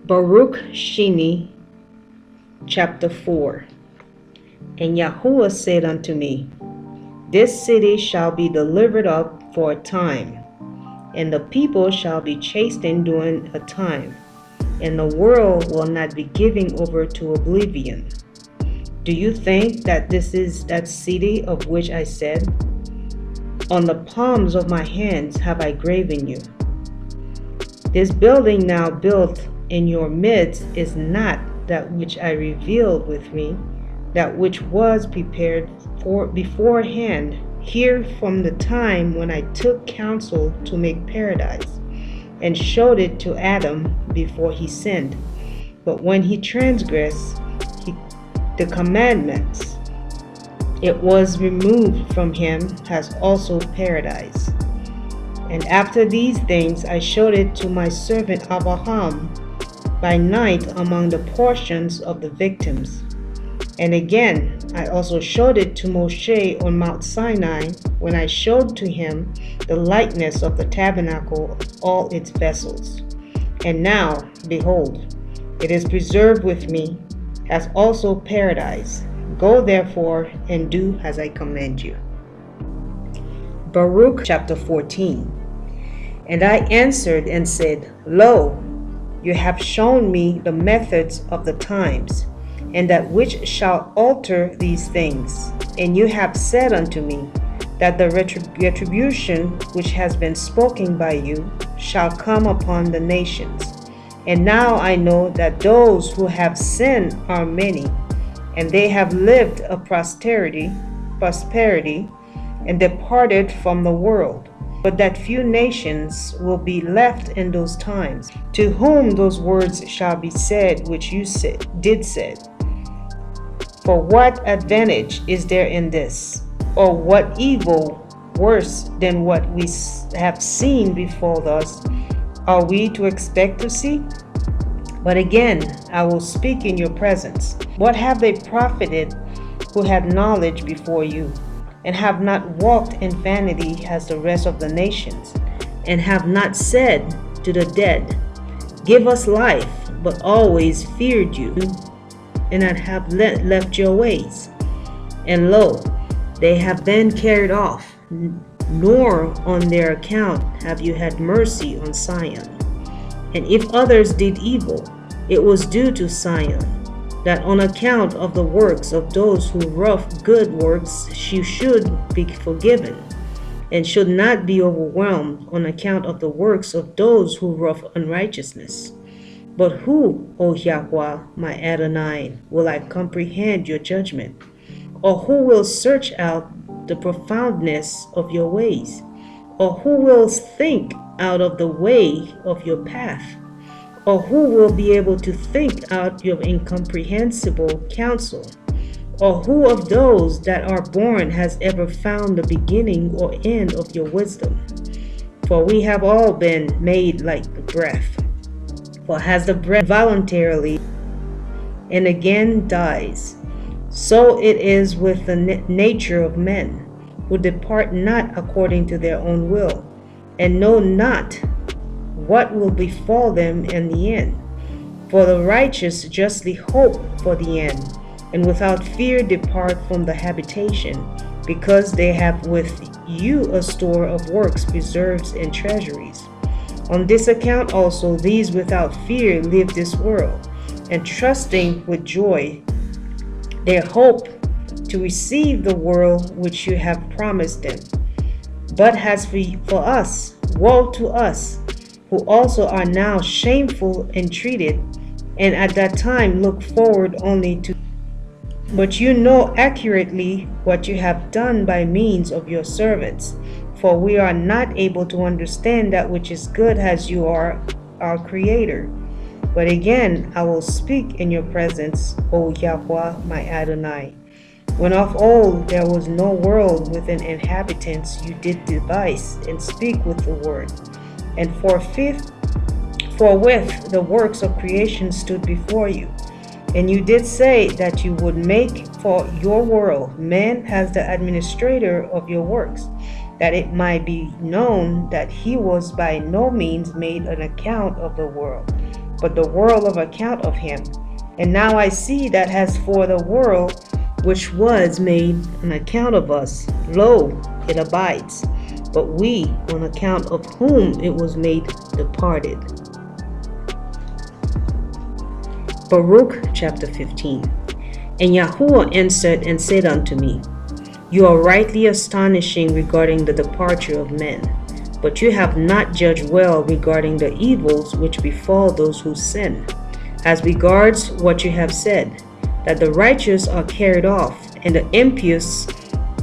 Baruk Shini, chapter 4. And YAHUAH said unto me, This city shall be delivered up for a time, and the people shall be chastened during a time, and the world will not be given over to oblivion. Do you think that this is that city of which I said, On the palms of my hands have I graven you? This building now built in your midst is not that which I revealed with me, that which was prepared for beforehand, here from the time when I took counsel to make paradise, and showed it to Adam before he sinned. But when he transgressed the commandments, it was removed from him as also paradise. And after these things I showed it to my servant Abraham by night among the portions of the victims. And again I also showed it to Moshe on Mount Sinai, when I showed to him the likeness of the tabernacle of all its vessels. And now, behold, it is preserved with me, as also paradise. Go therefore and do as I command you. Baruk chapter 14. And I answered and said, Lo, you have shown me the methods of the times, and that which shall alter these things. And you have said unto me, that the retribution which has been spoken by you shall come upon the nations. And now I know that those who have sinned are many, and they have lived a prosperity, and departed from the world. But that few nations will be left in those times, to whom those words shall be said which you did say. For what advantage is there in this? Or what evil worse than what we have seen before us are we to expect to see? But again I will speak in your presence. What have they profited who had knowledge before you, and have not walked in vanity as the rest of the nations, and have not said to the dead, Give us life, but always feared you, and not have left your ways? And lo, they have been carried off, nor on their account have you had mercy on Zion. And if others did evil, it was due to Zion, that on account of the works of those who wrought good works she should be forgiven, and should not be overwhelmed on account of the works of those who wrought unrighteousness. But who, O YAHUAH, my Adonai, will I comprehend your judgment? Or who will search out the profoundness of your ways? Or who will think out of the way of your path? Or who will be able to think out your incomprehensible counsel? Or who of those that are born has ever found the beginning or end of your wisdom? For we have all been made like the breath. For has the breath voluntarily and again dies, so it is with the nature of men, who depart not according to their own will, and know not what will befall them in the end. For the righteous justly hope for the end, and without fear depart from the habitation, because they have with you a store of works, reserves, and treasuries. On this account also these without fear live this world, and trusting with joy their hope to receive the world which you have promised them. But as for us, woe to us, who also are now shameful and treated, and at that time look forward only to. But you know accurately what you have done by means of your servants, for we are not able to understand that which is good as you are our Creator. But again I will speak in your presence, O YAHUAH, my Adonai. When of old there was no world with an inhabitants, you did devise and speak with the word. And forthwith the works of creation stood before you. And you did say that you would make for your world man as the administrator of your works, that it might be known that he was by no means made an account of the world, but the world of account of him. And now I see that as for the world which was made on account of us, lo, it abides. But we, on account of whom it was made, departed. Baruk chapter 15. And YAHUAH answered and said unto me, You are rightly astonishing regarding the departure of men, but you have not judged well regarding the evils which befall those who sin. As regards what you have said, that the righteous are carried off, and the impious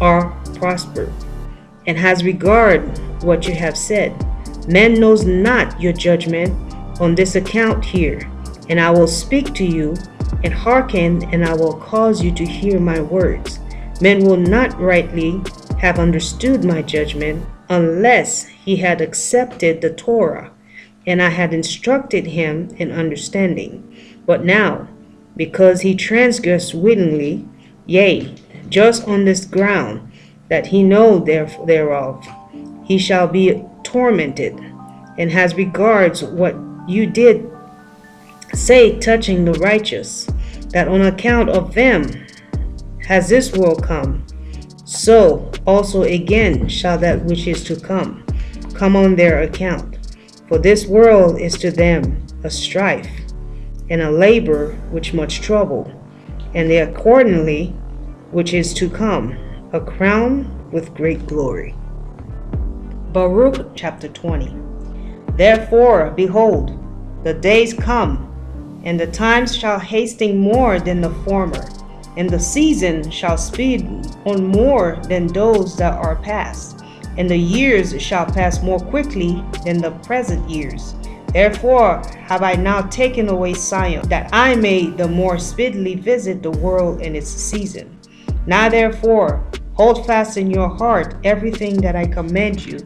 are prospered. And as regard what you have said, man knows not your judgment on this account here. And I will speak to you, and hearken, and I will cause you to hear my words. Men will not rightly have understood my judgment, unless he had accepted the Torah, and I had instructed him in understanding. But now, because he transgressed wittingly, yea, just on this ground, that he know thereof, he shall be tormented. And as regards what you did say touching the righteous, that on account of them has this world come, so also again shall that which is to come on their account. For this world is to them a strife, and a labor which much trouble, and they accordingly which is to come, a crown with great glory. Baruk chapter 20. Therefore, behold, the days come, and the times shall hasten more than the former, and the season shall speed on more than those that are past, and the years shall pass more quickly than the present years. Therefore have I now taken away Zion, that I may the more speedily visit the world in its season. Now therefore hold fast in your heart everything that I command you,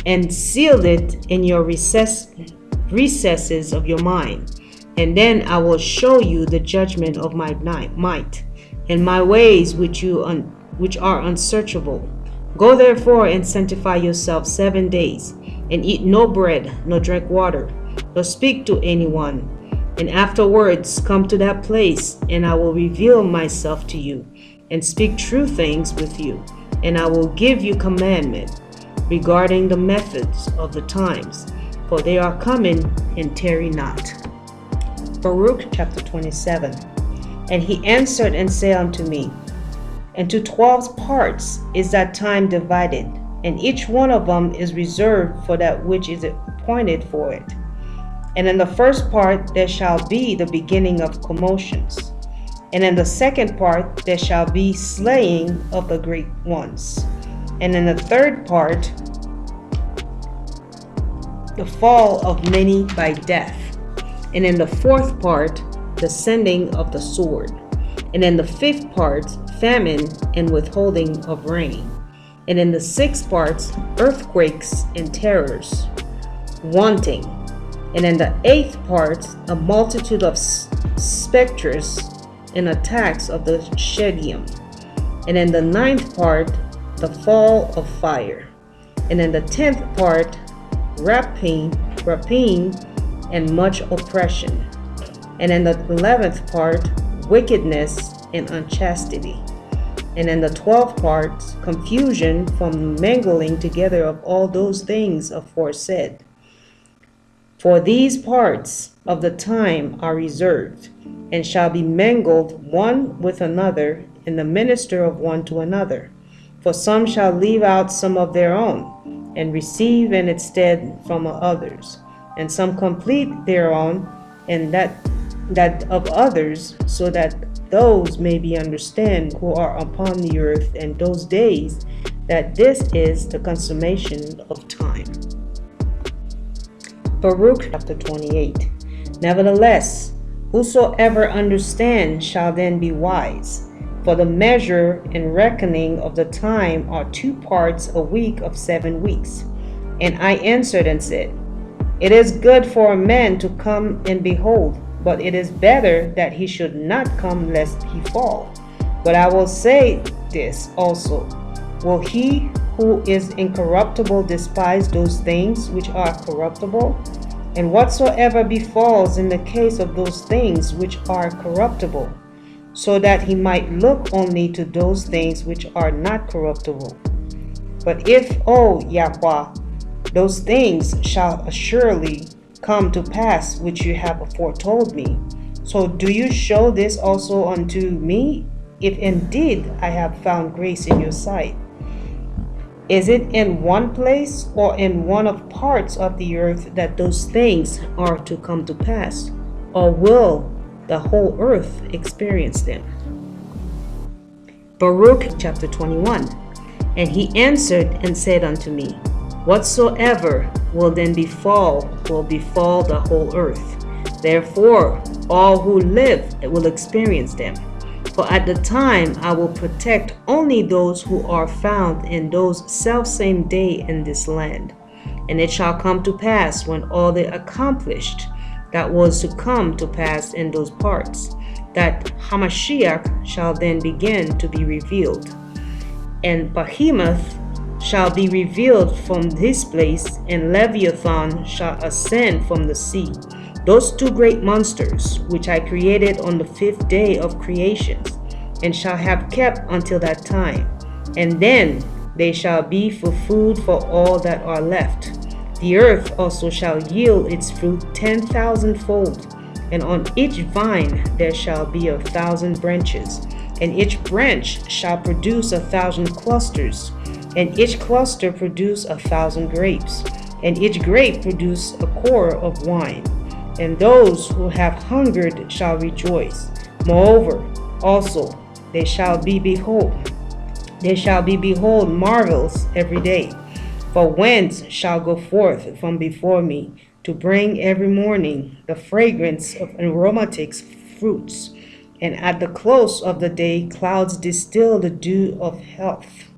and seal it in your recesses of your mind. And then I will show you the judgment of my might, and my ways which are unsearchable. Go therefore and sanctify yourselves 7 days, and eat no bread, nor drink water, nor speak to anyone. And afterwards come to that place, and I will reveal myself to you, and speak true things with you. And I will give you commandment regarding the methods of the times, for they are coming, and tarry not. Baruk chapter 27. And he answered and said unto me, Into 12 parts is that time divided, and each one of them is reserved for that which is appointed for it. And in the first part there shall be the beginning of commotions, and in the second part there shall be slaying of the great ones, and in the third part the fall of many by death, and in the fourth part the sending of the sword, and in the fifth part famine and withholding of rain, and in the sixth part earthquakes and terrors, wanting, and in the eighth part a multitude of spectres and attacks of the Shedium, and in the ninth part the fall of fire, and in the 10th part rapine and much oppression, and in the 11th part wickedness and unchastity, and in the 12th part confusion from mingling together of all those things aforesaid. For these parts of the time are reserved, and shall be mingled one with another, and the minister of one to another. For some shall leave out some of their own, and receive in its stead from others, and some complete their own, and that of others, so that those may be understand who are upon the earth in those days, that this is the consummation of time. Baruk chapter 28. Nevertheless, whosoever understands shall then be wise. For the measure and reckoning of the time are 2 parts a week of 7 weeks. And I answered and said, It is good for a man to come and behold, but it is better that he should not come lest he fall. But I will say this also, will he who is incorruptible despise those things which are corruptible? And whatsoever befalls in the case of those things which are corruptible, so that he might look only to those things which are not corruptible. But if, O YAHUAH, those things shall assuredly come to pass which you have foretold me, so do you show this also unto me, if indeed I have found grace in your sight. Is it in one place or in one of parts of the earth that those things are to come to pass, or will the whole earth experience them? Baruk chapter 21. And he answered and said unto me, Whatsoever will then befall will befall the whole earth. Therefore all who live will experience them. For at the time I will protect only those who are found in those selfsame day in this land. And it shall come to pass when all the accomplished that was to come to pass in those parts, that Hamashiach shall then begin to be revealed. And Behemoth shall be revealed from his place, and Leviathan shall ascend from the sea. Those two great monsters, which I created on the 5th day of creation, and shall have kept until that time. And then they shall be for food for all that are left. The earth also shall yield its fruit 10,000-fold, and on each vine there shall be 1,000 branches, and each branch shall produce 1,000 clusters, and each cluster produce 1,000 grapes, and each grape produce a core of wine. And those who have hungered shall rejoice. Moreover, also they shall be behold marvels every day. For winds shall go forth from before me to bring every morning the fragrance of aromatic fruits. And at the close of the day clouds distill the dew of health.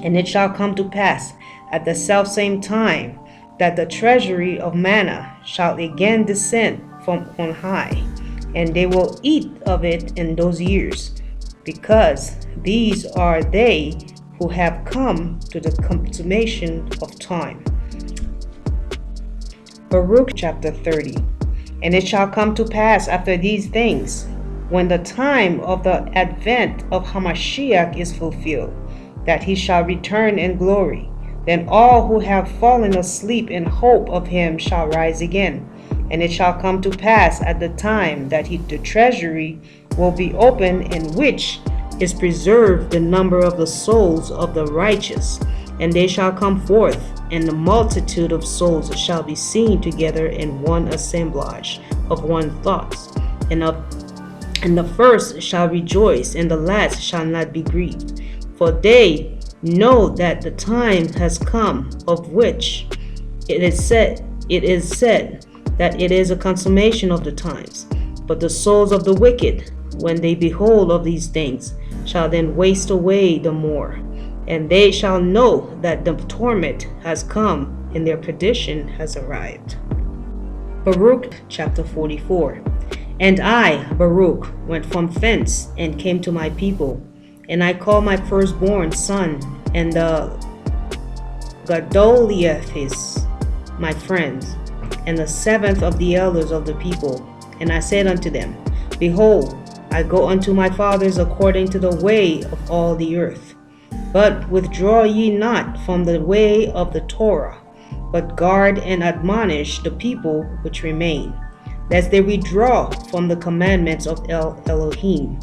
And it shall come to pass at the selfsame time that the treasury of manna shall again descend from on high, and they will eat of it in those years, because these are they who have come to the consummation of time. Baruk chapter 30. And it shall come to pass after these things, when the time of the advent of Hamashiach is fulfilled, that he shall return in glory. Then all who have fallen asleep in hope of him shall rise again. And it shall come to pass at the time that the treasury will be opened, in which is preserved the number of the souls of the righteous. And they shall come forth, and the multitude of souls shall be seen together in one assemblage of one thoughts. And the first shall rejoice, and the last shall not be grieved. For they know that the time has come, of which it is said that it is a consummation of the times. But the souls of the wicked, when they behold of these things, shall then waste away the more. And they shall know that the torment has come, and their perdition has arrived. Baruk chapter 44. And I, Baruk, went from thence and came to my people, and I called my firstborn son and the Gadoliathis, my friends, and the 7th of the elders of the people. And I said unto them, Behold, I go unto my fathers according to the way of all the earth. But withdraw ye not from the way of the Torah, but guard and admonish the people which remain, lest they withdraw from the commandments of Elohim.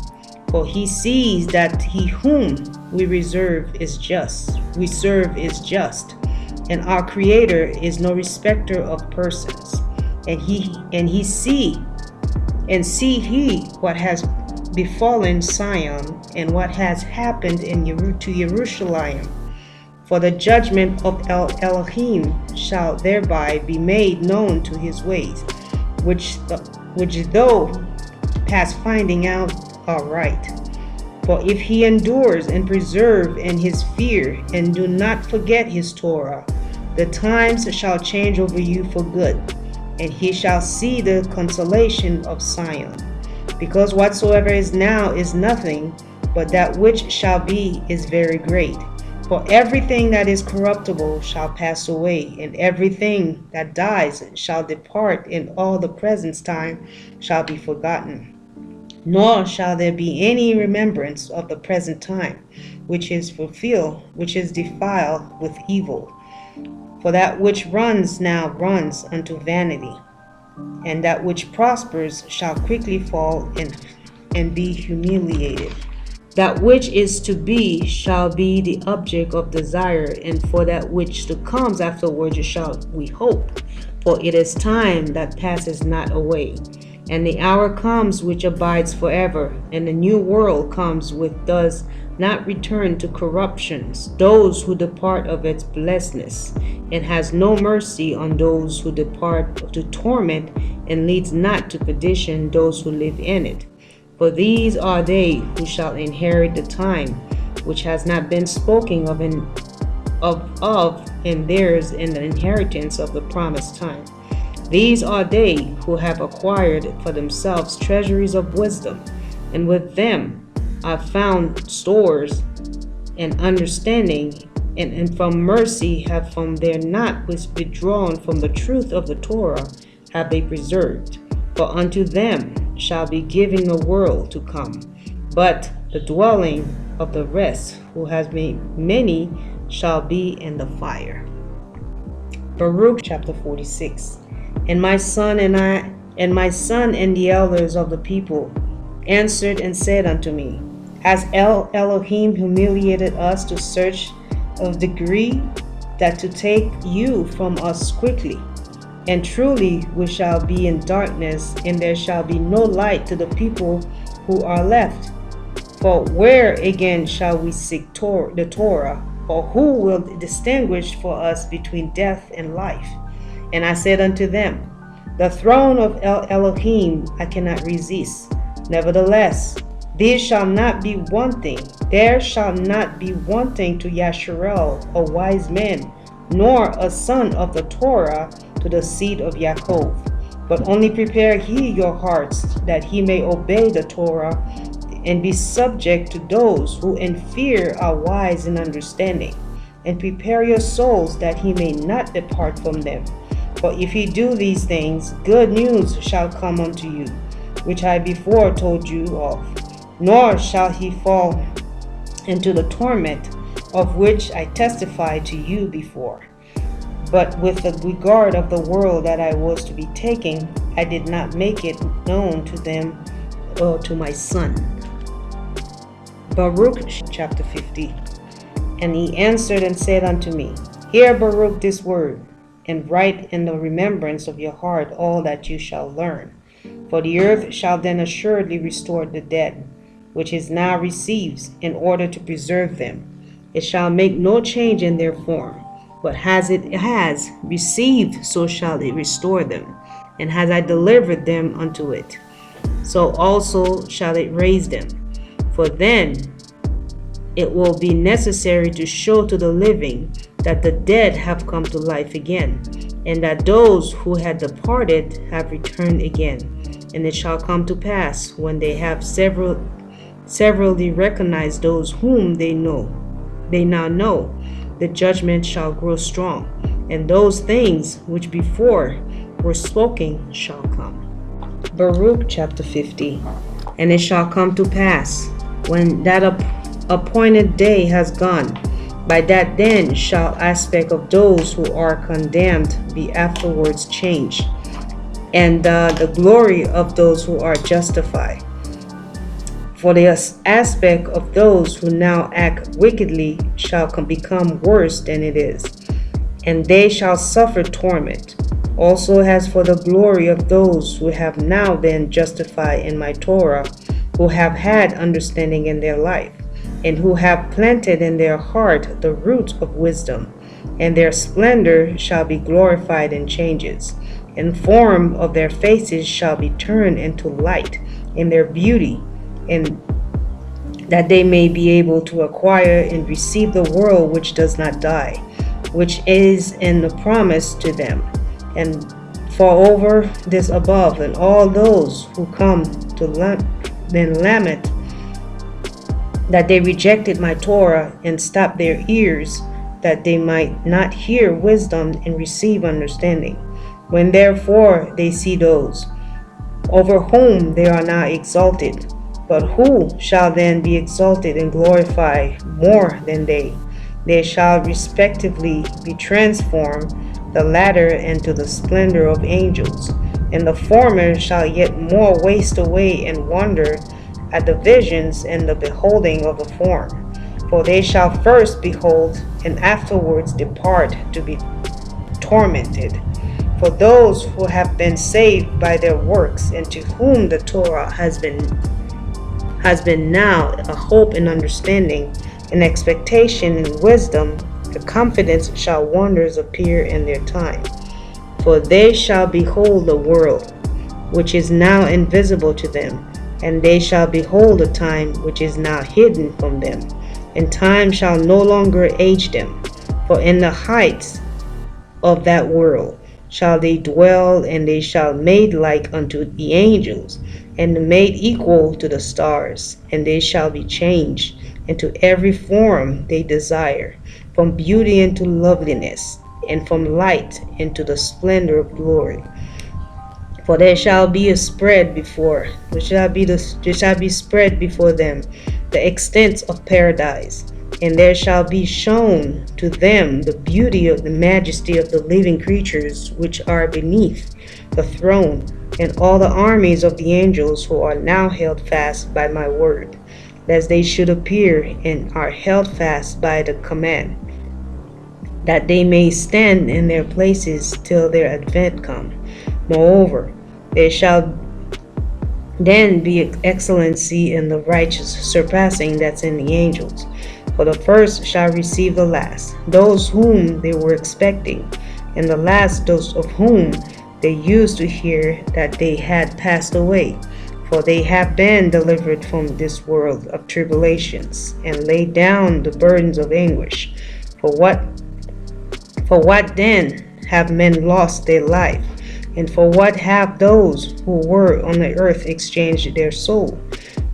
For he sees that he whom we serve is just, and our Creator is no respecter of persons. And see what has befallen Zion, and what has happened to Jerusalem. For the judgment of Elohim shall thereby be made known to his ways, which though past finding out are right. For if he endures and preserve in his fear, and do not forget his Torah, the times shall change over you for good, and he shall see the consolation of Zion. Because whatsoever is now is nothing, but that which shall be is very great. For everything that is corruptible shall pass away, and everything that dies shall depart, and all the present time shall be forgotten. Nor shall there be any remembrance of the present time, which is fulfilled, which is defiled with evil. For that which runs now runs unto vanity, and that which prospers shall quickly fall and be humiliated. That which is to be shall be the object of desire, and for that which to comes afterwards shall we hope. For it is time that passes not away, and the hour comes which abides forever, and the new world comes which does not return to corruptions, those who depart of its blessedness, and has no mercy on those who depart to torment, and leads not to perdition those who live in it. For these are they who shall inherit the time, which has not been spoken of in theirs in the inheritance of the promised time. These are they who have acquired for themselves treasuries of wisdom, and with them are found stores and understanding, and from mercy have from their not withdrawn from the truth of the Torah have they preserved. For unto them shall be given the world to come, but the dwelling of the rest who has made many shall be in the fire. Baruk chapter 46. And my son and the elders of the people answered and said unto me, Has Elohim humiliated us to such a degree that to take you from us quickly? And truly we shall be in darkness, and there shall be no light to the people who are left. For where again shall we seek the Torah? Or who will distinguish for us between death and life? And I said unto them, The throne of Elohim I cannot resist. Nevertheless, there shall not be wanting to Yashar'el a wise man, nor a son of the Torah to the seed of Yaakov. But only prepare ye your hearts, that he may obey the Torah, and be subject to those who in fear are wise in understanding. And prepare your souls, that he may not depart from them. For if ye do these things, good news shall come unto you, which I before told you of. Nor shall he fall into the torment of which I testified to you before. But with the regard of the world that I was to be taking, I did not make it known to them or to my son. Baruk chapter 50. And he answered and said unto me, Hear, Baruk, this word, and write in the remembrance of your heart all that you shall learn. For the earth shall then assuredly restore the dead, which it now receives, in order to preserve them. It shall make no change in their form, but as it has received, so shall it restore them. And as I delivered them unto it, so also shall it raise them. For then it will be necessary to show to the living that the dead have come to life again, and that those who had departed have returned again. And it shall come to pass, when they have severally recognized those whom they now know, the judgment shall grow strong, and those things which before were spoken shall come. Baruk chapter 50. And it shall come to pass, when that appointed day has gone, by that then shall aspect of those who are condemned be afterwards changed, and the glory of those who are justified. For the aspect of those who now act wickedly shall become worse than it is, and they shall suffer torment. Also as for the glory of those who have now been justified in my Torah, who have had understanding in their life, and who have planted in their heart the root of wisdom, and their splendor shall be glorified in changes, and form of their faces shall be turned into light, in their beauty, and that they may be able to acquire and receive the world which does not die, which is in the promise to them. And for over this above, and all those who come to lament that they rejected my Torah and stopped their ears, that they might not hear wisdom and receive understanding. When therefore they see those over whom they are now exalted, but who shall then be exalted and glorified more than they? They shall respectively be transformed, the latter into the splendor of angels, and the former shall yet more waste away and wonder at the visions and the beholding of the form. For they shall first behold, and afterwards depart to be tormented. For those who have been saved by their works, and to whom the Torah has been now a hope and understanding, and expectation and wisdom, the confidence shall wonders appear in their time. For they shall behold the world, which is now invisible to them, and they shall behold a time which is now hidden from them, and time shall no longer age them. For in the heights of that world shall they dwell, and they shall made like unto the angels, and made equal to the stars, and they shall be changed into every form they desire, from beauty into loveliness, and from light into the splendor of glory. For there shall be a spread before, there shall be spread before them the extent of paradise, and there shall be shown to them the beauty of the majesty of the living creatures which are beneath the throne, and all the armies of the angels who are now held fast by my word, lest they should appear and are held fast by the command, that they may stand in their places till their advent come. Moreover, there shall then be excellency in the righteous, surpassing that's in the angels. For the first shall receive the last, those whom they were expecting, and the last those of whom they used to hear that they had passed away. For they have been delivered from this world of tribulations, and laid down the burdens of anguish. For what then have men lost their life? And for what have those who were on the earth exchanged their soul?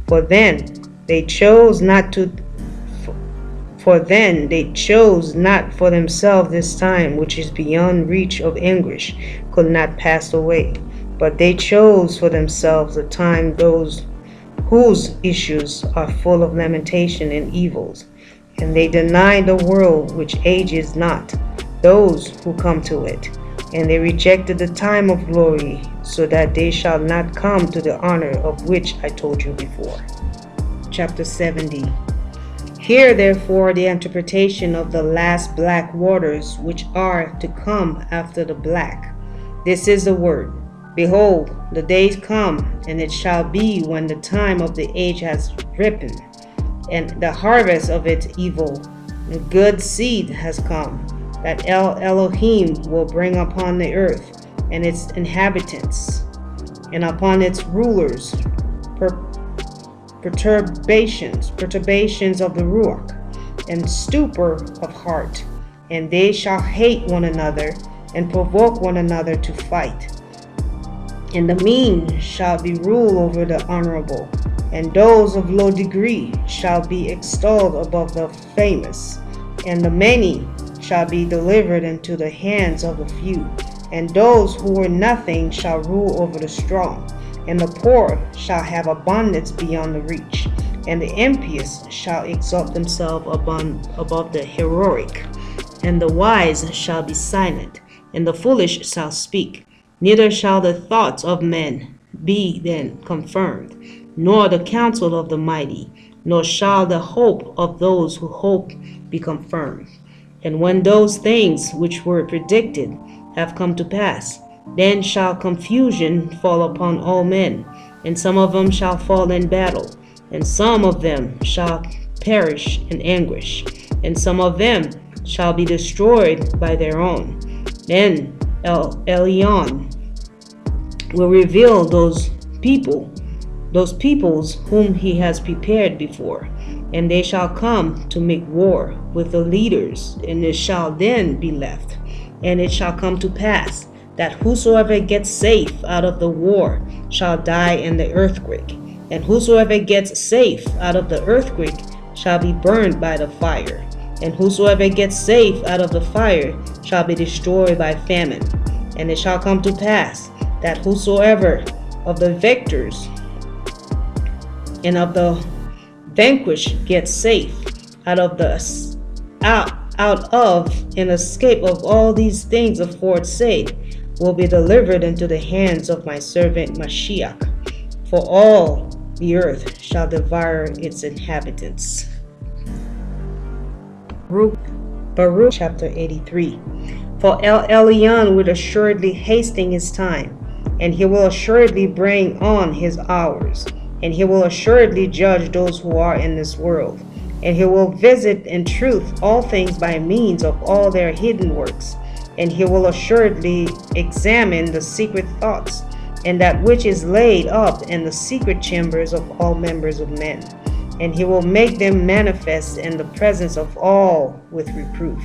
For then they chose not for themselves this time which is beyond reach of anguish, could not pass away, but they chose for themselves a time those whose issues are full of lamentation and evils. And they deny the world which ages not, those who come to it. And they rejected the time of glory, so that they shall not come to the honor of which I told you before. Chapter 70. Hear therefore the interpretation of the last black waters which are to come after the black. This is the word. Behold, the days come, and it shall be when the time of the age has ripened, and the harvest of its evil and good seed has come, that Elohim will bring upon the earth and its inhabitants, and upon its rulers, perturbations of the Ruach, and stupor of heart, and they shall hate one another, and provoke one another to fight. And the mean shall be ruled over the honorable, and those of low degree shall be extolled above the famous, and the many shall be delivered into the hands of the few, and those who were nothing shall rule over the strong, and the poor shall have abundance beyond the reach, and the impious shall exalt themselves above the heroic, and the wise shall be silent, and the foolish shall speak. Neither shall the thoughts of men be then confirmed, nor the counsel of the mighty, nor shall the hope of those who hope be confirmed. And when those things which were predicted have come to pass, then shall confusion fall upon all men, and some of them shall fall in battle, and some of them shall perish in anguish, and some of them shall be destroyed by their own. Then Elyon will reveal those peoples whom he has prepared before, and they shall come to make war with the leaders, and it shall then be left. And it shall come to pass that whosoever gets safe out of the war shall die in the earthquake, and whosoever gets safe out of the earthquake shall be burned by the fire, and whosoever gets safe out of the fire shall be destroyed by famine. And it shall come to pass that whosoever of the victors and of the vanquished gets safe out of and escape of all these things aforesaid will be delivered into the hands of my servant Mashiach, for all the earth shall devour its inhabitants. Baruk chapter 83. For El Elyon will assuredly hasten his time, and he will assuredly bring on his hours, and he will assuredly judge those who are in this world, and he will visit in truth all things by means of all their hidden works, and he will assuredly examine the secret thoughts, and that which is laid up in the secret chambers of all members of men, and he will make them manifest in the presence of all with reproof.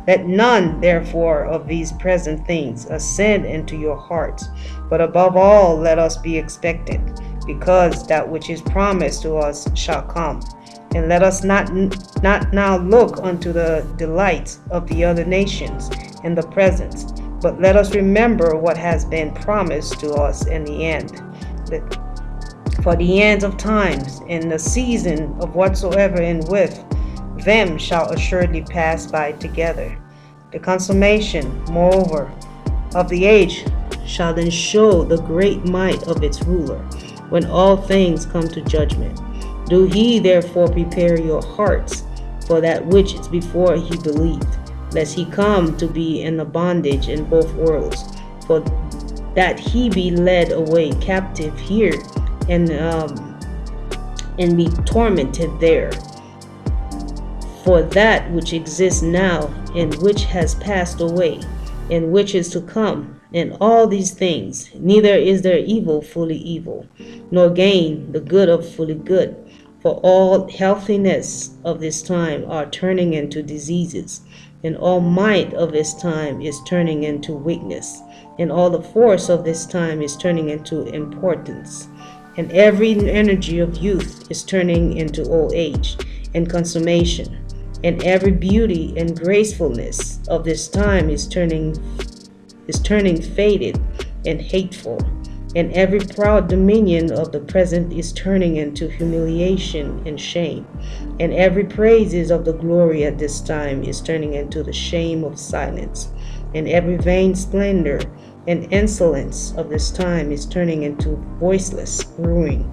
Let none, therefore, of these present things ascend into your hearts, but above all let us be expectant, because that which is promised to us shall come. And let us not now look unto the delights of the other nations in the present, but let us remember what has been promised to us in the end. For the end of times, and the season of whatsoever and with them shall assuredly pass by together. The consummation, moreover, of the age shall then show the great might of its ruler, when all things come to judgment. Do ye therefore prepare your hearts for that which is before he believed, lest he come to be in the bondage in both worlds, for that he be led away captive here, and be tormented there. For that which exists now, and which has passed away, and which is to come, and all these things, neither is there evil fully evil, nor gain the good of fully good. For all healthiness of this time are turning into diseases, and all might of this time is turning into weakness, and all the force of this time is turning into impotence, and every energy of youth is turning into old age and consummation, and every beauty and gracefulness of this time is turning faded and hateful, and every proud dominion of the present is turning into humiliation and shame, and every praises of the glory at this time is turning into the shame of silence, and every vain splendor and insolence of this time is turning into voiceless ruin,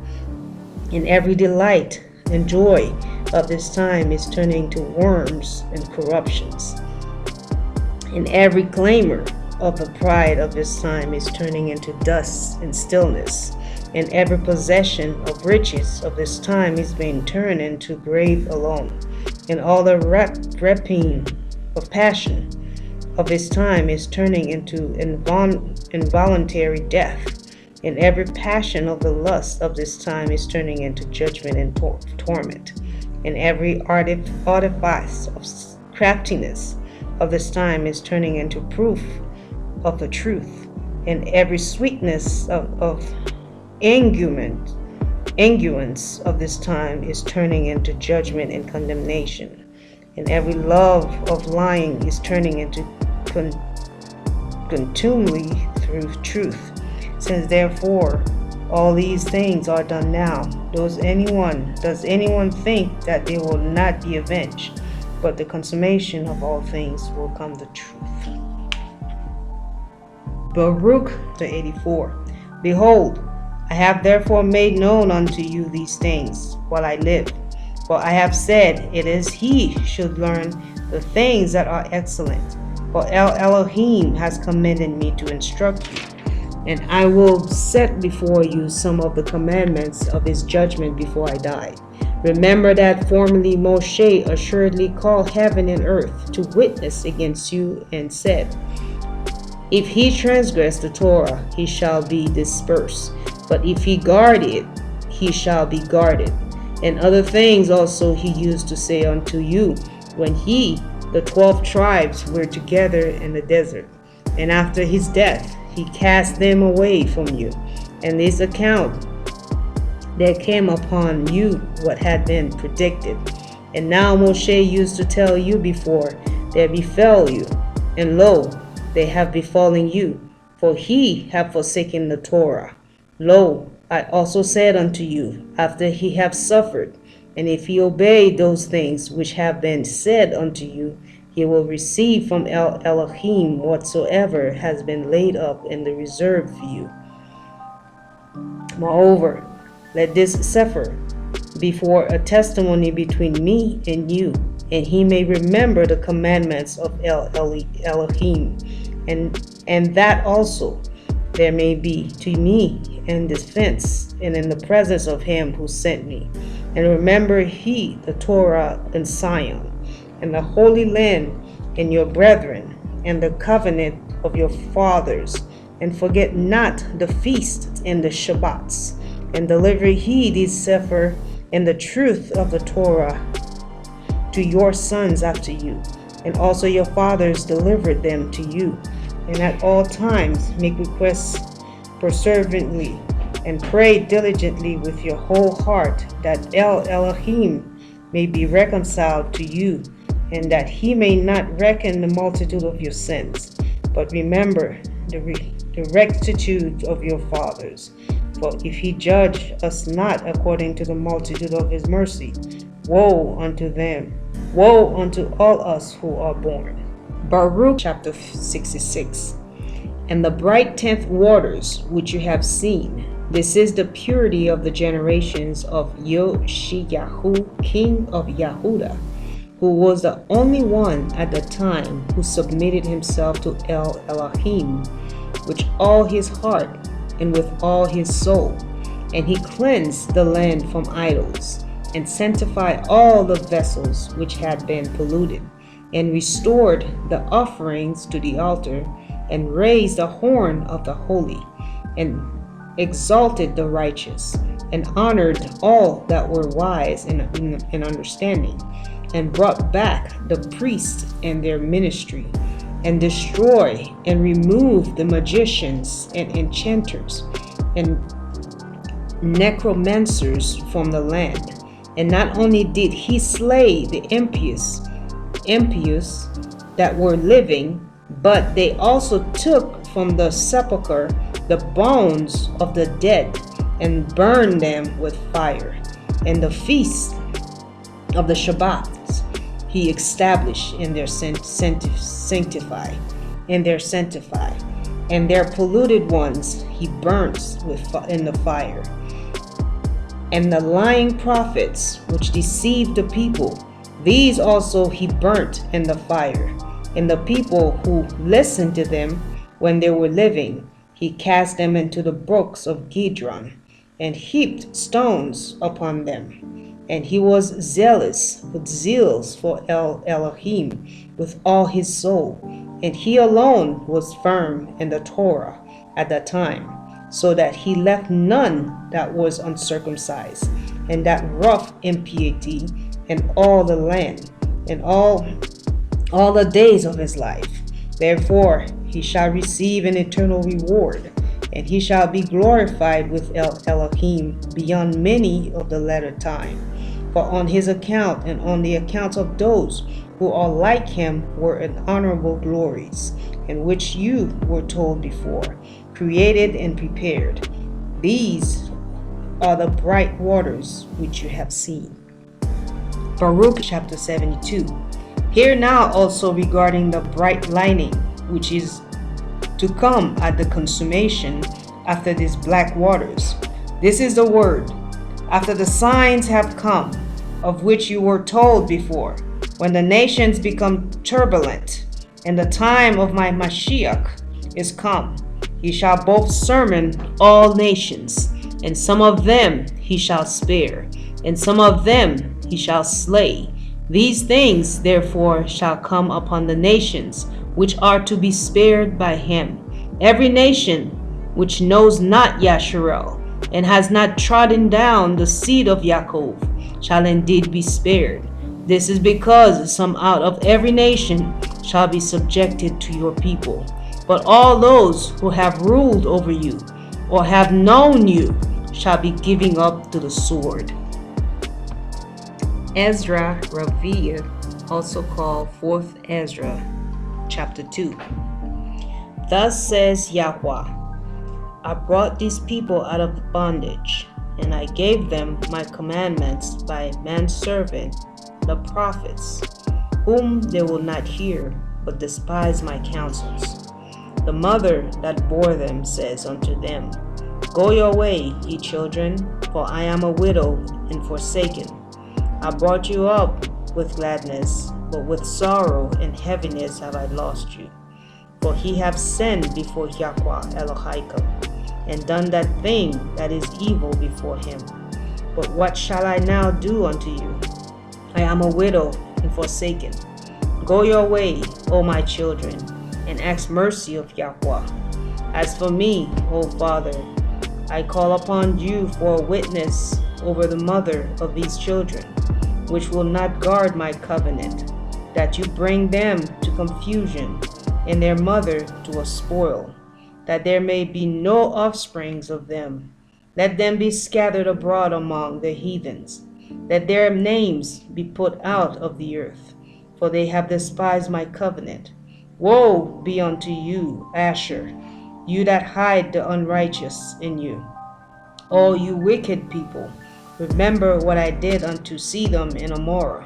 and every delight and joy of this time is turning to worms and corruptions, and every clamor of the pride of this time is turning into dust and stillness, and every possession of riches of this time is being turned into grave alone, and all the rapine of passion of this time is turning into involuntary death, and every passion of the lust of this time is turning into judgment and torment, and every artifice of craftiness of this time is turning into proof of the truth, and every sweetness of unguents of this time is turning into judgment and condemnation, and every love of lying is turning into contumely through truth. Since therefore all these things are done now, does anyone think that they will not be avenged? But the consummation of all things will come the truth. Baruk the 84. Behold, I have therefore made known unto you these things while I live. For I have said, it is he should learn the things that are excellent. For El Elohim has commanded me to instruct you. And I will set before you some of the commandments of his judgment before I die. Remember that formerly Moshe assuredly called heaven and earth to witness against you, and said, if he transgress the Torah, he shall be dispersed. But if he guard it, he shall be guarded. And other things also he used to say unto you, when the 12 tribes, were together in the desert. And after his death, he cast them away from you. And this account there came upon you what had been predicted, And now Moshe used to tell you before they befell you, and lo, they have befallen you, for he have forsaken the Torah. Lo, I also said unto you, after he have suffered, and if he obey those things which have been said unto you, he will receive from Elohim whatsoever has been laid up in the reserve for you. Moreover, let this Cepher be for a testimony between me and you, and he may remember the commandments of Elohim, and that also there may be to me in defense and in the presence of him who sent me. And remember he the Torah in Zion, and the Holy Land, and your brethren, and the covenant of your fathers, and forget not the feasts and the Shabbats, and deliver he these Cepher and the truth of the Torah to your sons after you, and also your fathers delivered them to you. And at all times make requests perseveringly, and pray diligently with your whole heart, that Elohim may be reconciled to you, and that he may not reckon the multitude of your sins, but remember the rectitude of your fathers. For if he judge us not according to the multitude of his mercy, woe unto them, woe unto all us who are born. Baruk chapter 66. And the bright 10th waters which you have seen, this is the purity of the generations of Yoshiyahu, king of Yahudah, who was the only one at the time who submitted himself to Elohim with all his heart and with all his soul. And he cleansed the land from idols, and sanctified all the vessels which had been polluted, and restored the offerings to the altar, and raised the horn of the holy, and exalted the righteous, and honored all that were wise in understanding, and brought back the priests and their ministry, and destroy and remove the magicians and enchanters and necromancers from the land. And not only did he slay the impious that were living, but they also took from the sepulchre the bones of the dead, and burned them with fire. And the feast of the Shabbats he established in their sanctify, and their polluted ones he burnt in the fire. And the lying prophets which deceived the people, these also he burnt in the fire. And the people who listened to them when they were living, he cast them into the brooks of Kidron, and heaped stones upon them. And he was zealous with zeals for Elohim with all his soul, and he alone was firm in the Torah at that time, so that he left none that was uncircumcised, and that rough impiety in all the land, and all the days of his life. Therefore he shall receive an eternal reward, and he shall be glorified with Elohim beyond many of the latter time. For on his account and on the account of those who are like him were in honorable glories, in which you were told before, created and prepared. These are the bright waters which you have seen. Baruk chapter 72. Hear now also regarding the bright lightning which is to come at the consummation after these black waters. This is the word. After the signs have come, of which you were told before, when the nations become turbulent, and the time of my Mashiach is come, he shall both sermon all nations, and some of them he shall spare, and some of them he shall slay. These things therefore shall come upon the nations which are to be spared by him. Every nation which knows not Yashar'el, and has not trodden down the seed of Yaakov, shall indeed be spared. This is because some out of every nation shall be subjected to your people. But all those who have ruled over you, or have known you, shall be giving up to the sword. Ezra Raviah, also called 4th Ezra, chapter 2. Thus says YAHUAH, I brought these people out of bondage, and I gave them my commandments by manservant, the prophets, whom they will not hear, but despise my counsels. The mother that bore them says unto them, Go your way, ye children, for I am a widow and forsaken. I brought you up with gladness, but with sorrow and heaviness have I lost you. For he have sinned before YAHUAH Elohim, and done that thing that is evil before him. But what shall I now do unto you? I am a widow and forsaken. Go your way, O my children, and ask mercy of YAHUAH. As for me, O Father, I call upon you for a witness over the mother of these children, which will not guard my covenant, that you bring them to confusion, and their mother to a spoil, that there may be no offsprings of them. Let them be scattered abroad among the heathens, that their names be put out of the earth, for they have despised my covenant. Woe be unto you, Asher, you that hide the unrighteous in you. O you wicked people, remember what I did unto Sedom and Amorah,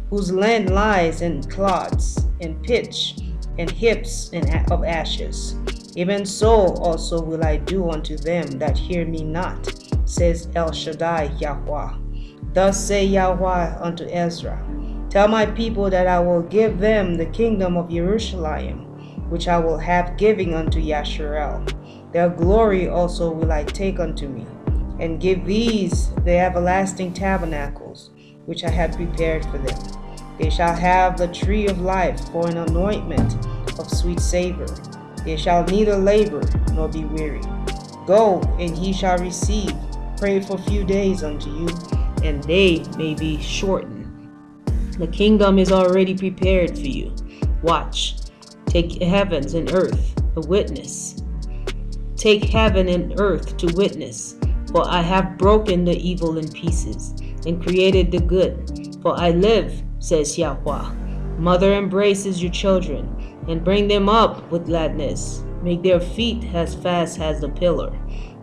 whose land lies in clods, and pitch, and hips of ashes. Even so also will I do unto them that hear me not, says El Shaddai YAHUAH. Thus say YAHUAH unto Ezra, Tell my people that I will give them the kingdom of Jerusalem, which I will have given unto Yashar'el. Their glory also will I take unto me, and give these the everlasting tabernacles, which I have prepared for them. They shall have the tree of life for an anointment of sweet savor. They shall neither labor nor be weary. Go, and he shall receive. Pray for few days unto you, and they may be shortened. The kingdom is already prepared for you. Watch. Take heavens and earth to witness. Take heaven and earth to witness. For I have broken the evil in pieces, and created the good. For I live, says YAHUAH. Mother embraces your children, and bring them up with gladness. Make their feet as fast as the pillar.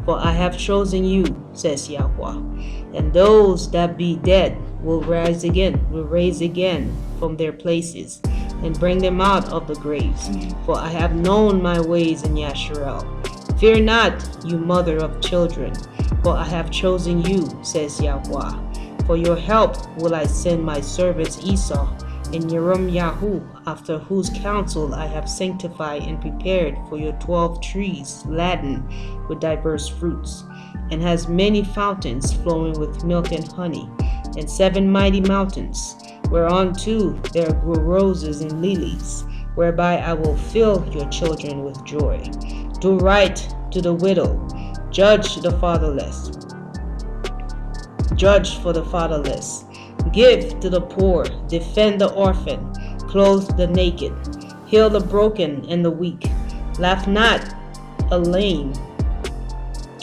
For I have chosen you, says YAHUAH. And those that be dead will raise again from their places, and bring them out of the graves. For I have known my ways in Yashar'el. Fear not, you mother of children, for I have chosen you, says YAHUAH. For your help will I send my servants Esau and Yahu, after whose counsel I have sanctified and prepared for your 12 trees laden with diverse fruits, and has many fountains flowing with milk and honey, and 7 mighty mountains, whereunto there grew roses and lilies, whereby I will fill your children with joy. Do right to the widow, judge the fatherless. Judge for the fatherless. Give to the poor, defend the orphan, clothe the naked, heal the broken and the weak. Laugh not a lame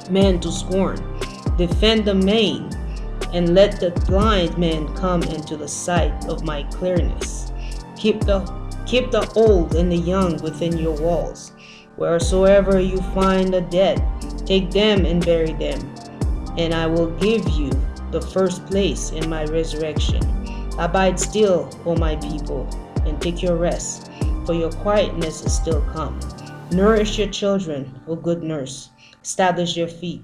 man to scorn. Defend the maimed, and let the blind man come into the sight of my clearness. Keep the old and the young within your walls. Wheresoever you find the dead, take them and bury them, and I will give you the first place in my resurrection. Abide still, O my people, and take your rest, for your quietness is still come. Nourish your children, O good nurse. Establish your feet.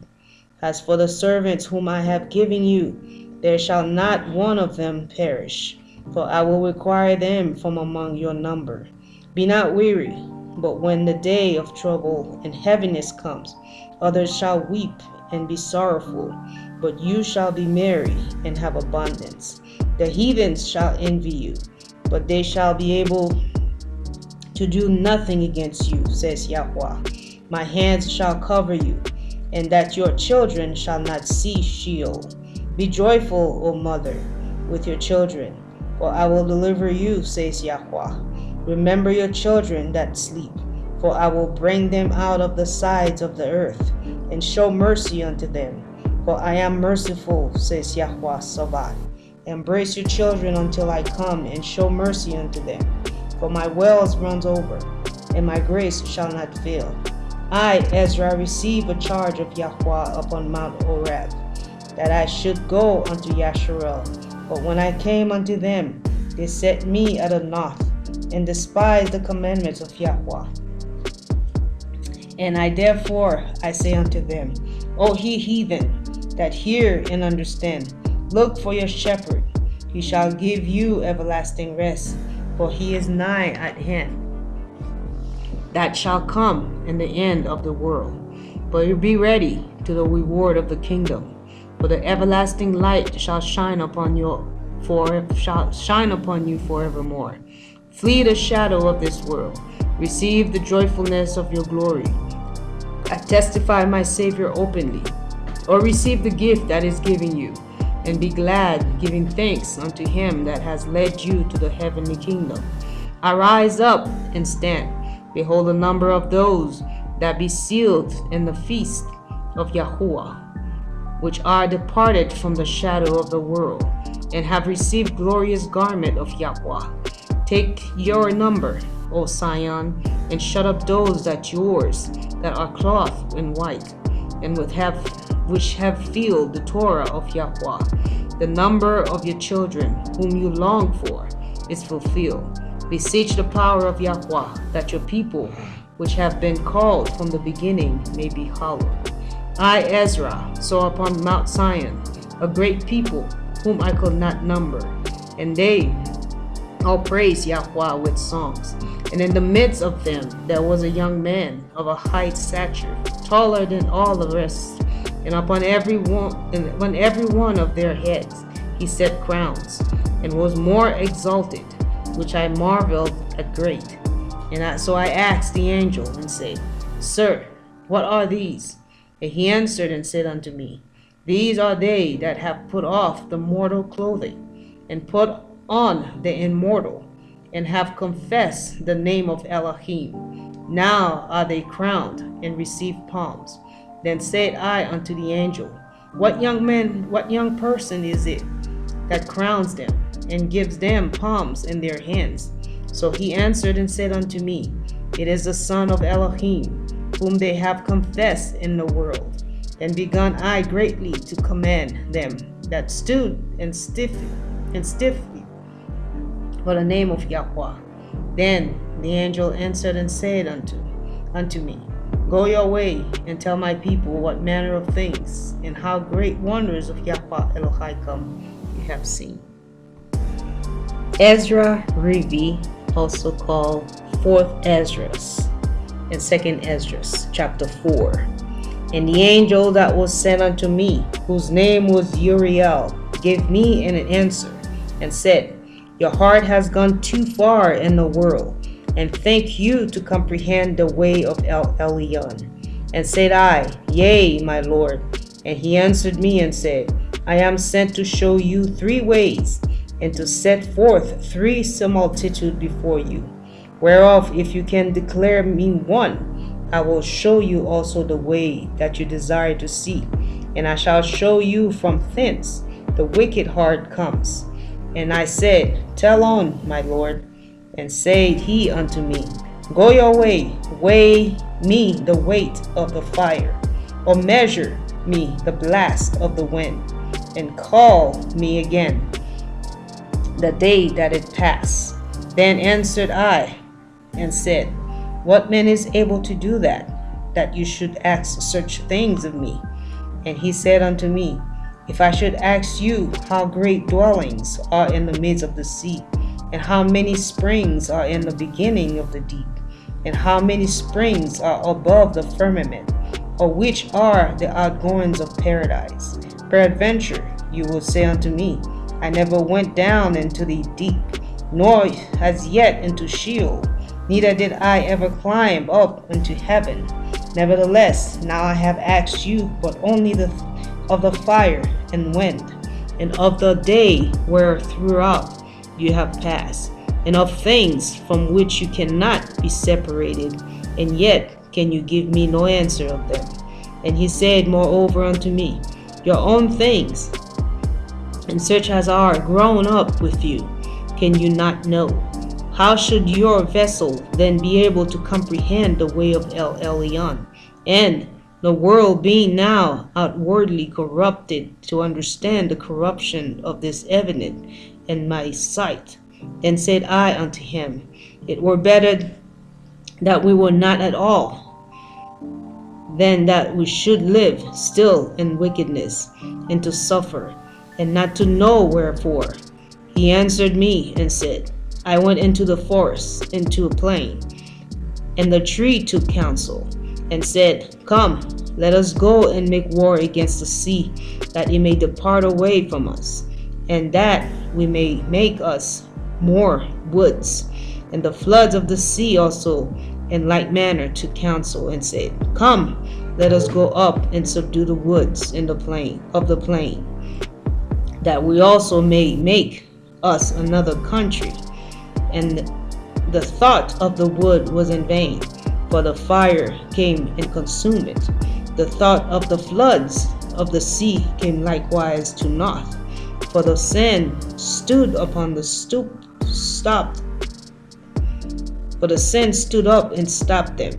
As for the servants whom I have given you, there shall not one of them perish, for I will require them from among your number. Be not weary, but when the day of trouble and heaviness comes, others shall weep and be sorrowful, but you shall be merry and have abundance. The heathens shall envy you, but they shall be able to do nothing against you, says YAHUAH. My hands shall cover you, and that your children shall not see Sheol. Be joyful, O mother, with your children, for I will deliver you, says YAHUAH. Remember your children that sleep, for I will bring them out of the sides of the earth, and show mercy unto them. For I am merciful, says YAHUAH Sabaoth. Embrace your children until I come and show mercy unto them. For my wells runs over, and my grace shall not fail. I, Ezra, receive a charge of YAHUAH upon Mount Horeb, that I should go unto Yashar'el. But when I came unto them, they set me at a naught, and despised the commandments of YAHUAH. And I say unto them, O ye heathen, that hear and understand, look for your shepherd. He shall give you everlasting rest, for he is nigh at hand, that shall come in the end of the world. But be ready to the reward of the kingdom, for the everlasting light shall shine upon you forevermore. Flee the shadow of this world. Receive the joyfulness of your glory. I testify my Savior openly. Or receive the gift that is given you, and be glad, giving thanks unto him that has led you to the heavenly kingdom. Arise up and stand. Behold the number of those that be sealed in the feast of YAHUAH, which are departed from the shadow of the world, and have received glorious garment of YAHUAH. Take your number, O Sion, and shut up those that are clothed in white, and which have filled the Torah of YAHUAH. The number of your children, whom you long for, is fulfilled. Beseech the power of YAHUAH, that your people, which have been called from the beginning, may be hallowed. I, Ezra, saw upon Mount Sion a great people, whom I could not number, and they all praise YAHUAH with songs. And in the midst of them there was a young man of a high stature, taller than all the rest, and upon every one of their heads he set crowns, and was more exalted, which I marveled at great. So I asked the angel and said, Sir, what are these? And he answered and said unto me, These are they that have put off the mortal clothing, and put on the immortal, and have confessed the name of Elohim. Now are they crowned, and receive palms. Then said I unto the angel, What young person is it that crowns them, and gives them palms in their hands? So he answered and said unto me, It is the Son of Elohim, whom they have confessed in the world. And begun I greatly to command them that stood and stiffly for the name of YAHUAH. Then the angel answered and said unto me, Go your way, and tell my people what manner of things and how great wonders of YAHUAH Elohim you have seen. Ezra Revi, also called 4th Esdras and 2nd Esdras, chapter 4. And the angel that was sent unto me, whose name was Uriel, gave me an answer, and said, Your heart has gone too far in the world, and think you to comprehend the way of Elyon. And said I, Yea, my Lord. And he answered me and said, I am sent to show you 3 ways, and to set forth 3 similitudes before you, whereof if you can declare me one, I will show you also the way that you desire to see. And I shall show you from thence the wicked heart comes. And I said, Tell on, my Lord. And said he unto me, Go your way, weigh me the weight of the fire, or measure me the blast of the wind, and call me again the day that it passed. Then answered I and said, What man is able to do that you should ask such things of me? And he said unto me, If I should ask you how great dwellings are in the midst of the sea, and how many springs are in the beginning of the deep, and how many springs are above the firmament, or which are the outgoings of paradise, peradventure you will say unto me, I never went down into the deep, nor as yet into Sheol, neither did I ever climb up into heaven. Nevertheless, now I have asked you but only of the fire and wind, and of the day where throughout you have passed, and of things from which you cannot be separated, and yet can you give me no answer of them. And he said moreover unto me, Your own things and such as are grown up with you, can you not know? How should your vessel then be able to comprehend the way of El Elyon, and the world being now outwardly corrupted, to understand the corruption of this evident in my sight? Then said I unto him, it were better that we were not at all, than that we should live still in wickedness, and to suffer, and not to know wherefore. He answered me and said, I went into the forest, into a plain, and the tree took counsel, and said, Come, let us go and make war against the sea, that it may depart away from us, and that we may make us more woods. And the floods of the sea also in like manner took counsel, and said, Come, let us go up and subdue the woods in the plain, that we also may make us another country. And the thought of the wood was in vain, for the fire came and consumed it. The thought of the floods of the sea came likewise to naught, for the sand stood upon the stopped. For the sand stood up and stopped them.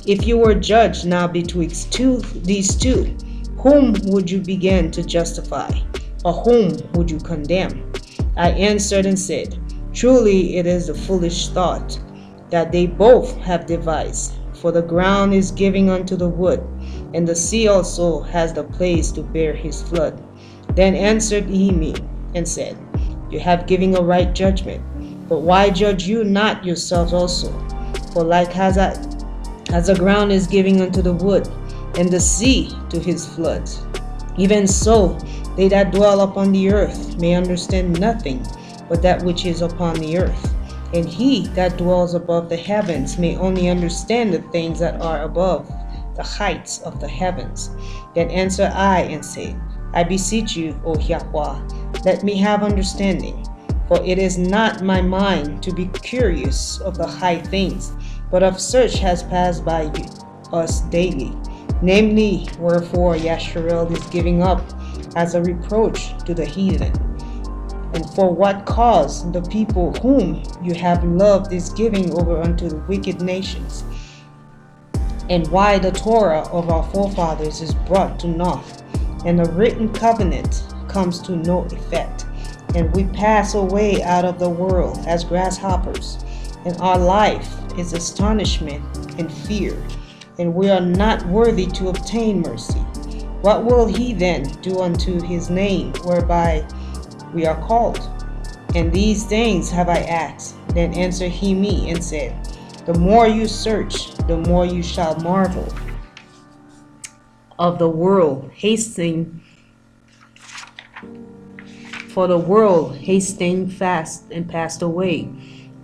If you were judged now betwixt these two, whom would you begin to justify, or whom would you condemn? I answered and said, Truly it is a foolish thought that they both have devised. For the ground is giving unto the wood, and the sea also has the place to bear his flood. Then answered he me and said, You have given a right judgment, but why judge you not yourselves also? For like as the ground is giving unto the wood, and the sea to his floods, even so they that dwell upon the earth may understand nothing but that which is upon the earth. And he that dwells above the heavens may only understand the things that are above the heights of the heavens. Then answer I and say, I beseech you, O YAHUAH, let me have understanding. For it is not my mind to be curious of the high things, but of such has passed by us daily. Namely, wherefore Yashar'el is giving up as a reproach to the heathen. And for what cause the people whom you have loved is giving over unto the wicked nations, and why the Torah of our forefathers is brought to naught, and the written covenant comes to no effect, and we pass away out of the world as grasshoppers, and our life is astonishment and fear, and we are not worthy to obtain mercy. What will he then do unto his name whereby we are called? And these things have I asked. Then answered he me and said, The more you search, the more you shall marvel of the world hastening, for the world hastening fast and passed away,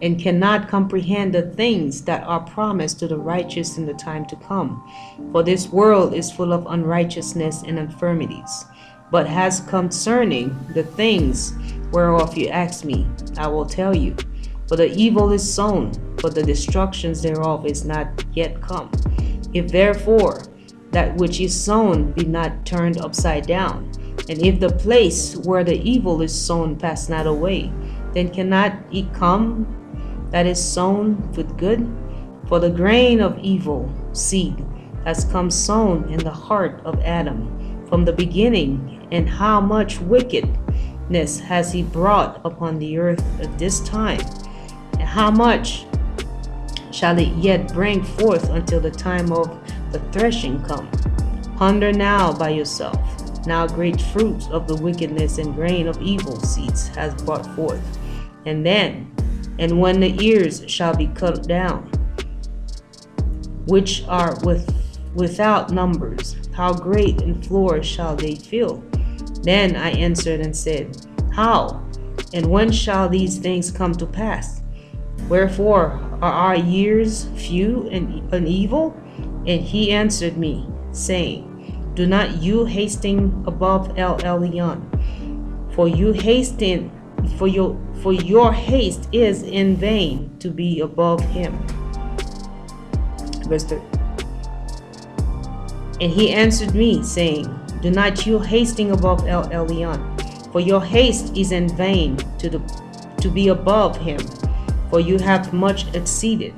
and cannot comprehend the things that are promised to the righteous in the time to come. For this world is full of unrighteousness and infirmities. But as concerning the things whereof you ask me, I will tell you. For the evil is sown, but the destructions thereof is not yet come. If therefore that which is sown be not turned upside down, and if the place where the evil is sown pass not away, then cannot it come that is sown with good? For the grain of evil seed has come sown in the heart of Adam from the beginning, and how much wickedness has he brought upon the earth at this time, and how much shall it yet bring forth until the time of the threshing come? Ponder now by yourself. Now great fruit of the wickedness and grain of evil seeds has brought forth. And when the ears shall be cut down, which are without numbers, how great and floor shall they fill? Then I answered and said, How? And when shall these things come to pass? Wherefore are our years few and evil? And he answered me, saying, Do not you hasten above El Elyon, for your haste is in vain to be above him. Verse 3. And he answered me, saying, Do not you hasten above El Elyon, For your haste is in vain to be above him, for you have much exceeded.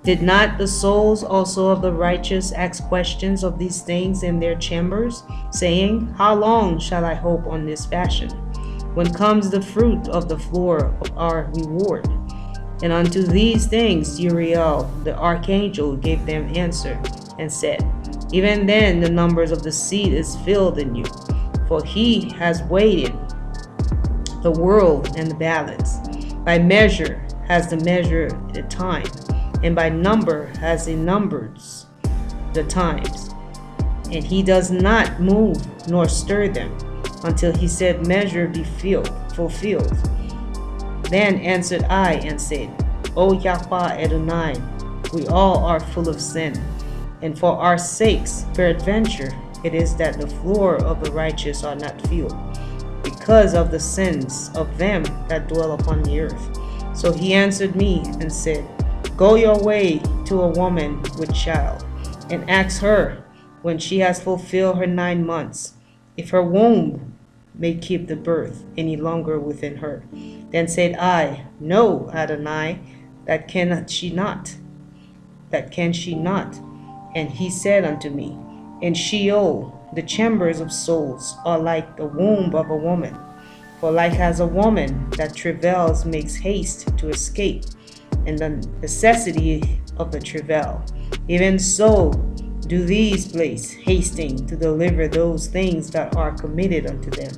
Did not the souls also of the righteous ask questions of these things in their chambers, saying, How long shall I hope on this fashion? When comes the fruit of the floor of our reward? And unto these things Uriel the archangel gave them answer, and said, Even then the numbers of the seed is filled in you, for he has weighted the world and the balance. By measure has the measure the time, and by number has he numbered the times. And he does not move nor stir them, until he said, Measure be fulfilled. Then answered I and said, O YAHUAH Adonai, we all are full of sin, and for our sakes, peradventure, it is that the floor of the righteous are not filled, because of the sins of them that dwell upon the earth. So he answered me and said, Go your way to a woman with child, and ask her, when she has fulfilled her 9 months, if her womb may keep the birth any longer within her. Then said I, No, Adonai, that can she not. And he said unto me, In Sheol the chambers of souls are like the womb of a woman. For like as a woman that travails makes haste to escape, and the necessity of the travail, even so do these place hasting to deliver those things that are committed unto them.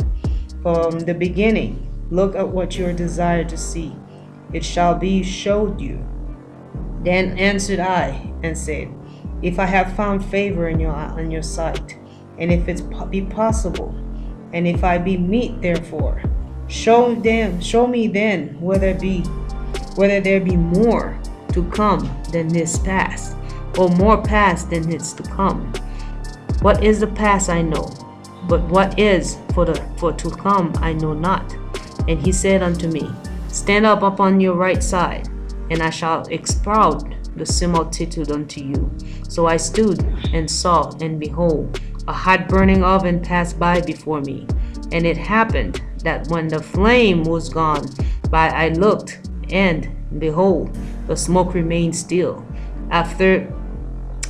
From the beginning, look at what you desire to see. It shall be showed you. Then answered I and said, If I have found favor in your sight, and if it be possible, and if I be meet therefore, show me then whether there be more to come than this past, or more past than this to come. What is the past I know, but what is for to come I know not. And he said unto me, Stand up upon your right side, and I shall expound the similitude unto you. So I stood and saw, and behold, a hot burning oven passed by before me. And it happened that when the flame was gone by, I looked, and behold, the smoke remained still. After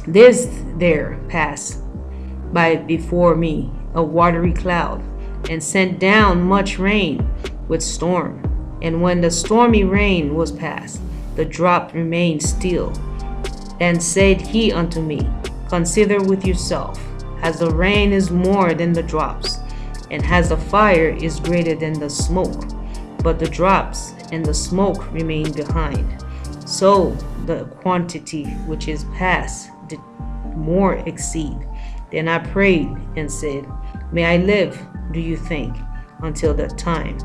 this there passed by before me a watery cloud, and sent down much rain with storm. And when the stormy rain was past, the drop remained still. Then said he unto me, Consider with yourself, as the rain is more than the drops, and as the fire is greater than the smoke, but the drops and the smoke remain behind, so the quantity which is past did more exceed. Then I prayed and said, May I live, do you think, until that time?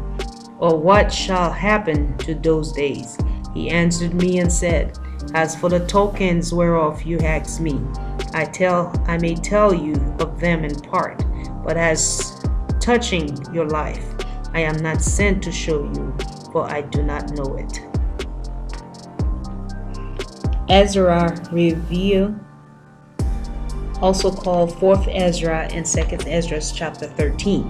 Or what shall happen to those days? He answered me and said, As for the tokens whereof you ask me, I may tell you of them in part, but as touching your life, I am not sent to show you, for I do not know it. Ezra Review, also called 4th Ezra and 2nd Ezra chapter 13.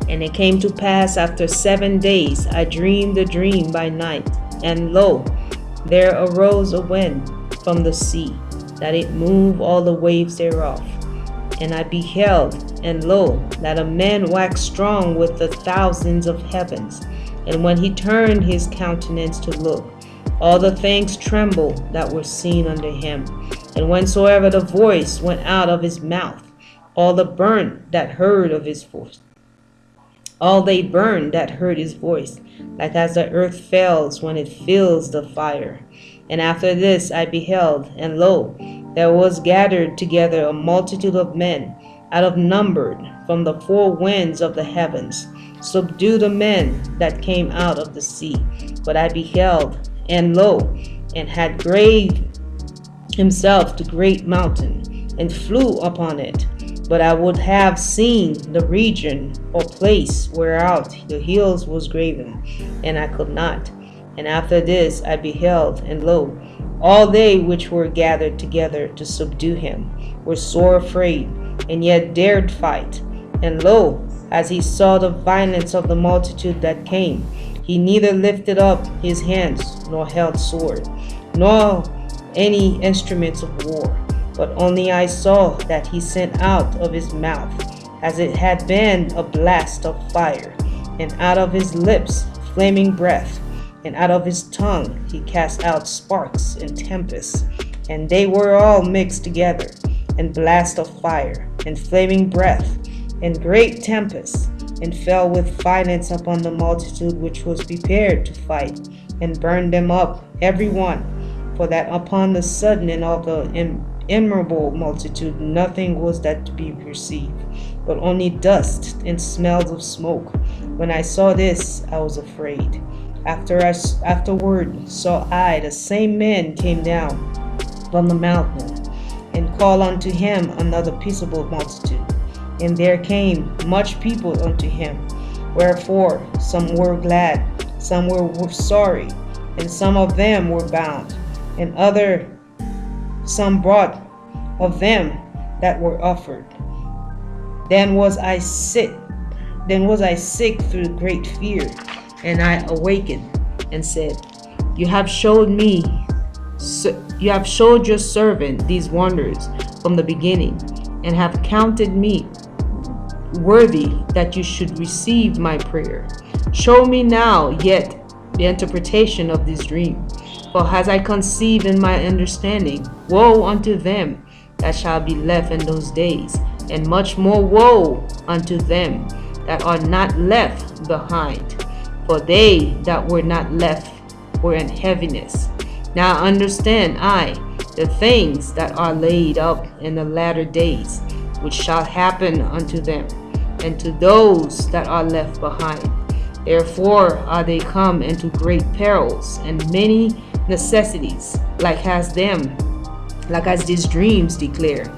And it came to pass after 7 days, I dreamed a dream by night, and lo, there arose a wind from the sea, that it moved all the waves thereof. And I beheld, and lo, that a man waxed strong with the thousands of heavens. And when he turned his countenance to look, all the things trembled that were seen under him. And whensoever the voice went out of his mouth, all they burned that heard his voice, like as the earth fails when it feels the fire. And after this I beheld, and lo, there was gathered together a multitude of men, out of numbered from the 4 winds of the heavens, subdue the men that came out of the sea. But I beheld, and lo, and had graved himself to great mountain, and flew upon it. But I would have seen the region or place whereout the hills was graven, and I could not. And after this I beheld, and lo, all they which were gathered together to subdue him were sore afraid, and yet dared fight. And lo, as he saw the violence of the multitude that came. He neither lifted up his hands, nor held sword, nor any instruments of war, but only I saw that he sent out of his mouth, as it had been a blast of fire, and out of his lips flaming breath, and out of his tongue he cast out sparks and tempests, and they were all mixed together, and blast of fire, and flaming breath, and great tempests, and fell with violence upon the multitude which was prepared to fight, and burned them up every one, for that upon the sudden and of the innumerable multitude nothing was that to be perceived, but only dust and smells of smoke. When I saw this, I was afraid. Afterward saw I the same man came down from the mountain, and called unto him another peaceable multitude. And there came much people unto him, wherefore some were glad, some were sorry, and some of them were bound, and some brought of them that were offered. Then was I sick through great fear, and I awakened and said, You have showed your servant these wonders from the beginning, and have counted me worthy that you should receive my prayer. Show me now yet the interpretation of this dream. For as I conceive in my understanding, woe unto them that shall be left in those days, and much more woe unto them that are not left behind. For they that were not left were in heaviness. Now understand I the things that are laid up in the latter days, which shall happen unto them, and to those that are left behind. Therefore are they come into great perils and many necessities, like as these dreams declare.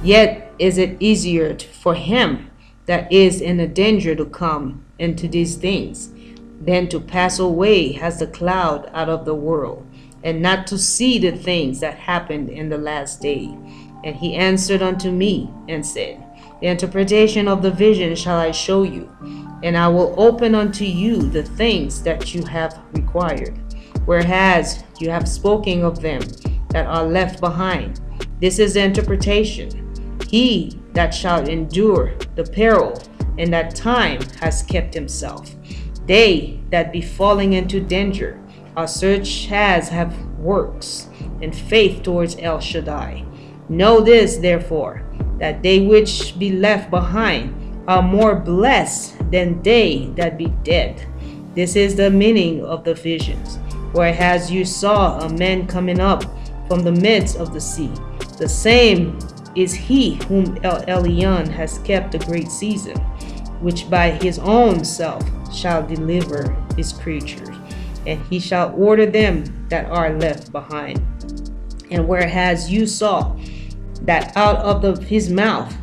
Yet is it easier for him that is in a danger to come into these things, than to pass away as the cloud out of the world, and not to see the things that happened in the last day. And he answered unto me and said, The interpretation of the vision shall I show you, and I will open unto you the things that you have required, whereas you have spoken of them that are left behind. This is the interpretation. He that shall endure the peril in that time has kept himself. They that be falling into danger are such as have works and faith towards El Shaddai. Know this, therefore, that they which be left behind are more blessed than they that be dead. This is the meaning of the visions. Whereas you saw a man coming up from the midst of the sea, the same is he whom El Elyon has kept a great season, which by his own self shall deliver his creatures, and he shall order them that are left behind. And whereas you saw that out of his mouth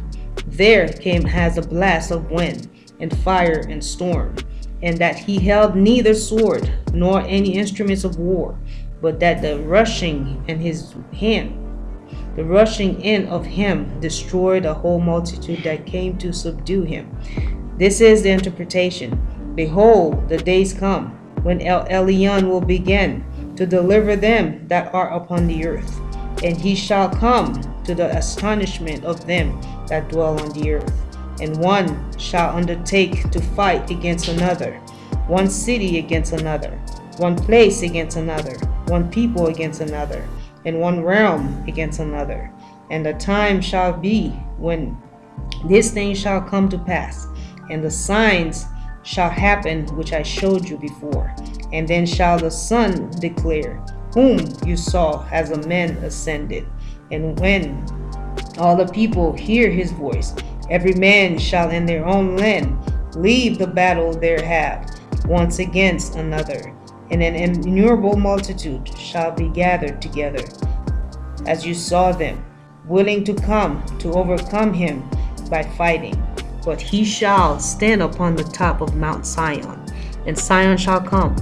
there came as a blast of wind and fire and storm, and that he held neither sword nor any instruments of war, but that the rushing in of him destroyed a whole multitude that came to subdue him. This is the interpretation. Behold, the days come when El Elyon will begin to deliver them that are upon the earth, and he shall come to the astonishment of them that dwell on the earth. And one shall undertake to fight against another, one city against another, one place against another, one people against another, and one realm against another. And the time shall be when this thing shall come to pass, and the signs shall happen which I showed you before. And then shall the Son declare, whom you saw as a man ascended. And when all the people hear his voice, every man shall in their own land leave the battle there have once against another, and an innumerable multitude shall be gathered together, as you saw them, willing to come to overcome him by fighting. But he shall stand upon the top of Mount Sion, and Sion shall come,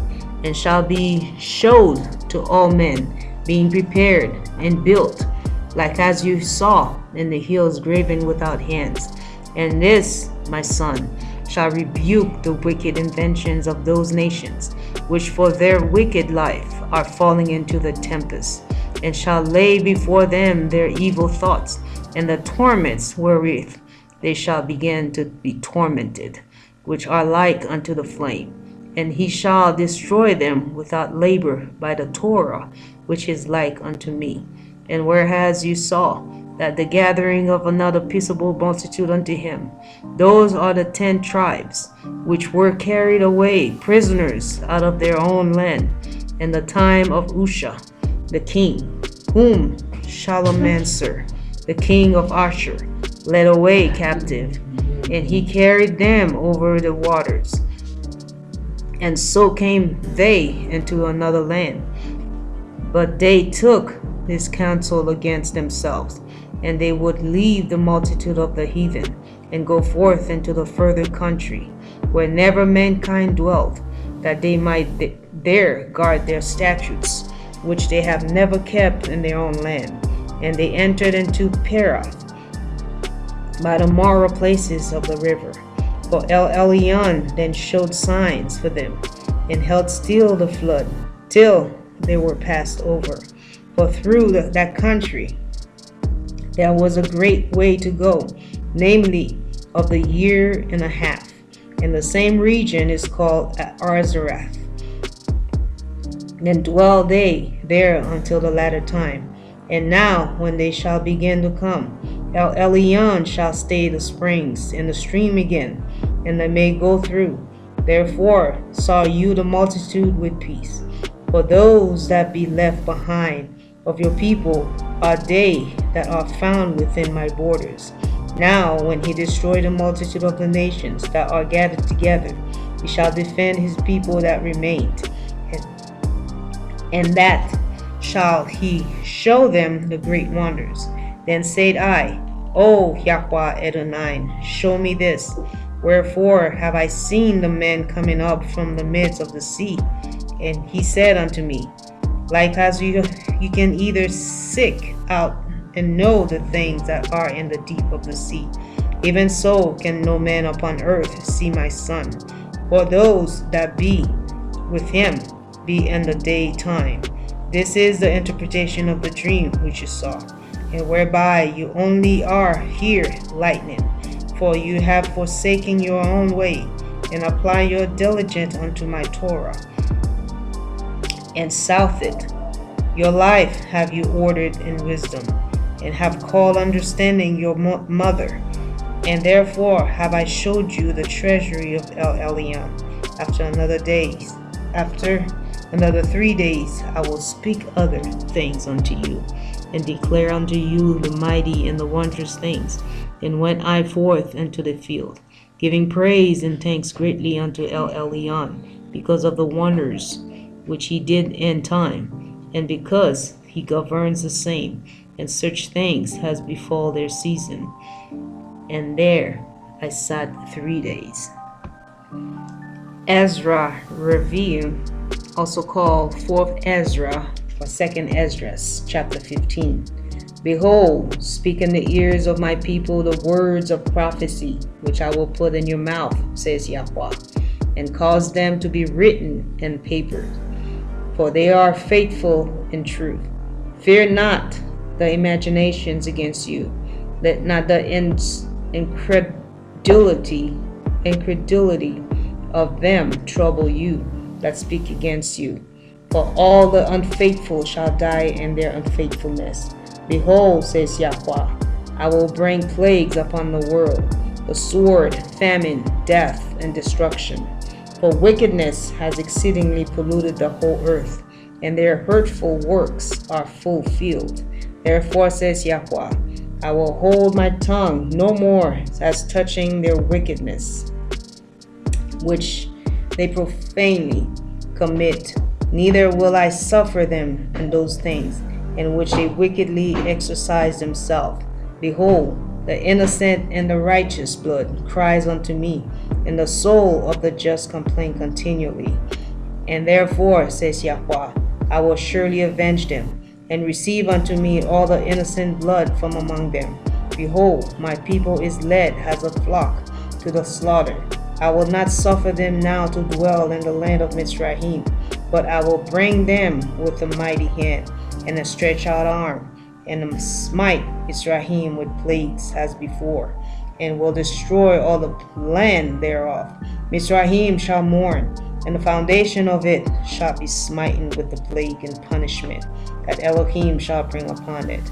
and shall be showed to all men, being prepared and built, like as you saw in the hills graven without hands. And this, my son, shall rebuke the wicked inventions of those nations, which for their wicked life are falling into the tempest, and shall lay before them their evil thoughts, and the torments wherewith they shall begin to be tormented, which are like unto the flame. And he shall destroy them without labor by the Torah, which is like unto me. And whereas you saw that the gathering of another peaceable multitude unto him, those are the 10 tribes, which were carried away prisoners out of their own land, in the time of Usha, the king, whom Shalmaneser, the king of Ashur, led away captive, and he carried them over the waters. And so came they into another land. But they took this counsel against themselves, and they would leave the multitude of the heathen, and go forth into the further country, where never mankind dwelt, that they might there guard their statutes, which they have never kept in their own land. And they entered into Perath, by the moral places of the river. For El Elyon then showed signs for them, and held still the flood, till they were passed over. For through that country there was a great way to go, namely of the year and a half. And the same region is called Arzarath. Then dwell they there until the latter time. And now, when they shall begin to come, El Elyon shall stay the springs and the stream again, and they may go through. Therefore saw you the multitude with peace. For those that be left behind of your people are they that are found within my borders. Now, when he destroyed the multitude of the nations that are gathered together, he shall defend his people that remained, and that shall he show them the great wonders. Then said I, O YAHUAH Adonai, show me this. Wherefore have I seen the men coming up from the midst of the sea? And he said unto me, like as you can either seek out and know the things that are in the deep of the sea, even so can no man upon earth see my son, or those that be with him be in the daytime. This is the interpretation of the dream which you saw, and whereby you only are hear lightning. For you have forsaken your own way, and apply your diligence unto my Torah, and south it. Your life have you ordered in wisdom, and have called understanding your mother. And therefore have I showed you the treasury of El Elyon. After another 3 days I will speak other things unto you, and declare unto you the mighty and the wondrous things. Then went I forth into the field, giving praise and thanks greatly unto El Elyon, because of the wonders which he did in time, and because he governs the same, and such things has befall their season. And there I sat 3 days. Ezra Review, also called 4th Ezra or 2nd Esdras, chapter 15. Behold, speak in the ears of my people the words of prophecy, which I will put in your mouth, says YAHUAH, and cause them to be written in paper, for they are faithful in truth. Fear not the imaginations against you. Let not the incredulity of them trouble you that speak against you. For all the unfaithful shall die in their unfaithfulness. Behold, says YAHUAH, I will bring plagues upon the world, the sword, famine, death, and destruction. For wickedness has exceedingly polluted the whole earth, and their hurtful works are fulfilled. Therefore, says YAHUAH, I will hold my tongue no more as touching their wickedness, which they profanely commit, neither will I suffer them in those things in which they wickedly exercise themselves. Behold, the innocent and the righteous blood cries unto me, and the soul of the just complain continually. And therefore, says YAHUAH, I will surely avenge them, and receive unto me all the innocent blood from among them. Behold, my people is led as a flock to the slaughter, I will not suffer them now to dwell in the land of Mizraim, but I will bring them with a mighty hand and a stretched out arm, and smite Mizraim with plagues as before, and will destroy all the land thereof. Mizraim shall mourn, and the foundation of it shall be smitten with the plague and punishment that Elohim shall bring upon it.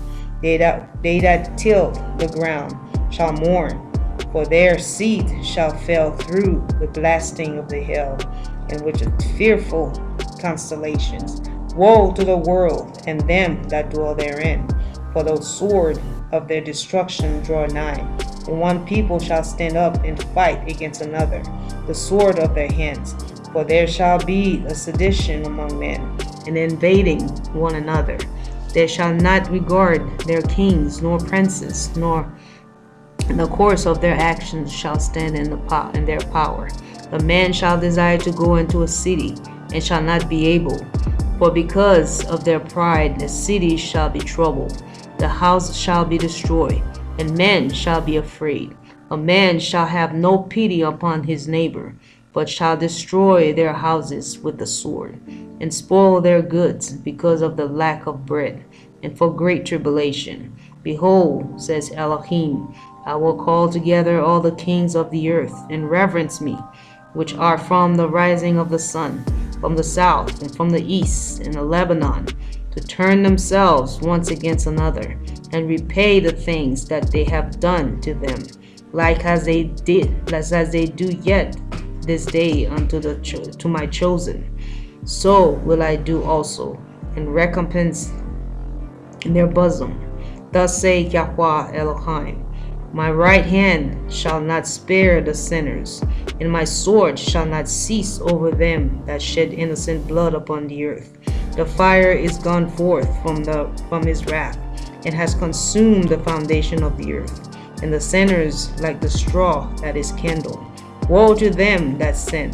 They that till the ground shall mourn, for their seed shall fall through the blasting of the hail, and with fearful constellations. Woe to the world and them that dwell therein, for the sword of their destruction draw nigh. And one people shall stand up and fight against another, the sword of their hands. For there shall be a sedition among men, and invading one another. They shall not regard their kings nor princes, nor the course of their actions shall stand in their power. The man shall desire to go into a city, and shall not be able. For because of their pride the city shall be troubled, the house shall be destroyed, and men shall be afraid. A man shall have no pity upon his neighbor, but shall destroy their houses with the sword, and spoil their goods because of the lack of bread, and for great tribulation. Behold, says Elohim, I will call together all the kings of the earth, and reverence me, which are from the rising of the sun, from the south, and from the east, and the Lebanon, to turn themselves once against another, and repay the things that they have done to them, like as they do yet this day to my chosen. So will I do also, and recompense in their bosom. Thus say YAHUAH Elohim, my right hand shall not spare the sinners, and my sword shall not cease over them that shed innocent blood upon the earth. The fire is gone forth from his wrath, and has consumed the foundation of the earth, and the sinners like the straw that is kindled. Woe to them that sin,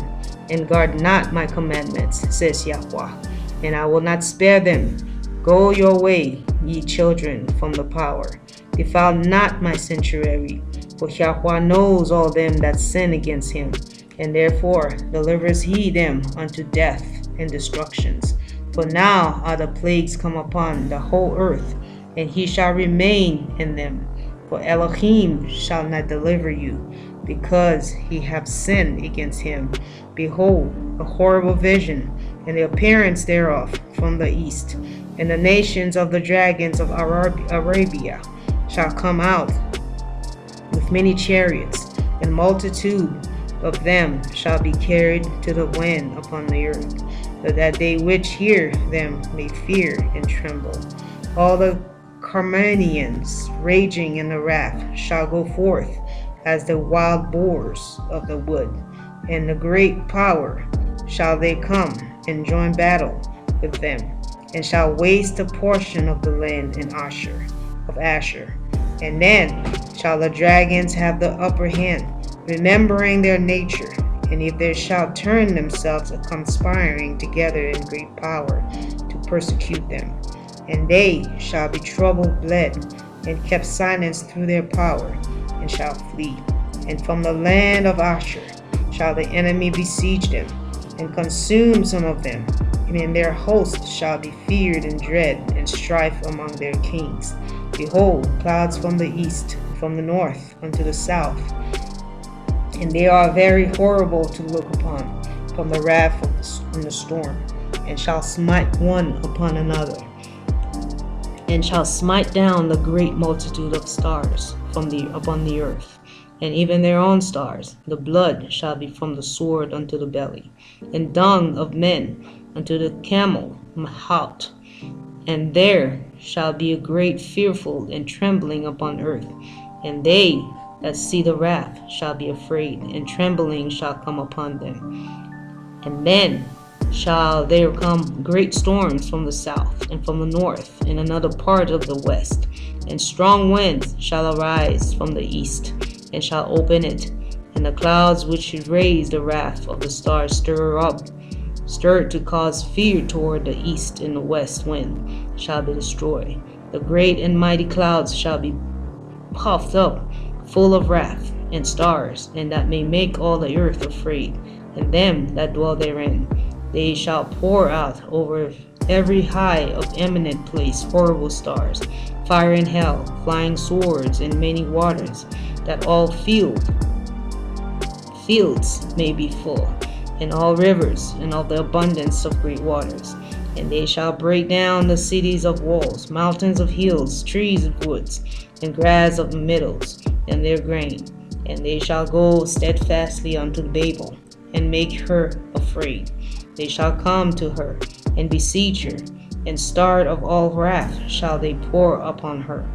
and guard not my commandments, says YAHUAH, and I will not spare them. Go your way, ye children, from the power. Defile not my sanctuary, for YAHUAH knows all them that sin against him, and therefore delivers he them unto death and destructions. For now are the plagues come upon the whole earth, and he shall remain in them. For Elohim shall not deliver you, because ye have sinned against him. Behold, a horrible vision, and the appearance thereof from the east. And the nations of the dragons of Arabia shall come out with many chariots, and multitude of them shall be carried to the wind upon the earth, so that they which hear them may fear and tremble. All the Carmanians raging in the wrath shall go forth as the wild boars of the wood, and the great power shall they come and join battle with them, and shall waste a portion of the land in Asher. And then shall the dragons have the upper hand, remembering their nature, and if they shall turn themselves conspiring together in great power to persecute them. And they shall be troubled, bled, and kept silence through their power, and shall flee. And from the land of Asher shall the enemy besiege them, and consume some of them, and in their host shall be feared and dread, and strife among their kings. Behold, clouds from the east, from the north unto the south, and they are very horrible to look upon, from the wrath of the storm, and shall smite one upon another, and shall smite down the great multitude of stars upon the earth, and even their own stars. The blood shall be from the sword unto the belly, and dung of men unto the camel Mahout. And there shall be a great fearful and trembling upon earth, and they that see the wrath shall be afraid, and trembling shall come upon them. And then shall there come great storms from the south, and from the north, and another part of the west, and strong winds shall arise from the east, and shall open it, and the clouds which should raise the wrath of the stars stirred to cause fear toward the east and the west wind shall be destroyed. The great and mighty clouds shall be puffed up, full of wrath, and stars, and that may make all the earth afraid, and them that dwell therein. They shall pour out over every high of eminent place horrible stars, fire and hell, flying swords, and many waters, that all fields may be full, and all rivers, and all the abundance of great waters. And they shall break down the cities of walls, mountains of hills, trees of woods, and grass of meadows, and their grain. And they shall go steadfastly unto Babel, and make her afraid. They shall come to her, and beseech her, and start of all wrath shall they pour upon her.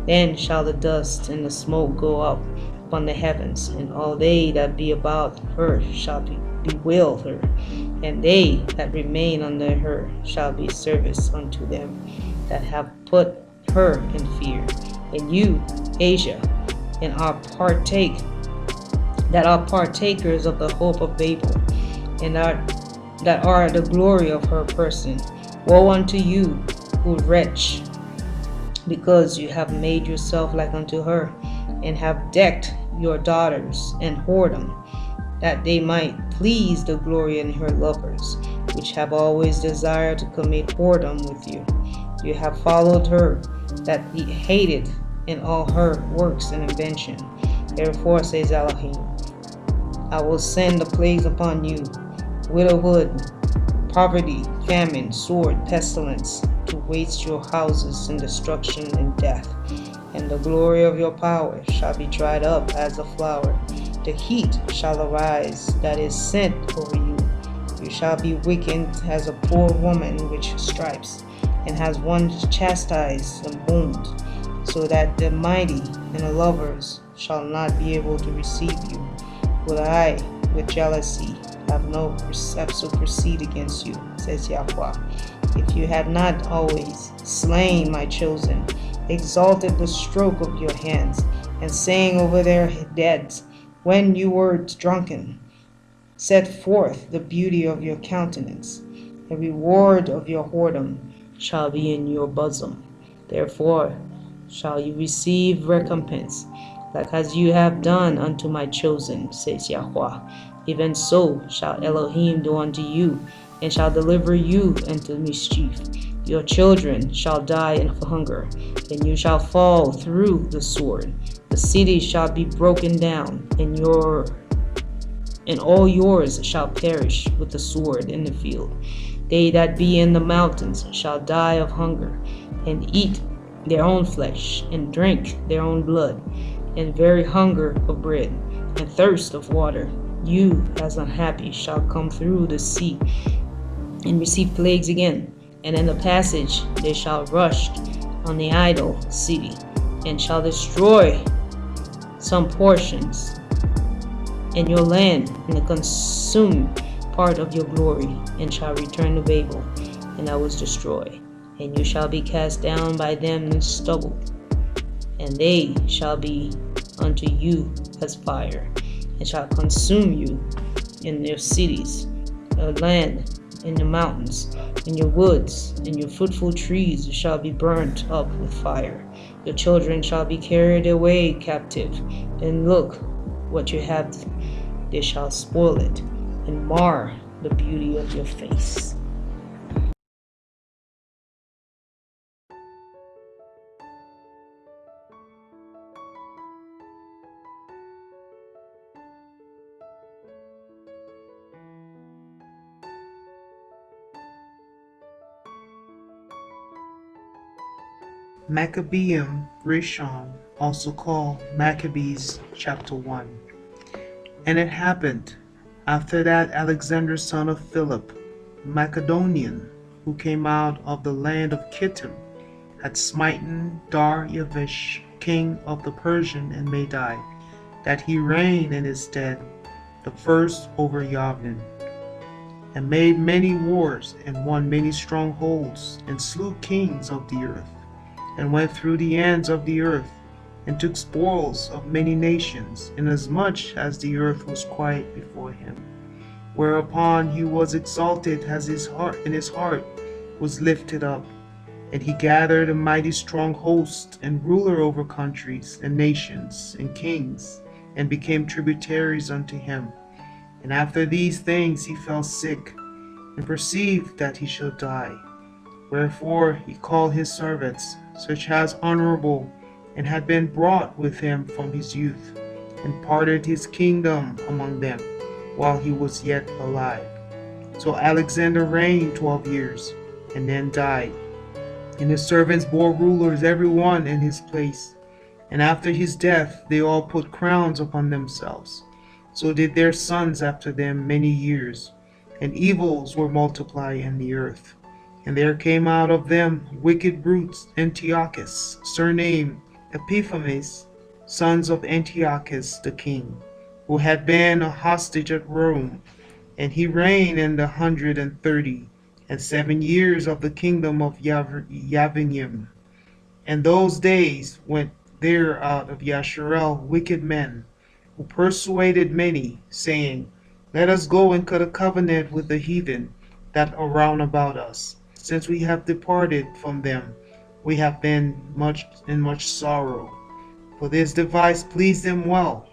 Then shall the dust and the smoke go up upon the heavens, and all they that be about her shall bewail her, and they that remain under her shall be service unto them that have put her in fear. And you, Asia, and are partakers of the hope of Babel, and that are the glory of her person. Woe unto you, who wretch, because you have made yourself like unto her, and have decked your daughters in whoredom, that they might please the glory in her lovers, which have always desired to commit whoredom with you. You have followed her that ye hated in all her works and invention. Therefore says Elohim, I will send the plagues upon you, widowhood, poverty, famine, sword, pestilence, to waste your houses in destruction and death. And the glory of your power shall be dried up as a flower. The heat shall arise that is sent over you. You shall be weakened as a poor woman which stripes, and has one chastised and wounded, so that the mighty and the lovers shall not be able to receive you. Will I, with jealousy, have so proceed against you, says YAHUAH. If you had not always slain my chosen, exalted the stroke of your hands, and sang over their deads when you were drunken, set forth the beauty of your countenance, the reward of your whoredom shall be in your bosom. Therefore shall you receive recompense, like as you have done unto my chosen, says YAHUAH. Even so shall Elohim do unto you, and shall deliver you into mischief. Your children shall die of hunger, and you shall fall through the sword. The city shall be broken down, and all yours shall perish with the sword in the field. They that be in the mountains shall die of hunger, and eat their own flesh, and drink their own blood, and very hunger of bread, and thirst of water. You, as unhappy, shall come through the sea, and receive plagues again. And in the passage they shall rush on the idol city, and shall destroy some portions in your land, and the consumed part of your glory, and shall return to Babel, and I was destroyed. And you shall be cast down by them in stubble, and they shall be unto you as fire, and shall consume you in their cities, your land, in the mountains, in your woods, and your fruitful trees shall be burnt up with fire. Your children shall be carried away captive, and look what you have, they shall spoil it, and mar the beauty of your face. Maccabean Rishon, also called Maccabees, chapter 1. And it happened, after that Alexander son of Philip, Macedonian, who came out of the land of Kittim, had smitten Darius, king of the Persian and Madai, that he reigned in his stead, the first over Yavin, and made many wars, and won many strongholds, and slew kings of the earth, and went through the ends of the earth, and took spoils of many nations, inasmuch as the earth was quiet before him. Whereupon he was exalted as his heart, and his heart was lifted up, and he gathered a mighty strong host, and ruler over countries, and nations, and kings, and became tributaries unto him. And after these things he fell sick, and perceived that he should die. Wherefore he called his servants, such as honorable, and had been brought with him from his youth, and parted his kingdom among them, while he was yet alive. So Alexander reigned 12 years, and then died. And his servants bore rulers every one in his place. And after his death they all put crowns upon themselves. So did their sons after them many years. And evils were multiplied in the earth. And there came out of them wicked brutes, Antiochus, surnamed Epiphanes, sons of Antiochus the king, who had been a hostage at Rome. And he reigned in the 137 years of the kingdom of Yavinium. And those days went there out of Yashar'el wicked men, who persuaded many, saying, Let us go and cut a covenant with the heathen that are round about us. Since we have departed from them, we have been in much sorrow. For this device pleased them well,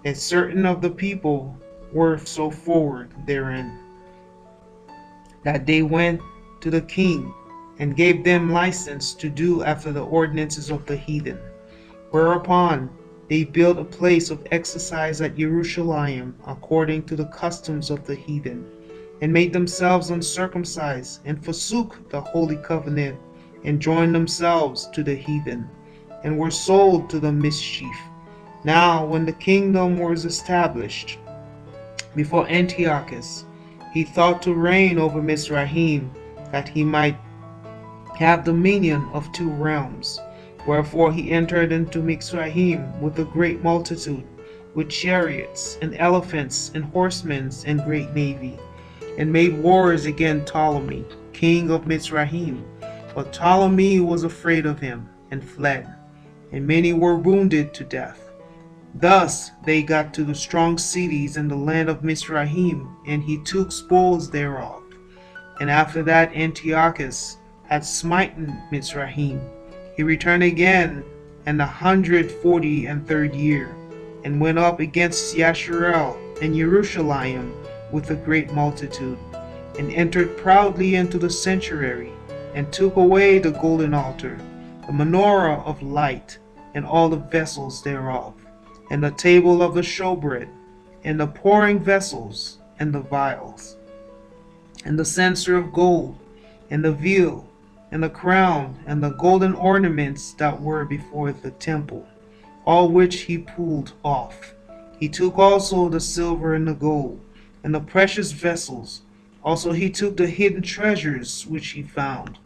and certain of the people were so forward therein, that they went to the king, and gave them license to do after the ordinances of the heathen. Whereupon they built a place of exercise at Jerusalem according to the customs of the heathen, and made themselves uncircumcised, and forsook the holy covenant, and joined themselves to the heathen, and were sold to the mischief. Now when the kingdom was established before Antiochus, he thought to reign over Mizraim, that he might have dominion of 2 realms. Wherefore he entered into Mizraim with a great multitude, with chariots, and elephants, and horsemen, and great navy, and made wars against Ptolemy, king of Mizraim. But Ptolemy was afraid of him, and fled, and many were wounded to death. Thus they got to the strong cities in the land of Mizraim, and he took spoils thereof. And after that Antiochus had smitten Mizraim, he returned again in the 143rd year, and went up against Yashar'el and Jerusalem with a great multitude, and entered proudly into the sanctuary, and took away the golden altar, the menorah of light, and all the vessels thereof, and the table of the showbread, and the pouring vessels, and the vials, and the censer of gold, and the veil, and the crown, and the golden ornaments that were before the temple, all which he pulled off. He took also the silver and the gold, and the precious vessels. Also he took the hidden treasures which he found.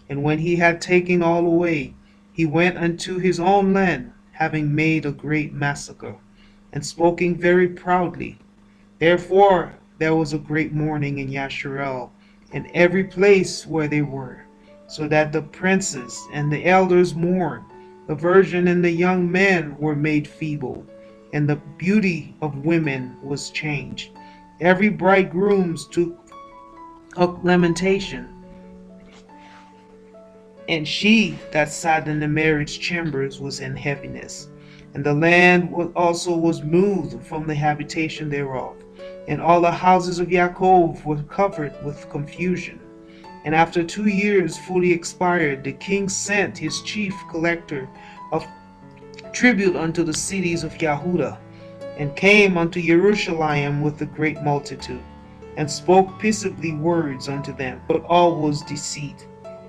And when he had taken all away, he went unto his own land, having made a great massacre, and spoken very proudly. Therefore there was a great mourning in Yashar'el, in every place where they were, so that the princes and the elders mourned. The virgin and the young men were made feeble, and the beauty of women was changed. Every bridegroom took up lamentation, and she that sat in the marriage chambers was in heaviness. And the land also was moved from the habitation thereof, and all the houses of Yaakov were covered with confusion. And after 2 years fully expired, the king sent his chief collector of tribute unto the cities of Yahudah, and came unto Jerusalem with a great multitude, and spoke peaceably words unto them, but all was deceit.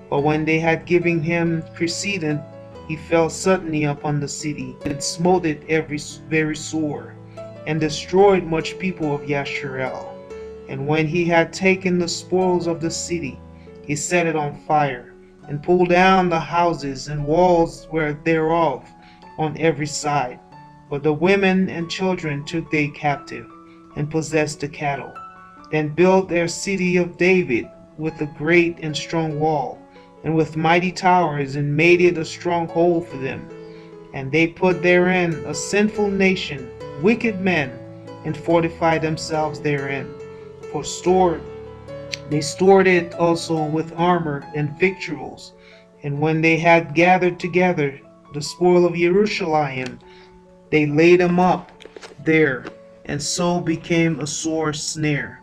But when they had given him precedent, he fell suddenly upon the city, and smote it very sore, and destroyed much people of Yashar'el. And when he had taken the spoils of the city, he set it on fire, and pulled down the houses and walls thereof on every side. But the women and children took they captive, and possessed the cattle. Then built their city of David with a great and strong wall, and with mighty towers, and made it a stronghold for them. And they put therein a sinful nation, wicked men, and fortified themselves therein. They stored it also with armor and victuals. And when they had gathered together the spoil of Jerusalem, they laid them up there, and so became a sore snare.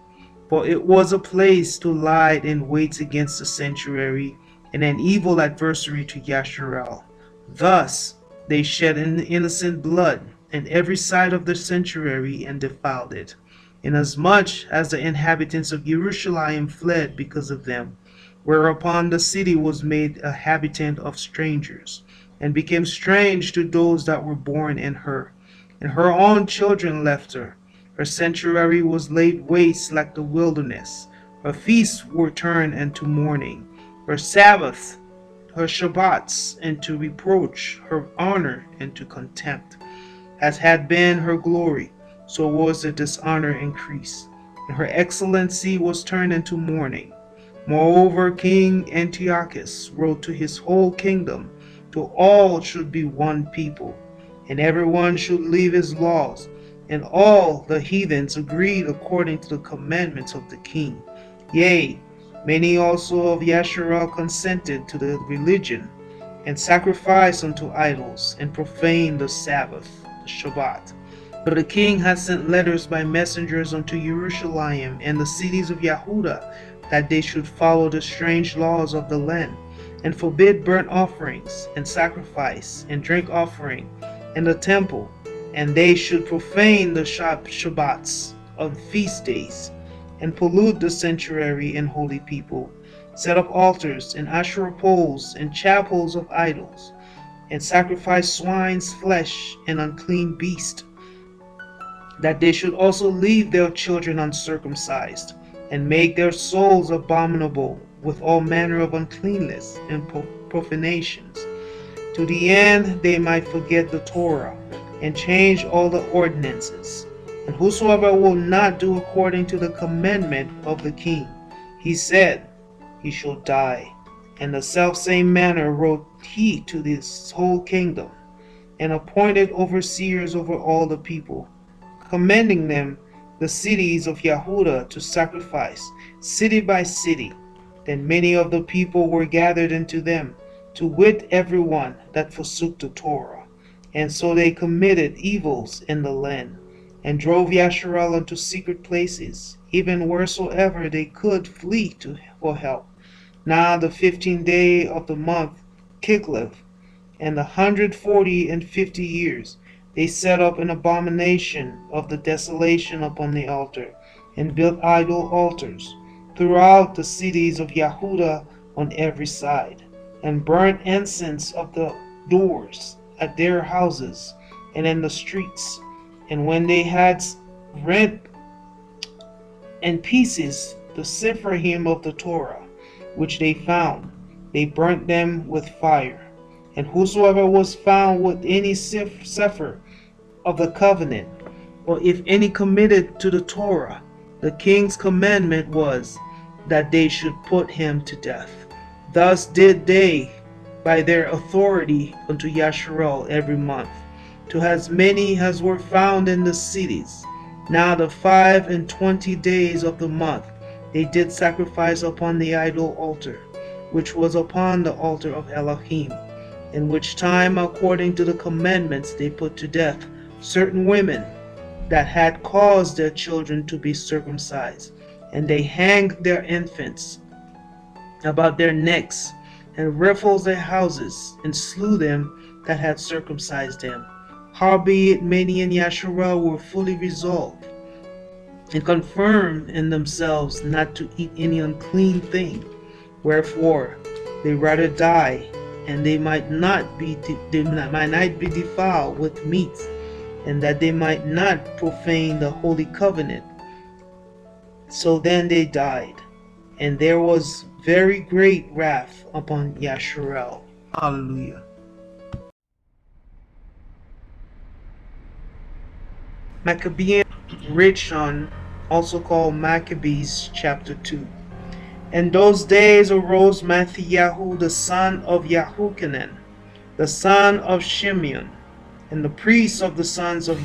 For it was a place to lie in wait against the sanctuary, and an evil adversary to Yashar'el. Thus they shed innocent blood in every side of the sanctuary and defiled it, inasmuch as the inhabitants of Jerusalem fled because of them. Whereupon the city was made a habitant of strangers, and became strange to those that were born in her. And her own children left her. Her sanctuary was laid waste like the wilderness. Her feasts were turned into mourning. Her Sabbaths, her Shabbats into reproach, her honor into contempt. As had been her glory, so was the dishonor increased, and her excellency was turned into mourning. Moreover, King Antiochus wrote to his whole kingdom, to all should be one people, and everyone should leave his laws. And all the heathens agreed according to the commandments of the king. Yea, many also of Yashar'el consented to the religion, and sacrificed unto idols, and profaned the Sabbath, the Shabbat. But the king had sent letters by messengers unto Jerusalem and the cities of Yahudah, that they should follow the strange laws of the land, and forbid burnt offerings, and sacrifice, and drink offering, in the temple, and they should profane the Shabbats of feast days, and pollute the sanctuary and holy people, set up altars and Asherah poles and chapels of idols, and sacrifice swine's flesh and unclean beast, that they should also leave their children uncircumcised, and make their souls abominable with all manner of uncleanness and profanations, to the end they might forget the Torah, and change all the ordinances. And whosoever will not do according to the commandment of the king, he said, he shall die. In the selfsame manner wrote he to this whole kingdom, and appointed overseers over all the people, commending them the cities of Yahudah to sacrifice, city by city. Then many of the people were gathered into them, to wit everyone that forsook the Torah. And so they committed evils in the land, and drove Yashar'el into secret places, even wheresoever they could flee for help. Now the 15th day of the month Kislev, and the 150 years, they set up an abomination of the desolation upon the altar, and built idol altars throughout the cities of Yahudah on every side, and burnt incense of the doors at their houses and in the streets. And when they had rent in pieces the Cepher of the Torah, which they found, they burnt them with fire. And whosoever was found with any Cepher of the covenant, or if any committed to the Torah, the king's commandment was that they should put him to death. Thus did they by their authority unto Yashar'el every month, to as many as were found in the cities. Now the 25 days of the month they did sacrifice upon the idol altar, which was upon the altar of Elohim, in which time according to the commandments they put to death certain women that had caused their children to be circumcised, and they hanged their infants about their necks, and rifled their houses, and slew them that had circumcised them. Howbeit many in Yashar'el were fully resolved, and confirmed in themselves not to eat any unclean thing. Wherefore they rather die, and they might not be defiled with meats, and that they might not profane the holy covenant. So then they died, and there was very great wrath upon Yashar'el. Hallelujah. Maccabean Rishon, also called Maccabees, chapter 2. In those days arose Matthiyahu the son of Yahuchanan, the son of Shimeon, and the priest of the sons of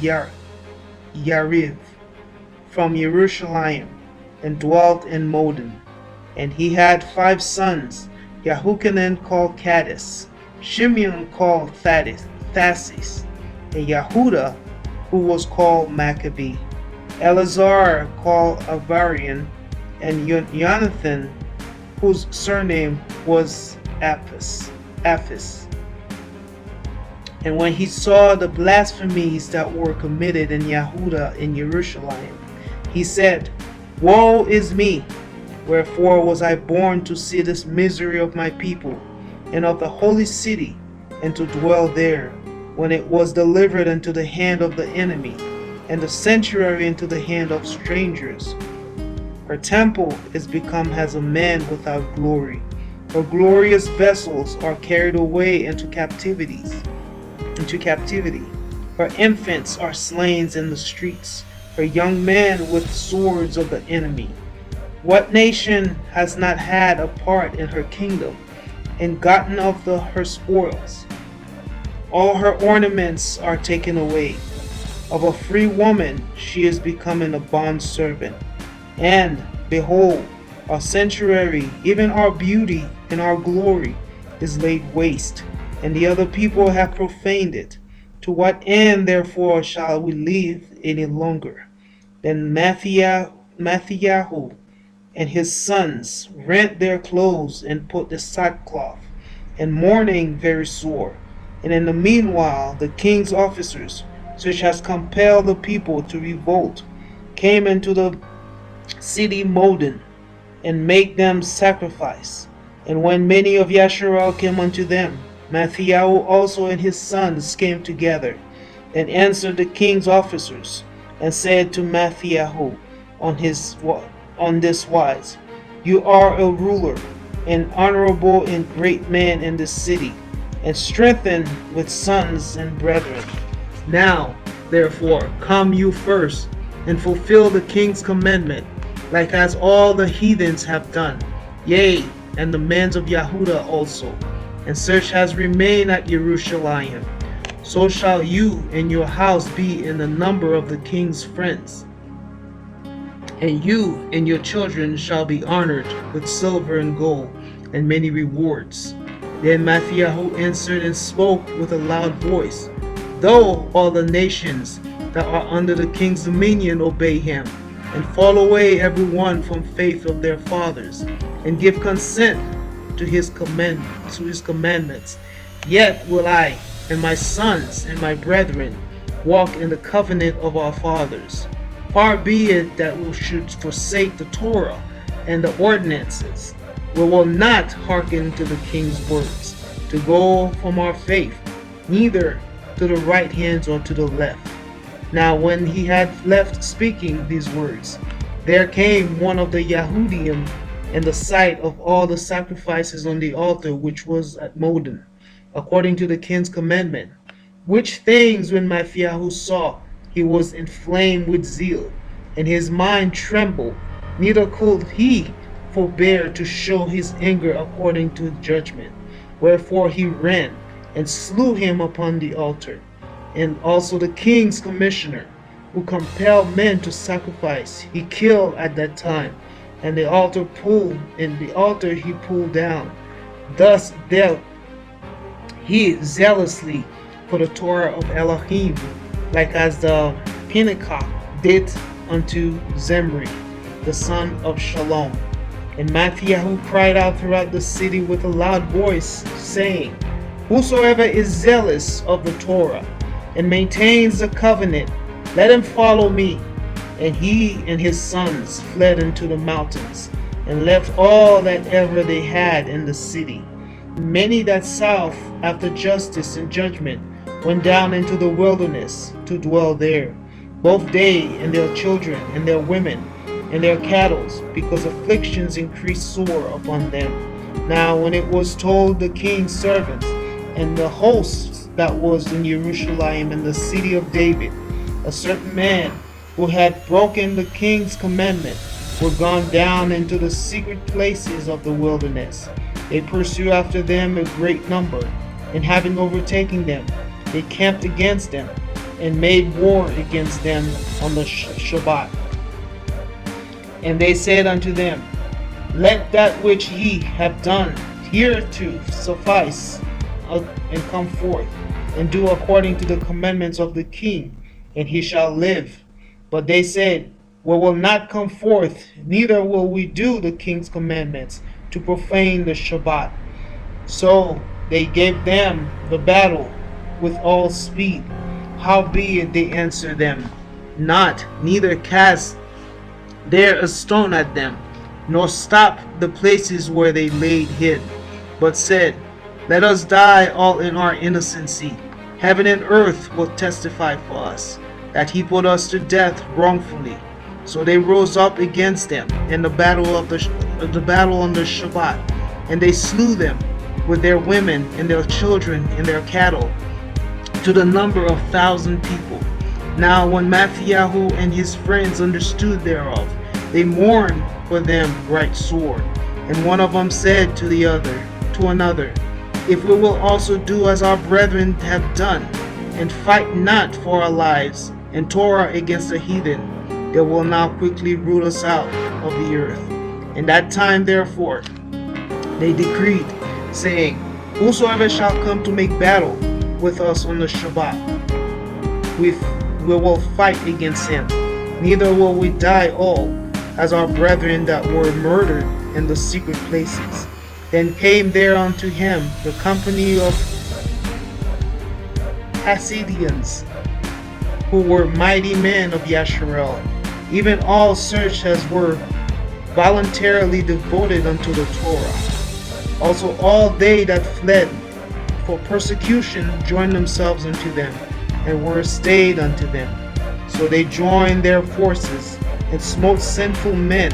Yariv, from Jerusalem, and dwelt in Modin. And he had 5 sons, Yahuchanan called Caddis, Shimeon called Thassis, and Yahudah who was called Maccabee, Eleazar called Avarian, and Jonathan, whose surname was Apphus. And when he saw the blasphemies that were committed in Yahudah in Jerusalem, he said, Woe is me! Wherefore was I born to see this misery of my people, and of the holy city, and to dwell there, when it was delivered into the hand of the enemy, and the sanctuary into the hand of strangers. Her temple is become as a man without glory. Her glorious vessels are carried away into captivity. Her infants are slain in the streets, her young men with swords of the enemy. What nation has not had a part in her kingdom, and gotten of her spoils? All her ornaments are taken away. Of a free woman she is becoming a bondservant. And, behold, our sanctuary, even our beauty and our glory, is laid waste, and the other people have profaned it. To what end, therefore, shall we live any longer? Then Matthiyahu and his sons rent their clothes and put the sackcloth, and mourning very sore. And in the meanwhile the king's officers, which has compelled the people to revolt, came into the city Modin, and make them sacrifice. And when many of Yashar'el came unto them, Matthiyahu also and his sons came together, and answered the king's officers, and said to Matthiyahu on this wise, You are a ruler, and honorable and great man in this city, and strengthened with sons and brethren. Now, therefore, come you first, and fulfill the king's commandment, like as all the heathens have done, yea, and the men of Yahudah also. And such has remained at Jerusalem. So shall you and your house be in the number of the king's friends. And you and your children shall be honored with silver and gold, and many rewards. Then Matthiyahu answered and spoke with a loud voice, Though all the nations that are under the king's dominion obey him, and fall away every one from faith of their fathers, and give consent to his commandments, yet will I and my sons and my brethren walk in the covenant of our fathers. Far be it that we should forsake the Torah and the ordinances. We will not hearken to the king's words, to go from our faith, neither to the right hand or to the left. Now when he had left speaking these words, there came one of the Yahudim in the sight of all the sacrifices on the altar which was at Modin, according to the king's commandment. Which things when Matthiyahu saw, he was inflamed with zeal, and his mind trembled, neither could he forbear to show his anger according to judgment. Wherefore he ran and slew him upon the altar. And also the king's commissioner, who compelled men to sacrifice, he killed at that time, and the altar he pulled down. Thus dealt he zealously for the Torah of Elohim, like as the Pinnacle did unto Zimri, the son of Shalom. And Matthiyahu cried out throughout the city with a loud voice, saying, Whosoever is zealous of the Torah, and maintains the covenant, let him follow me. And he and his sons fled into the mountains, and left all that ever they had in the city. Many that sought after justice and judgment went down into the wilderness to dwell there, both they and their children and their women and their cattle, because afflictions increased sore upon them. Now when it was told the king's servants and the hosts that was in Jerusalem and the city of David, a certain man who had broken the king's commandment were gone down into the secret places of the wilderness, they pursued after them a great number, and having overtaken them, they camped against them, and made war against them on the Shabbat. And they said unto them, Let that which ye have done hereto suffice, and come forth, and do according to the commandments of the king, and he shall live. But they said, We will not come forth, neither will we do the king's commandments to profane the Shabbat. So they gave them the battle with all speed. Howbeit they answered them not, neither cast there a stone at them, nor stopped the places where they laid hid, but said, Let us die all in our innocency. Heaven and earth will testify for us, that he put us to death wrongfully. So they rose up against them in the battle on the Shabbat, and they slew them with their women and their children and their cattle, to the number of 1,000 people. Now when Mattheyahu and his friends understood thereof, they mourned for them right sore. And one of them said to another, If we will also do as our brethren have done, and fight not for our lives, and Torah against the heathen, they will now quickly root us out of the earth. In that time therefore they decreed, saying, Whosoever shall come to make battle with us on the Shabbat, we will fight against him, neither will we die all, as our brethren that were murdered in the secret places. Then came there unto him the company of Hasidians, who were mighty men of Yashar'el, even all such as were voluntarily devoted unto the Torah. Also all they that fled for persecution joined themselves unto them, and were stayed unto them. So they joined their forces, and smote sinful men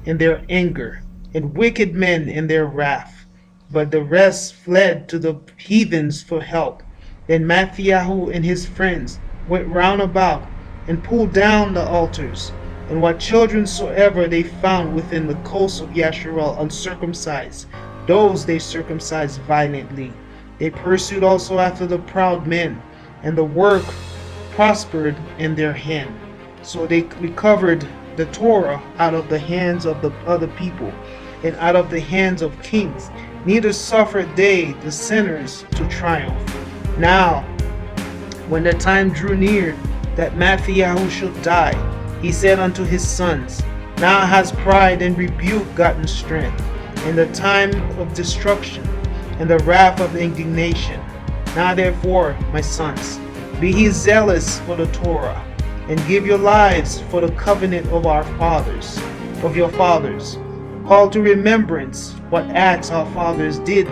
in their anger, and wicked men in their wrath. But the rest fled to the heathens for help. Then Mattheyahu and his friends went round about, and pulled down the altars, and what children soever they found within the coasts of Yashar'el uncircumcised, those they circumcised violently. They pursued also after the proud men, and the work prospered in their hand. So they recovered the Torah out of the hands of the other people, and out of the hands of kings. Neither suffered they the sinners to triumph. Now, when the time drew near that Mattheyahu should die, he said unto his sons, Now has pride and rebuke gotten strength, in the time of destruction, and the wrath of indignation. Now therefore, my sons, be ye zealous for the Torah, and give your lives for the covenant of your fathers. Call to remembrance what acts our fathers did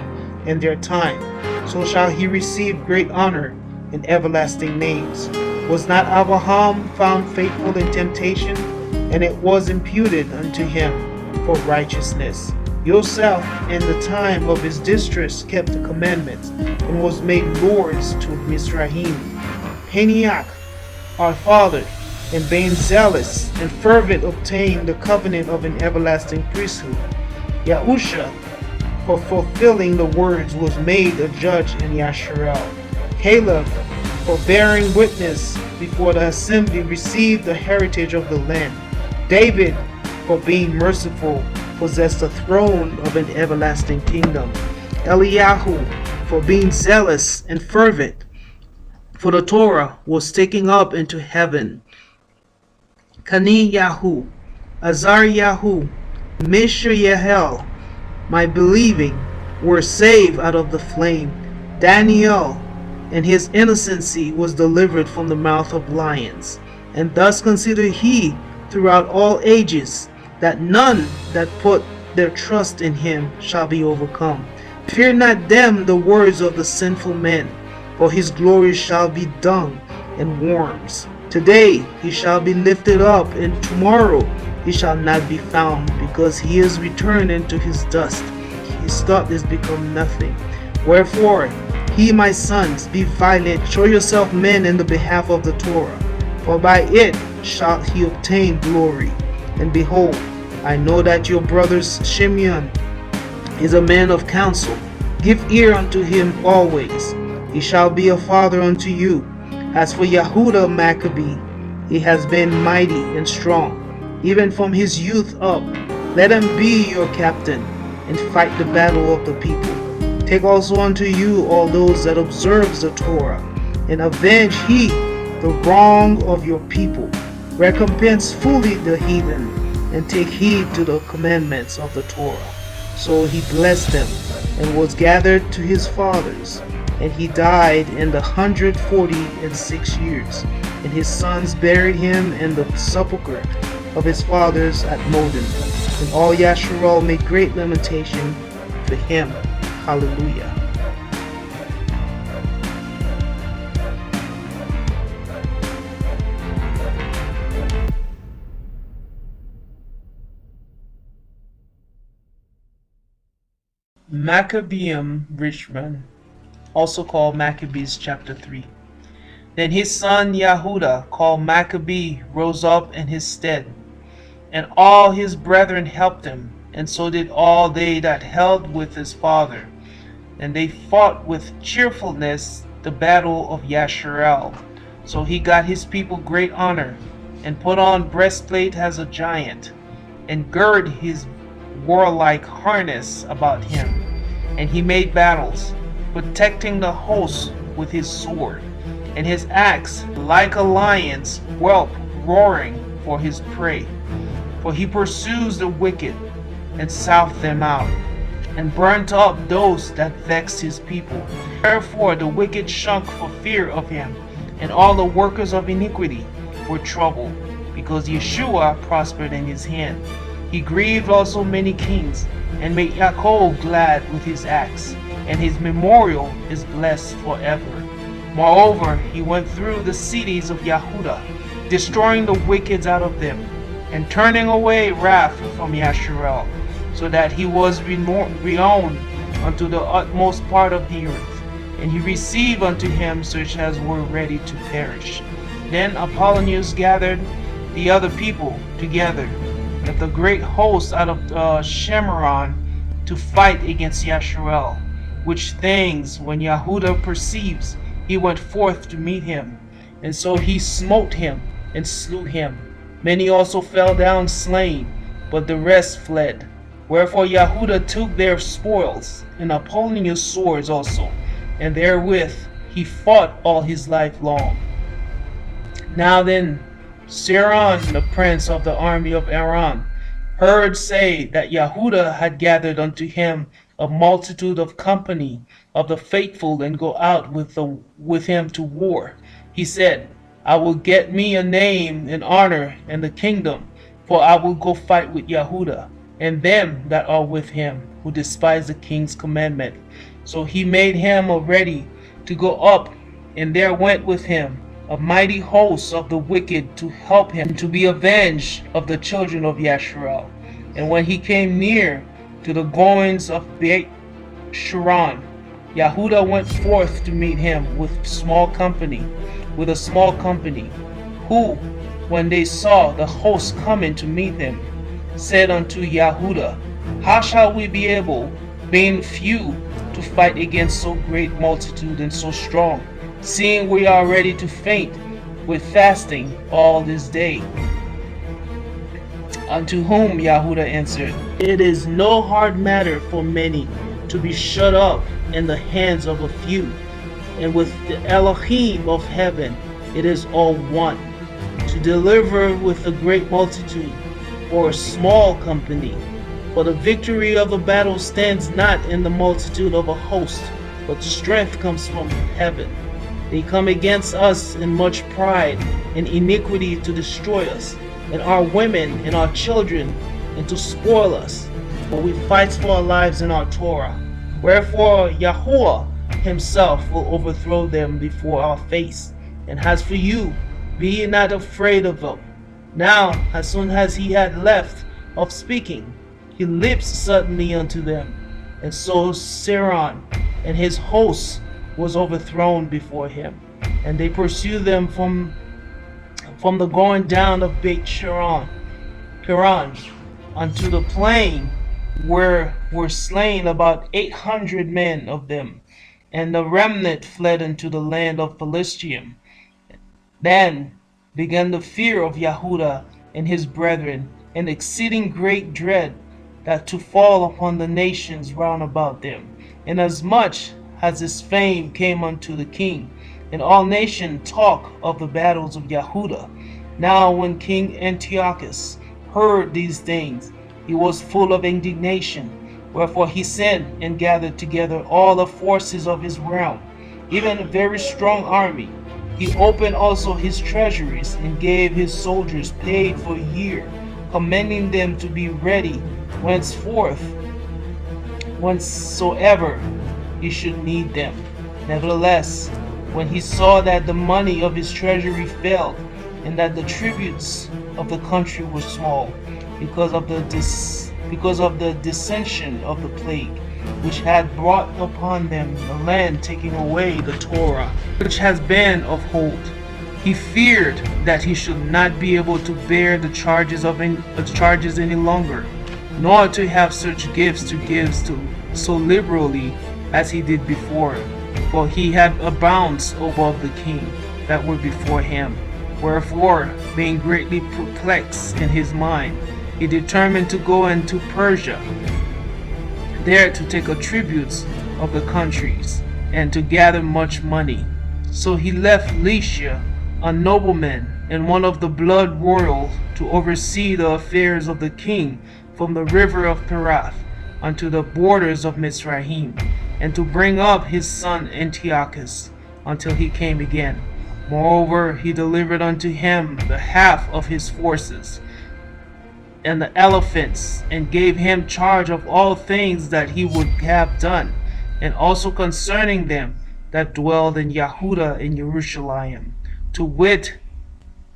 in their time, so shall he receive great honor and everlasting names. Was not Abraham found faithful in temptation, and it was imputed unto him for righteousness? Yourself in the time of his distress kept the commandments, and was made lords to Mizraim. Peniach, our father, and being zealous and fervent obtained the covenant of an everlasting priesthood. YAHUSHA, for fulfilling the words, was made a judge in Yashar'el. Caleb, for bearing witness before the assembly, received the heritage of the land. David, for being merciful, possessed the throne of an everlasting kingdom. Eliyahu, for being zealous and fervent for the Torah, was taken up into heaven. Kaniyahu, Azariyahu, Mishael, my believing, were saved out of the flame. Daniel, and his innocency was delivered from the mouth of lions. And thus considered he throughout all ages, that none that put their trust in him shall be overcome. Fear not them the words of the sinful men, for his glory shall be dung and worms. Today he shall be lifted up, and tomorrow he shall not be found, because he is returned into his dust. His thought is become nothing. Wherefore, he, my sons, be violent, show yourself men in the behalf of the Torah, for by it shall he obtain glory. And behold, I know that your brother Shimeon is a man of counsel. Give ear unto him always. He shall be a father unto you. As for Yehudah Maccabee, he has been mighty and strong, even from his youth up. Let him be your captain, and fight the battle of the people. Take also unto you all those that observe the Torah, and avenge he the wrong of your people. Recompense fully the heathen, and take heed to the commandments of the Torah. So he blessed them, and was gathered to his fathers. And he died in the 146 years. And his sons buried him in the sepulchre of his fathers at Modin. And all Yashar'el made great lamentation for him. Hallelujah. Maccabean Richmond, also called Maccabees chapter 3. Then his son YAHUAH, called Maccabee, rose up in his stead, and all his brethren helped him, and so did all they that held with his father. And they fought with cheerfulness the battle of Yashar'el. So he got his people great honor, and put on breastplate as a giant, and gird his warlike harness about him. And he made battles, protecting the host with his sword, and his axe like a lion's whelp roaring for his prey. For he pursues the wicked, and soughed them out, and burnt up those that vexed his people. Therefore the wicked shrunk for fear of him, and all the workers of iniquity were troubled, because Yeshua prospered in his hand. He grieved also many kings, and made Yaakov glad with his axe, and his memorial is blessed forever. Moreover, he went through the cities of Yahudah, destroying the wicked out of them, and turning away wrath from Yashar'el, so that he was renowned unto the utmost part of the earth. And he received unto him such as were ready to perish. Then Apollonius gathered the other people together, and the great host out of Shemaron, to fight against Yashar'el. Which things when YAHUAH perceives, he went forth to meet him, and so he smote him and slew him. Many also fell down slain, but the rest fled. Wherefore YAHUAH took their spoils, and Apollonius' swords also, and therewith he fought all his life long. Now then, Seron, the prince of the army of Aram, heard say that YAHUAH had gathered unto him a multitude of company of the faithful, and go out with him to war. He said, I will get me a name and honor and the kingdom, for I will go fight with YAHUAH, and them that are with him, who despise the king's commandment. So he made him ready to go up, and there went with him a mighty host of the wicked to help him to be avenged of the children of Yashar'el. And when he came near to the goings of Beit Sharon, YAHUAH went forth to meet him with a small company, who, when they saw the host coming to meet them, said unto YAHUAH, how shall we be able, being few, to fight against so great multitude and so strong, seeing we are ready to faint with fasting all this day? Unto whom YAHUAH answered, it is no hard matter for many to be shut up in the hands of a few, and with the Elohim of heaven it is all one, to deliver with a great multitude or a small company. For the victory of the battle stands not in the multitude of a host, but strength comes from heaven. They come against us in much pride and iniquity to destroy us, and our women and our children, and to spoil us. But we fight for our lives in our Torah. Wherefore YAHUAH himself will overthrow them before our face. And as for you, be ye not afraid of them. Now, as soon as he had left off speaking, he leaps suddenly unto them. And so Seron and his hosts was overthrown before him. And they pursued them from the going down of Beit Sharon unto the plain, where were slain about 800 men of them. And the remnant fled into the land of Philistia. Then began the fear of YAHUAH and his brethren, and exceeding great dread, that to fall upon the nations round about them. Inasmuch as his fame came unto the king, and all nations talk of the battles of Yahudah. Now when King Antiochus heard these things, he was full of indignation. Wherefore he sent and gathered together all the forces of his realm, even a very strong army. He opened also his treasuries, and gave his soldiers paid for a year, commanding them to be ready whensoever he should need them. Nevertheless, when he saw that the money of his treasury failed, and that the tributes of the country were small, because of the dissension of the plague, which had brought upon them the land, taking away the Torah, which has been of old, he feared that he should not be able to bear the charges any longer, nor to have such gifts to give so liberally as he did before, for he had abounds above the king that were before him. Wherefore, being greatly perplexed in his mind, he determined to go into Persia, there to take a tribute of the countries, and to gather much money. So he left Lycia, a nobleman and one of the blood royal, to oversee the affairs of the king from the river of Perath unto the borders of Mizraim, and to bring up his son Antiochus until he came again. Moreover, he delivered unto him the half of his forces and the elephants, and gave him charge of all things that he would have done, and also concerning them that dwelled in Yahudah in Jerusalem, to wit,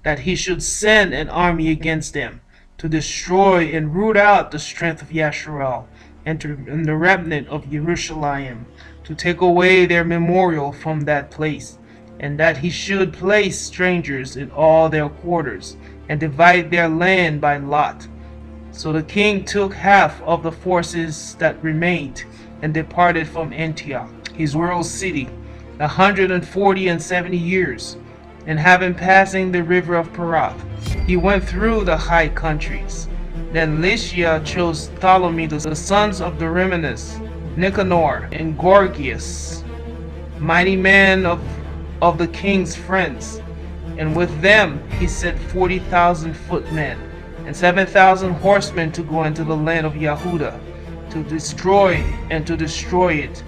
that he should send an army against them, to destroy and root out the strength of Yashar'el, and the remnant of Jerusalem, to take away their memorial from that place, and that he should place strangers in all their quarters, and divide their land by lot. So the king took half of the forces that remained, and departed from Antioch, his royal city, 140 years. And having passing the river of Perath, he went through the high countries. Then Lycia chose Ptolemy, the sons of Dorymanus, Nicanor, and Gorgias, mighty men of the king's friends, and with them he sent 40,000 footmen and 7,000 horsemen to go into the land of Yahudah, to destroy it,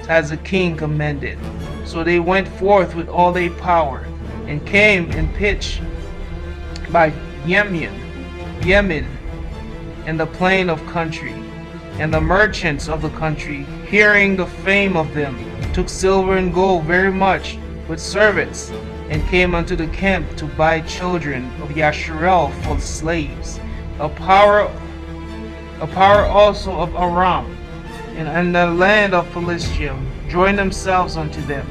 as the king commanded. So they went forth with all their power, and came and pitched by Yemen, in the plain of country. And the merchants of the country, hearing the fame of them, took silver and gold very much with servants, and came unto the camp to buy children of Yashar'el for slaves. A power also of Aram, and the land of Philistia, joined themselves unto them.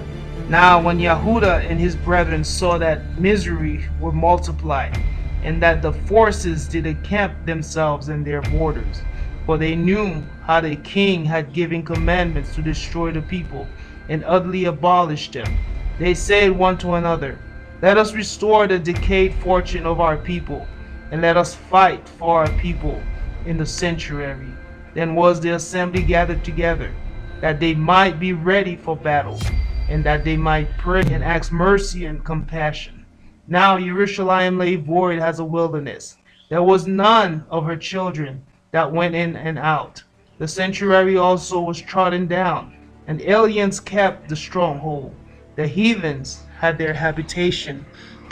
Now when Yahudah and his brethren saw that misery were multiplied, and that the forces did encamp themselves in their borders, for they knew how the king had given commandments to destroy the people, and utterly abolish them, they said one to another, let us restore the decayed fortune of our people, and let us fight for our people in the sanctuary. Then was the assembly gathered together, that they might be ready for battle, and that they might pray and ask mercy and compassion. Now Jerusalem lay void as a wilderness. There was none of her children that went in and out. The sanctuary also was trodden down, and aliens kept the stronghold. The heathens had their habitation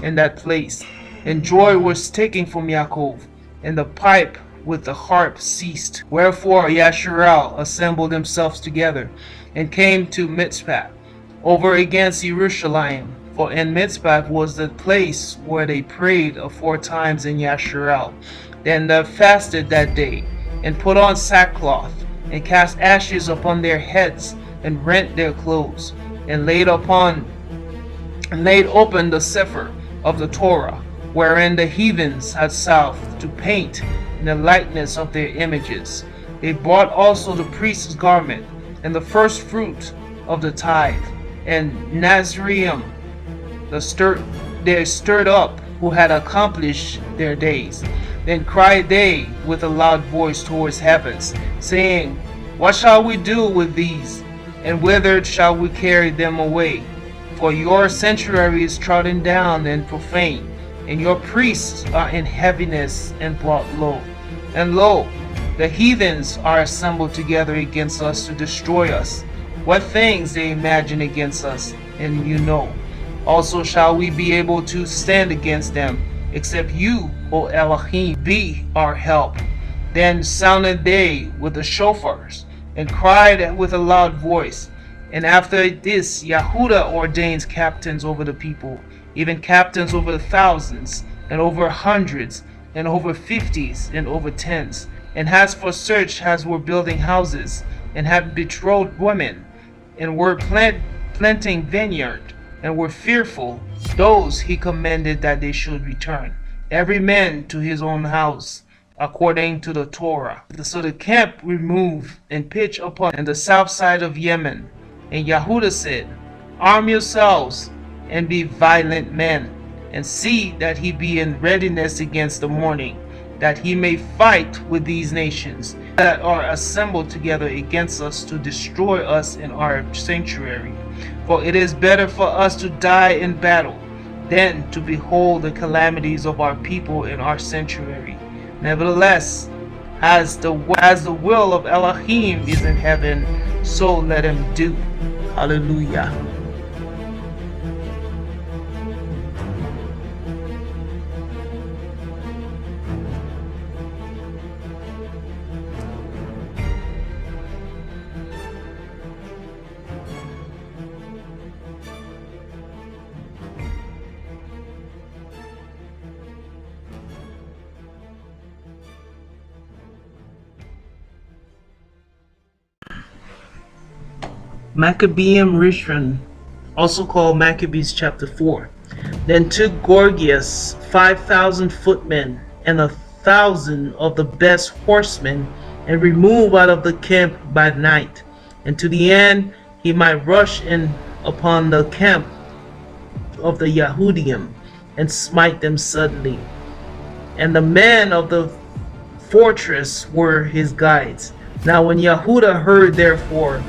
in that place, and joy was taken from Yaakov, and the pipe with the harp ceased. Wherefore Yashar'el assembled themselves together, and came to Mitzpah, over against Jerusalem. For in Mitzpah was the place where they prayed aforetimes in Yashar'el. Then they fasted that day, and put on sackcloth, and cast ashes upon their heads, and rent their clothes, and laid open the Cepher of the Torah, wherein the heathens had sought to paint in the likeness of their images. They bought also the priest's garment, and the first fruit of the tithe, and Nazarium, they stirred up, who had accomplished their days. Then cried they with a loud voice towards heavens, saying, what shall we do with these? And whither shall we carry them away? For your sanctuary is trodden down and profane, and your priests are in heaviness and brought low. And lo, the heathens are assembled together against us to destroy us. What things they imagine against us, and you know. Also shall we be able to stand against them, except you, O Elohim, be our help. Then sounded they with the shofars, and cried with a loud voice. And after this YAHUAH ordains captains over the people, even captains over the thousands, and over hundreds, and over fifties, and over tens, and has for search as were building houses, and had betrothed women, and were planting vineyard, and were fearful. Those he commanded that they should return, every man to his own house, according to the Torah. So the camp removed and pitched upon the south side of Yemen. And YAHUAH said, Arm yourselves, and be violent men, and see that he be in readiness against the morning, that he may fight with these nations that are assembled together against us to destroy us in our sanctuary. For it is better for us to die in battle than to behold the calamities of our people in our sanctuary. Nevertheless, as the will of Elohim is in heaven, so let him do. Hallelujah. Maccabean Rishon, also called Maccabees chapter 4. Then took Gorgias 5,000 footmen and 1,000 of the best horsemen, and removed out of the camp by night, and to the end he might rush in upon the camp of the Yahudim, and smite them suddenly. And the men of the fortress were his guides. Now when YAHUAH heard therefore,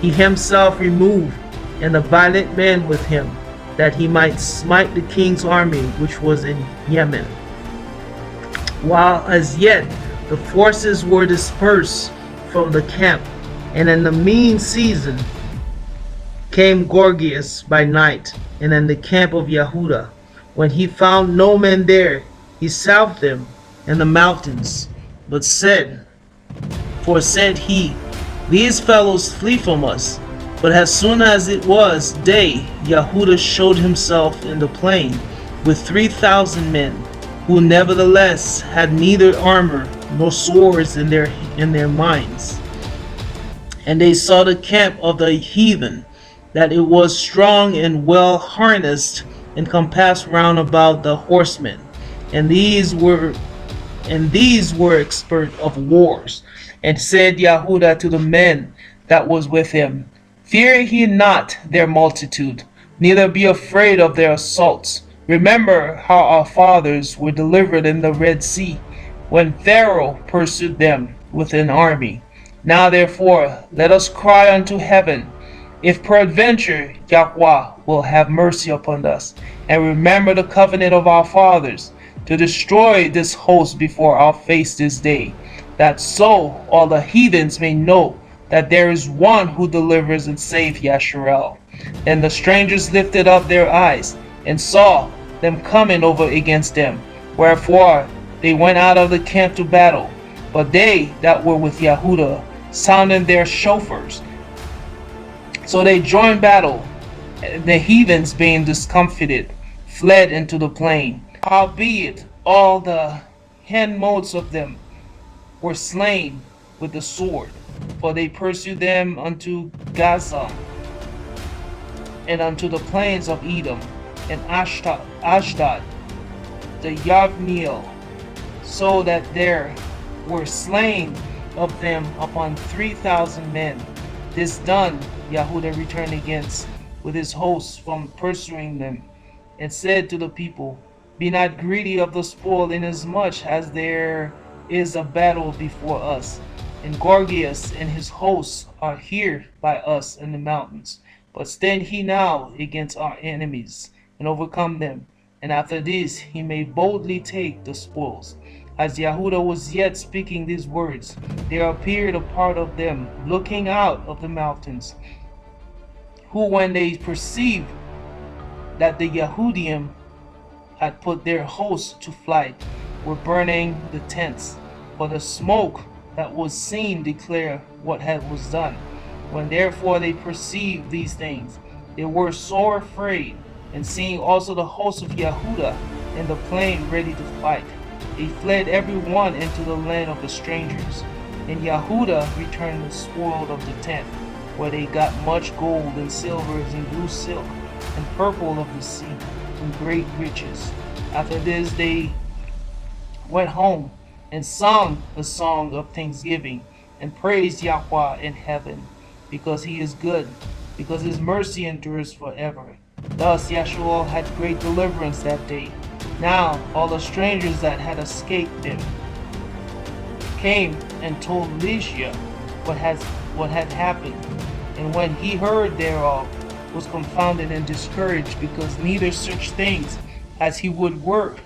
he himself removed, and the violent men with him, that he might smite the king's army which was in Yemen. While as yet the forces were dispersed from the camp, and in the mean season came Gorgias by night, and in the camp of YAHUAH. When he found no men there, he sought them in the mountains, but said he, These fellows flee from us. But as soon as it was day, YAHUAH showed himself in the plain with 3,000 men, who nevertheless had neither armor nor swords in their minds. And they saw the camp of the heathen, that it was strong and well harnessed, and compassed round about the horsemen. And these were expert of wars. And said YAHUAH to the men that was with him, Fear ye not their multitude, neither be afraid of their assaults. Remember how our fathers were delivered in the Red Sea, when Pharaoh pursued them with an army. Now therefore let us cry unto heaven, if peradventure YAHUAH will have mercy upon us, and remember the covenant of our fathers, to destroy this host before our face this day, that so all the heathens may know that there is one who delivers and saves Yashar'el. Then the strangers lifted up their eyes, and saw them coming over against them. Wherefore they went out of the camp to battle. But they that were with YAHUAH sounded their shofars. So they joined battle, and the heathens being discomfited, fled into the plain. Howbeit all the handmosts of them were slain with the sword, for they pursued them unto Gaza, and unto the plains of Edom, and Ashdod, the Yavneel, so that there were slain of them upon 3,000 men. This done, YAHUAH returned against with his hosts from pursuing them, and said to the people, Be not greedy of the spoil, inasmuch as there is a battle before us, and Gorgias and his hosts are here by us in the mountains. But stand he now against our enemies, and overcome them, and after this he may boldly take the spoils. As Yahudah was yet speaking these words, there appeared a part of them looking out of the mountains, who when they perceived that the Yahudim had put their hosts to flight, were burning the tents, for the smoke that was seen declared what was done. When therefore they perceived these things, they were sore afraid, and seeing also the host of Yahudah in the plain ready to fight, they fled every one into the land of the strangers. And Yahudah returned the spoil of the tent, where they got much gold and silvers and blue silk and purple of the sea and great riches. After this they went home and sung a song of thanksgiving and praised Yahuwah in heaven, because he is good, because his mercy endures forever. Thus Yashar'el had great deliverance that day. Now all the strangers that had escaped him came and told Elisha what had happened, and when he heard thereof, was confounded and discouraged, because neither such things as he would work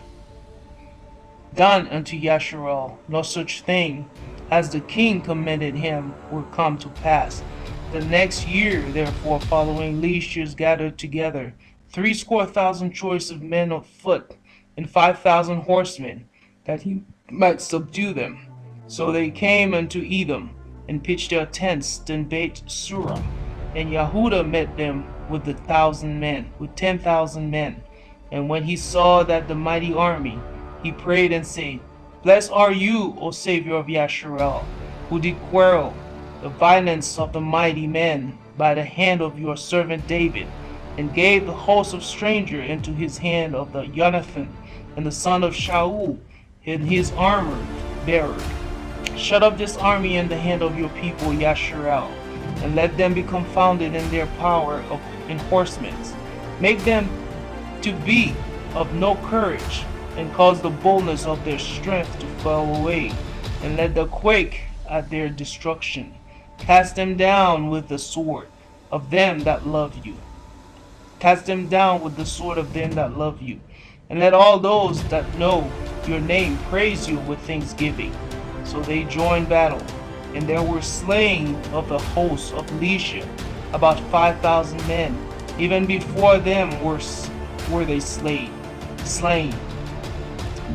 done unto Yashar'el, nor such thing as the king commanded him were come to pass. The next year, therefore, following leaders gathered together 70,000 choice of men of foot, and 5,000 horsemen, that he might subdue them. So they came unto Edom, and pitched their tents in Beit Surah. And Yahudah met them with 10,000 men. And when he saw that the mighty army, he prayed and said, Blessed are you, O Savior of Yashar'el, who did quell the violence of the mighty men by the hand of your servant David, and gave the host of stranger into his hand of the Jonathan and the son of Shaul in his armor bearer. Shut up this army in the hand of your people Yashar'el, and let them be confounded in their power in horsemen. Make them to be of no courage, and cause the boldness of their strength to fall away, and let them quake at their destruction. Cast them down with the sword of them that love you. Cast them down with the sword of them that love you. And let all those that know your name praise you with thanksgiving. So they joined battle, and there were slain of the hosts of Elisha about 5,000 men. Even before them were they slain.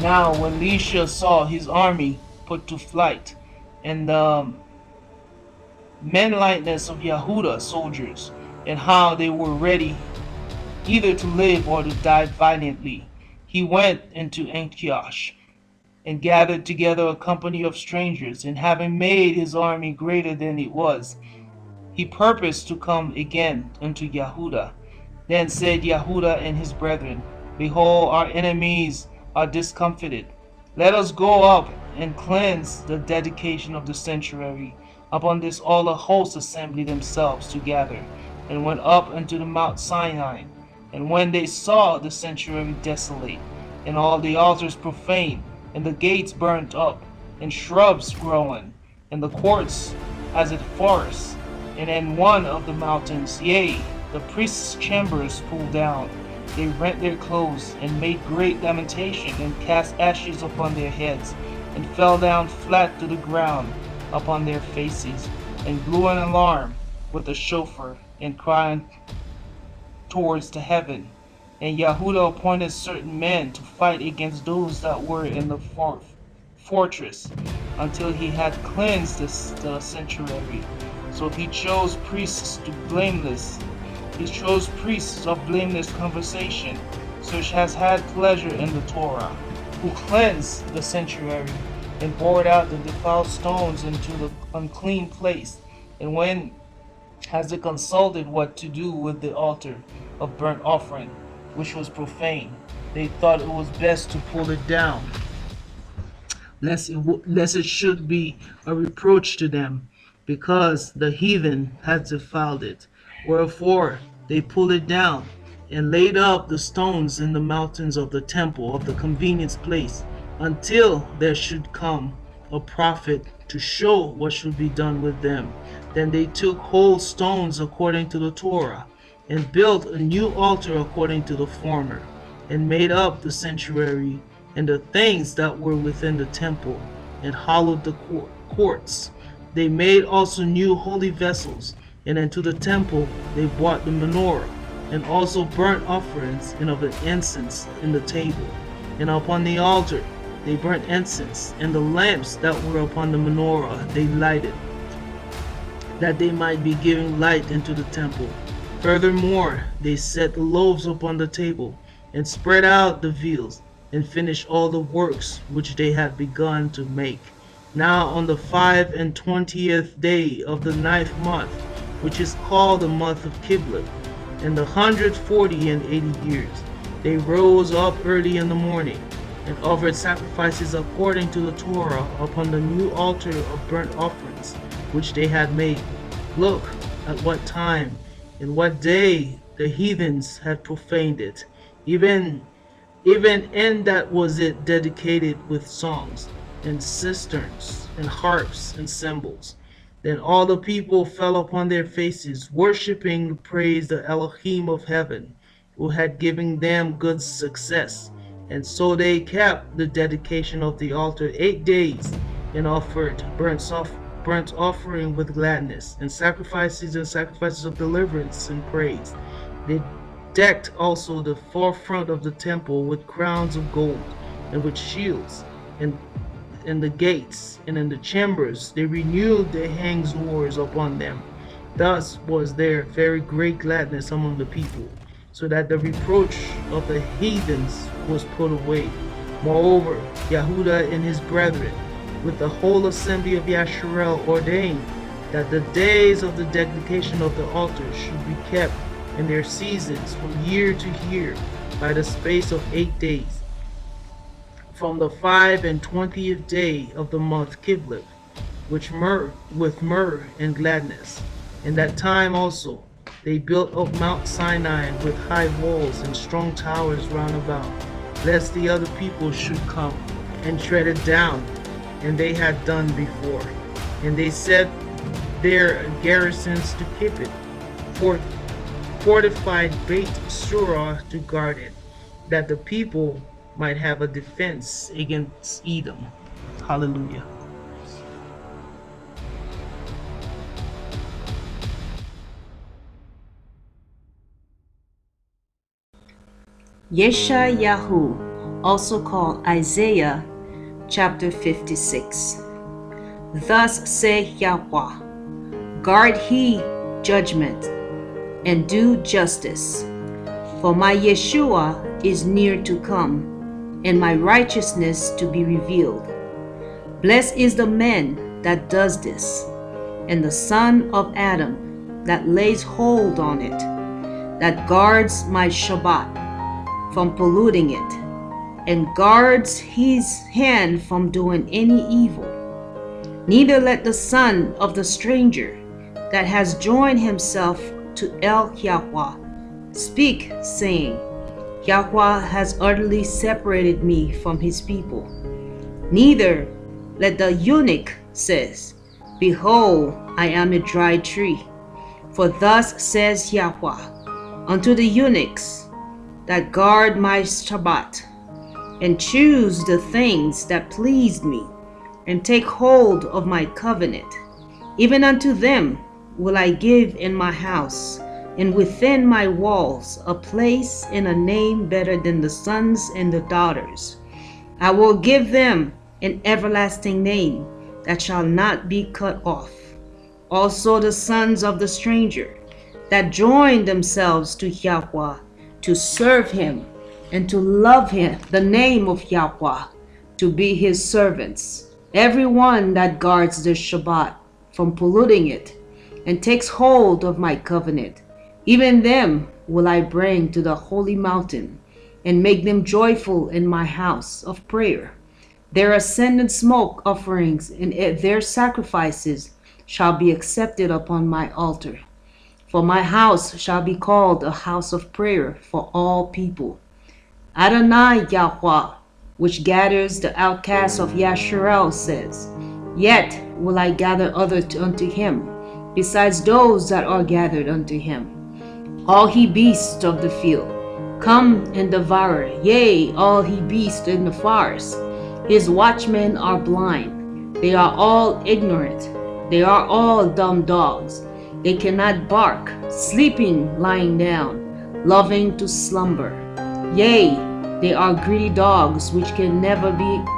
Now when Elisha saw his army put to flight, and the manliness of Yahudah soldiers, and how they were ready either to live or to die valiantly, he went into Antioch, and gathered together a company of strangers, and having made his army greater than it was, he purposed to come again unto Yahudah. Then said Yahudah and his brethren, Behold, our enemies are discomfited. Let us go up and cleanse the dedication of the sanctuary. Upon this all the hosts assembled themselves together, and went up unto the Mount Sinai. And when they saw the sanctuary desolate, and all the altars profane, and the gates burnt up, and shrubs growing, and the courts as a forest, and in one of the mountains, yea, the priests' chambers pulled down, they rent their clothes, and made great lamentation, and cast ashes upon their heads, and fell down flat to the ground upon their faces, and blew an alarm with a shofar, and crying towards to heaven. And Yahudah appointed certain men to fight against those that were in the fortress, until he had cleansed the sanctuary. So he chose priests of blameless conversation, such as had pleasure in the Torah, who cleansed the sanctuary, and poured out the defiled stones into the unclean place. And when as they consulted what to do with the altar of burnt offering, which was profane, they thought it was best to pull it down, lest it should be a reproach to them, because the heathen had defiled it. Wherefore they pulled it down, and laid up the stones in the mountains of the temple of the convenience place, until there should come a prophet to show what should be done with them. Then they took whole stones according to the Torah, and built a new altar according to the former, and made up the sanctuary and the things that were within the temple, and hollowed the courts. They made also new holy vessels, and into the temple they brought the menorah, and also burnt offerings and of the incense in the table. And upon the altar they burnt incense, and the lamps that were upon the menorah they lighted, that they might be giving light into the temple. Furthermore, they set the loaves upon the table, and spread out the veils, and finished all the works which they had begun to make. Now on the 25th day of the 9th month, which is called the month of Kiblev, in the 180 years, they rose up early in the morning, and offered sacrifices according to the Torah upon the new altar of burnt offerings, which they had made. Look at what time and what day the heathens had profaned it, even in that was it dedicated with songs, and cisterns, and harps, and cymbals. Then all the people fell upon their faces, worshipping and praised the Elohim of heaven, who had given them good success. And so they kept the dedication of the altar 8 days, and offered burnt offering with gladness, and sacrifices of deliverance and praise. They decked also the forefront of the temple with crowns of gold, and with shields, and in the gates and in the chambers they renewed the hangings doors upon them. Thus was there very great gladness among the people, so that the reproach of the heathens was put away. Moreover, YAHUDA and his brethren, with the whole assembly of Yashar'el, ordained that the days of the dedication of the altar should be kept in their seasons from year to year by the space of 8 days, from the 25th day of the month Kiblev, with myrrh and gladness. In that time also they built up Mount Sinai with high walls and strong towers round about, lest the other people should come and tread it down, and they had done before. And they set their garrisons to keep it, fortified Beit Surah to guard it, that the people might have a defense against Edom. Hallelujah. Yeshayahu, also called Isaiah, chapter 56. Thus saith YAHUAH, guard he judgment, and do justice, for my Yeshua is near to come, and my righteousness to be revealed. Blessed is the man that does this, and the son of Adam that lays hold on it, that guards my Shabbat from polluting it, and guards his hand from doing any evil. Neither let the son of the stranger that has joined himself to YAHUAH speak, saying, YAHUAH has utterly separated me from his people. Neither let the eunuch says, behold, I am a dry tree. For thus says YAHUAH unto the eunuchs that guard my Shabbat, and choose the things that pleased me, and take hold of my covenant. Even unto them will I give in my house, and within my walls, a place and a name better than the sons and the daughters. I will give them an everlasting name that shall not be cut off. Also the sons of the stranger that join themselves to YAHUAH, to serve him and to love him, the name of YAHUAH, to be his servants. Everyone that guards the Shabbat from polluting it, and takes hold of my covenant, even them will I bring to the holy mountain, and make them joyful in my house of prayer. Their ascendant smoke offerings and their sacrifices shall be accepted upon my altar. For my house shall be called a house of prayer for all people. Adonai YAHUAH, which gathers the outcasts of Yashar'el, says, yet will I gather others unto him, besides those that are gathered unto him. all he beasts of the field. Come and devour, yea, all he beasts in the forest. His watchmen are blind, they are all ignorant, they are all dumb dogs. They cannot bark, sleeping, lying down, loving to slumber. Yea, they are greedy dogs which can never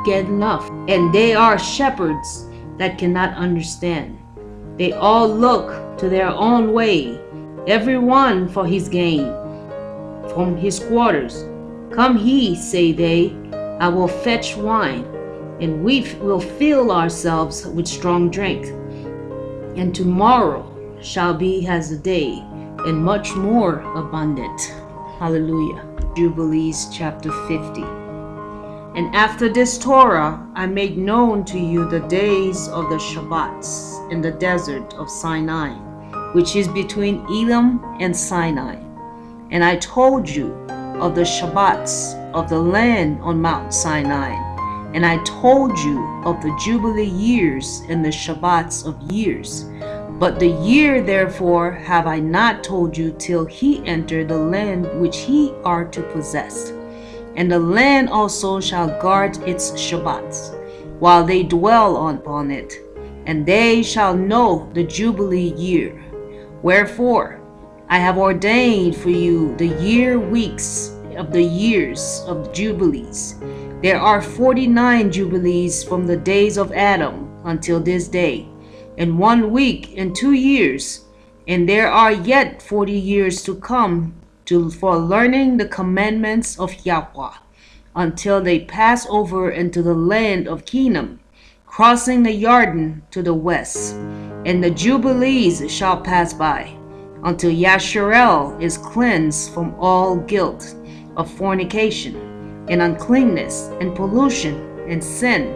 get enough, and they are shepherds that cannot understand. They all look to their own way, every one for his gain, from his quarters. Come ye, say they, I will fetch wine, and we will fill ourselves with strong drink. And tomorrow shall be as the day, and much more abundant. Hallelujah. Jubilees chapter 50. And after this Torah, I made known to you the days of the Shabbats in the desert of Sinai, which is between Elam and Sinai. And I told you of the Shabbats of the land on Mount Sinai. And I told you of the Jubilee years and the Shabbats of years. But the year therefore have I not told you till he enter the land which he are to possess. And the land also shall guard its Shabbats, while they dwell upon it, and they shall know the Jubilee year. Wherefore I have ordained for you the weeks of the years of the Jubilees. There are 49 Jubilees from the days of Adam until this day, and 1 week and 2 years, and there are yet 40 years to come for learning the commandments of YAHUAH, until they pass over into the land of Canaan, crossing the Jordan to the west. And the Jubilees shall pass by, until Yashar'el is cleansed from all guilt of fornication, and uncleanness, and pollution, and sin,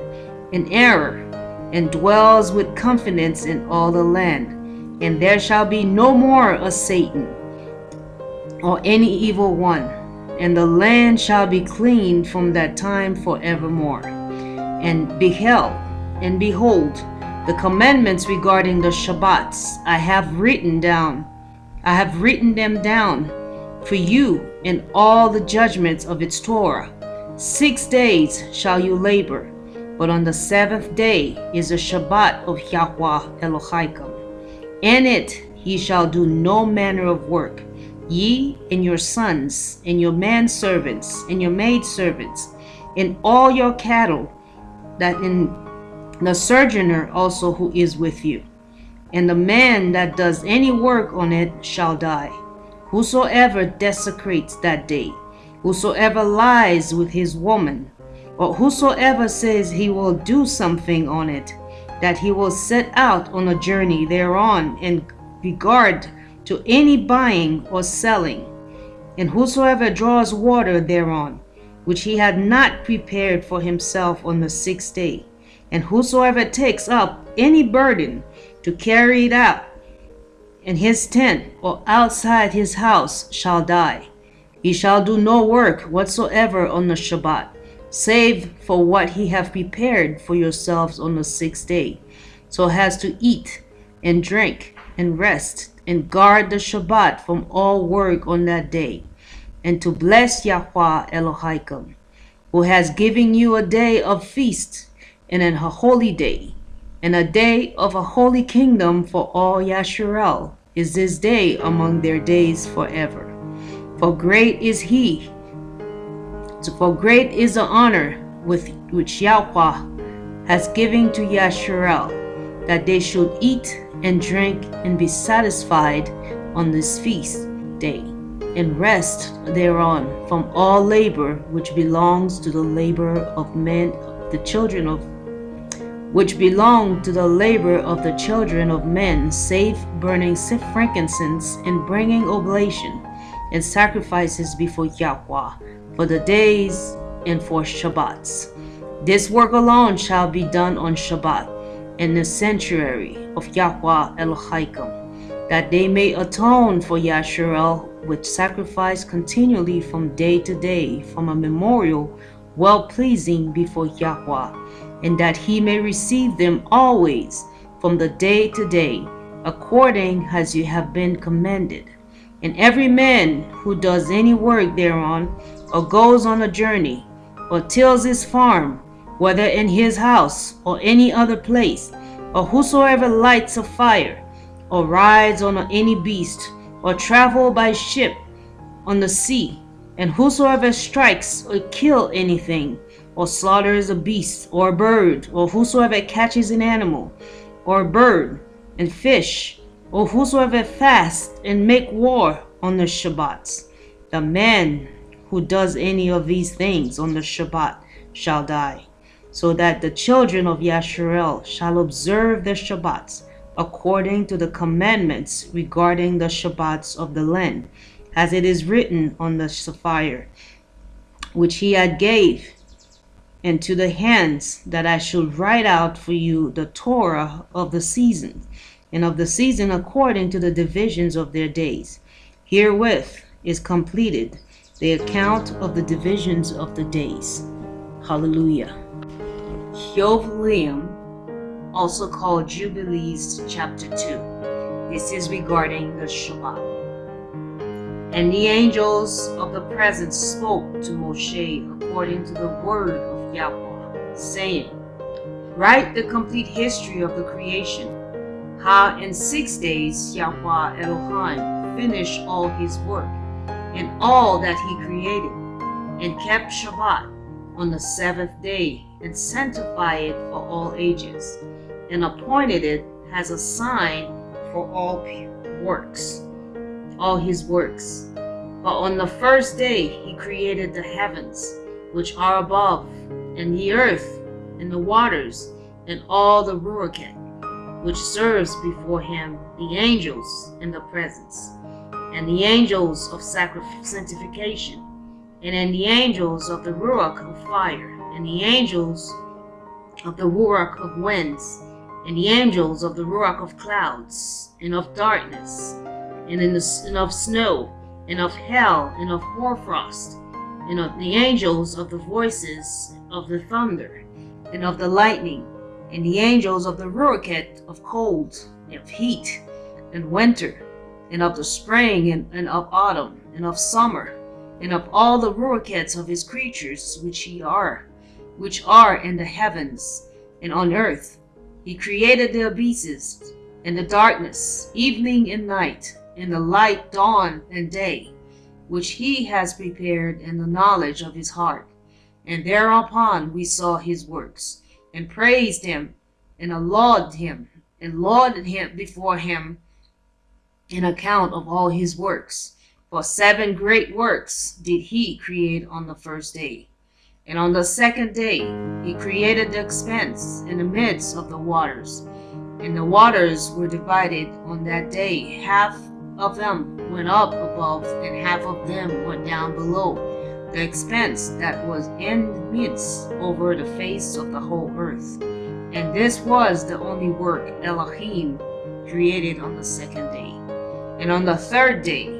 and error, and dwells with confidence in all the land. And there shall be no more a Satan, or any evil one, and the land shall be clean from that time forevermore. And behold, the commandments regarding the Shabbats I have written them down for you in all the judgments of its Torah. 6 days shall you labor, but on the 7th day is a Shabbat of YAHUAH Elohim. In it ye shall do no manner of work, ye and your sons, and your manservants, and your maidservants, and all your cattle, that in the sojourner also who is with you. And the man that does any work on it shall die. Whosoever desecrates that day, whosoever lies with his woman, or whosoever says he will do something on it, that he will set out on a journey thereon in regard to any buying or selling, and whosoever draws water thereon, which he had not prepared for himself on the 6th day, and whosoever takes up any burden to carry it out in his tent or outside his house shall die. He shall do no work whatsoever on the Shabbat, save for what he have prepared for yourselves on the 6th day, so as to eat and drink and rest and guard the Shabbat from all work on that day, and to bless YAHUAH Elohim, who has given you a day of feast and a holy day, and a day of a holy kingdom for all. Yashar'el is this day among their days forever. For great is the honor which YAHUAH has given to Yashar'el, that they should eat and drink and be satisfied on this feast day, and rest thereon from all labor which belongs to the labor of men, which belong to the labor of the children of men, save burning frankincense and bringing oblation and sacrifices before YAHUAH for the days and for Shabbats. This work alone shall be done on Shabbat in the sanctuary of YAHUAH Elohim, that they may atone for Yashar'el with sacrifice continually from day to day, from a memorial well-pleasing before YAHUAH, and that he may receive them always from the day to day, according as you have been commanded. And every man who does any work thereon, or goes on a journey, or tills his farm, whether in his house or any other place, or whosoever lights a fire, or rides on any beast, or travel by ship on the sea, and whosoever strikes or kill anything, or slaughters a beast or a bird, or whosoever catches an animal or a bird and fish, or whosoever fasts and make war on the Shabbats, the man who does any of these things on the Shabbat shall die. So that the children of Yashar'el shall observe the Shabbats according to the commandments regarding the Shabbats of the land, as it is written on the Cepher, which he had gave into the hands, that I should write out for you the Torah of the seasons, and of the season according to the divisions of their days. Herewith is completed the account of the divisions of the days. Hallelujah. Jubilees, also called Jubilees, chapter 2. This is regarding the Shabbat. And the angels of the presence spoke to Moshe according to the word of YAHUAH, saying, Write the complete history of the creation, how in 6 days YAHUAH Elohim finished all his work, and all that he created, and kept Shabbat on the 7th day, and sanctified it for all ages, and appointed it as a sign for all works, all his works. But on the first day he created the heavens, which are above, and the earth, and the waters, and all the Ruach, which serves before him, the angels in the presence, and the angels of sanctification, and the angels of the Ruach of fire, and the angels of the Ruach of winds, and the angels of the Ruach of clouds, and of darkness, and of snow, and of hell, and of hoarfrost, and of the angels of the voices of the thunder, and of the lightning, and the angels of the Ruach of cold, and of heat, and winter, and of the spring, and of autumn, and of summer, and of all the Ruach of his creatures which are in the heavens and on earth. He created the abysses, and the darkness, evening and night, and the light, dawn and day, which he has prepared in the knowledge of his heart. And thereupon we saw his works, and praised him, and lauded him before him in account of all his works. For 7 great works did he create on the first day. And on the second day he created the expanse in the midst of the waters. And the waters were divided on that day. Half of them went up above, and half of them went down below the expanse that was in the midst over the face of the whole earth. And this was the only work Elohim created on the second day. And on the third day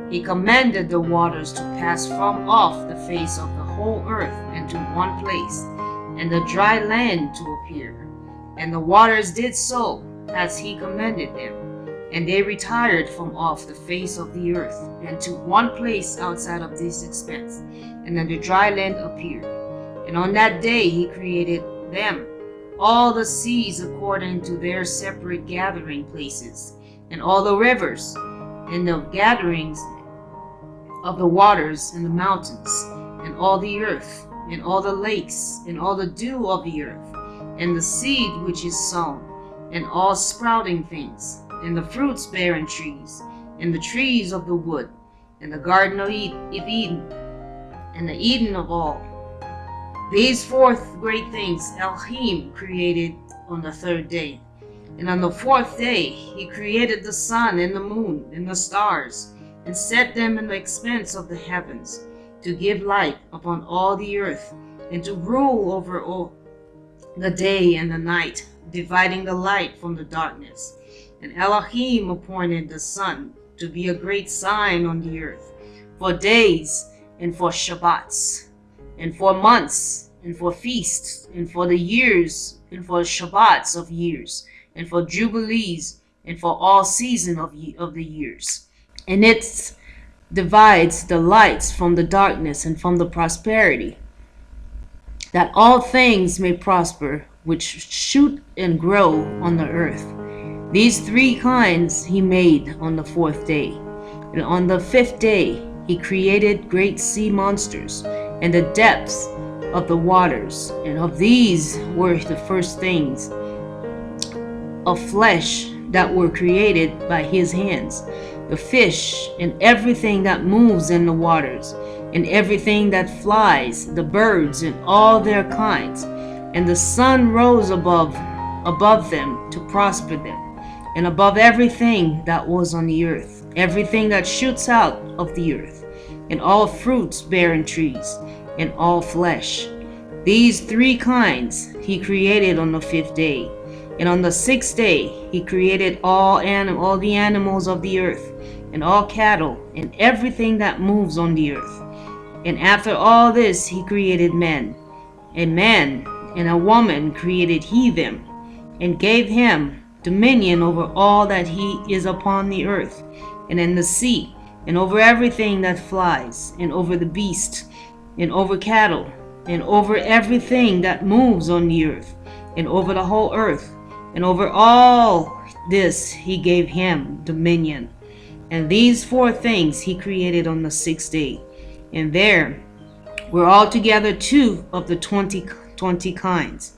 he commanded the waters to pass from off the face of the whole earth into one place, and the dry land to appear. And the waters did so as he commanded them, and they retired from off the face of the earth into one place outside of this expanse, and then the dry land appeared. And on that day he created them, all the seas according to their separate gathering places, and all the rivers, and the gatherings of the waters, and the mountains, and all the earth, and all the lakes, and all the dew of the earth, and the seed which is sown, and all sprouting things, and the fruits bearing trees, and the trees of the wood, and the garden of Eden, and the Eden of all. These 4 great things Elohim created on the third day. And on the 4th day he created the sun, and the moon, and the stars, and set them in the expanse of the heavens, to give light upon all the earth, and to rule over all the day and the night, dividing the light from the darkness. And Elohim appointed the sun to be a great sign on the earth, for days, and for Shabbats, and for months, and for feasts, and for the years, and for Shabbats of years, and for Jubilees, and for all season of the years. and it divides the lights from the darkness and from the prosperity, that all things may prosper which shoot and grow on the earth. These three kinds he made on the fourth day. And on the fifth day he created great sea monsters and the depths of the waters. And of these were the first things of flesh that were created by his hands, the fish and everything that moves in the waters, and everything that flies, the birds and all their kinds. And the sun rose above them to prosper them, and above everything that was on the earth, everything that shoots out of the earth, and all fruits bearing trees, and all flesh. These three kinds he created on the fifth day. And on the sixth day he created all the animals of the earth, and all cattle, and everything that moves on the earth. And after all this he created man, and man and a woman created he them, and gave him dominion over all that he is upon the earth, and in the sea, and over everything that flies, and over the beast, and over cattle, and over everything that moves on the earth, and over the whole earth. And over all this he gave him dominion. And these four things he created on the sixth day. And there were altogether 2 of the 20 kinds.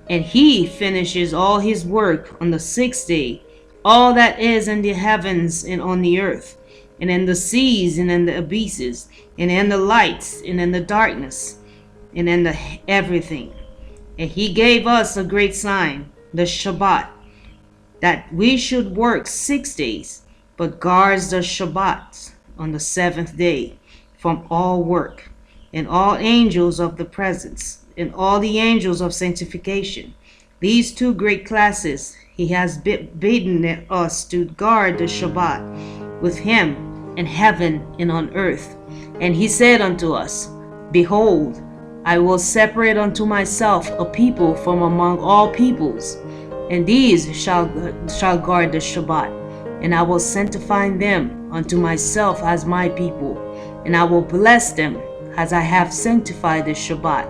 And he finishes all his work on the sixth day, all that is in the heavens and on the earth, and in the seas and in the abysses, and in the lights and in the darkness, and in the everything. And he gave us a great sign, the Shabbat, that we should work 6 days, but guards the Shabbat on the 7th day from all work, and all angels of the presence, and all the angels of sanctification. These 2 great classes he has bidden us to guard the Shabbat with him in heaven and on earth. And he said unto us, Behold, I will separate unto myself a people from among all peoples, and these shall guard the Shabbat, and I will sanctify them unto myself as my people, and I will bless them as I have sanctified the Shabbat,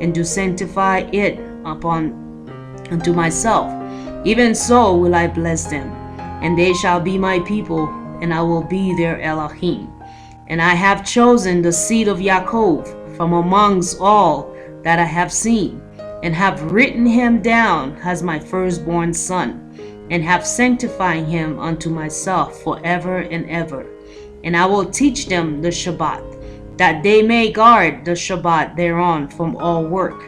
and do sanctify it unto myself. Even so will I bless them, and they shall be my people, and I will be their Elohim. And I have chosen the seed of Yaakov from amongst all that I have seen, and have written him down as my firstborn son, and have sanctified him unto myself forever and ever. And I will teach them the Shabbat, that they may guard the Shabbat thereon from all work.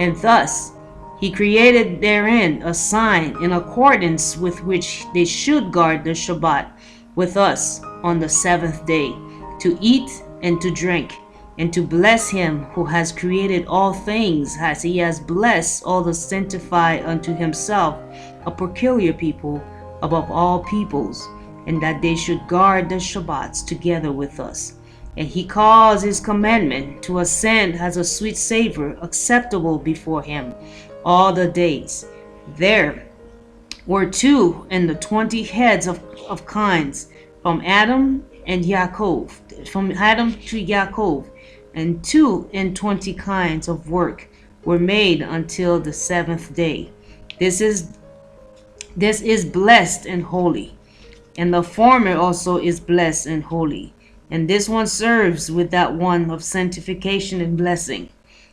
And thus he created therein a sign in accordance with which they should guard the Shabbat with us on the 7th day, to eat and to drink, and to bless him who has created all things, as he has blessed all the sanctified unto himself, a peculiar people above all peoples, and that they should guard the Shabbats together with us. And he caused his commandment to ascend as a sweet savor, acceptable before him all the days. There were 2 and the 20 heads of kinds, from Adam and Yaakov, from Adam to Yaakov, and 2 and 20 kinds of work were made until the 7th day. This is blessed and holy, and the former also is blessed and holy. And this one serves with that one of sanctification and blessing.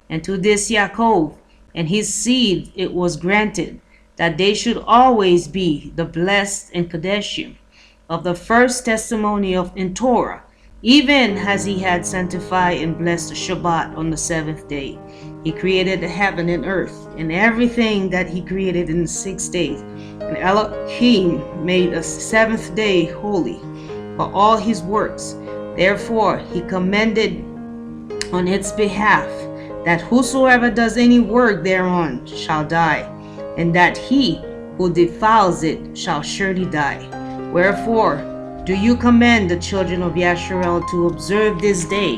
And to this Yaakov and his seed it was granted that they should always be the blessed and Kadeshim of the first testimony in Torah, even as he had sanctified and blessed the Shabbat on the 7th day. He created the heaven and earth, and everything that he created in the 6 days. And Elohim made the 7th day holy for all his works. Therefore he commended on its behalf that whosoever does any work thereon shall die, and that he who defiles it shall surely die. Wherefore do you command the children of Yashar'el to observe this day,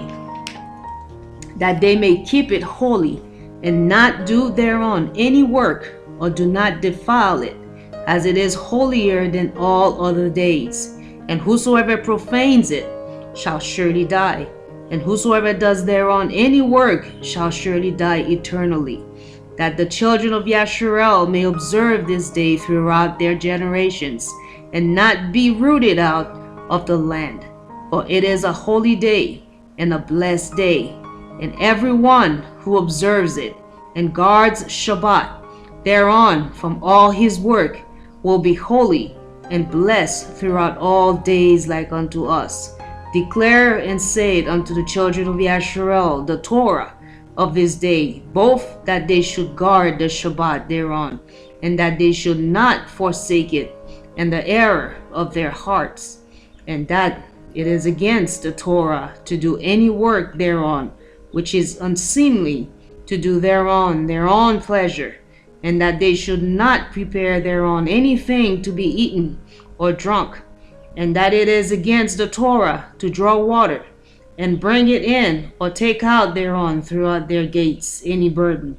that they may keep it holy, and not do thereon any work, or do not defile it, as it is holier than all other days. and whosoever profanes it shall surely die, and whosoever does thereon any work shall surely die eternally, that the children of Yashar'el may observe this day throughout their generations, and not be rooted out of the land. For it is a holy day and a blessed day, and every one who observes it and guards Shabbat thereon from all his work will be holy and blessed throughout all days like unto us. Declare and say it unto the children of Yashar'el the Torah of this day, both that they should guard the Shabbat thereon, and that they should not forsake it, and the error of their hearts, and that it is against the Torah to do any work thereon, which is unseemly to do thereon their own pleasure, and that they should not prepare thereon anything to be eaten or drunk, and that it is against the Torah to draw water, and bring it in or take out thereon throughout their gates any burden,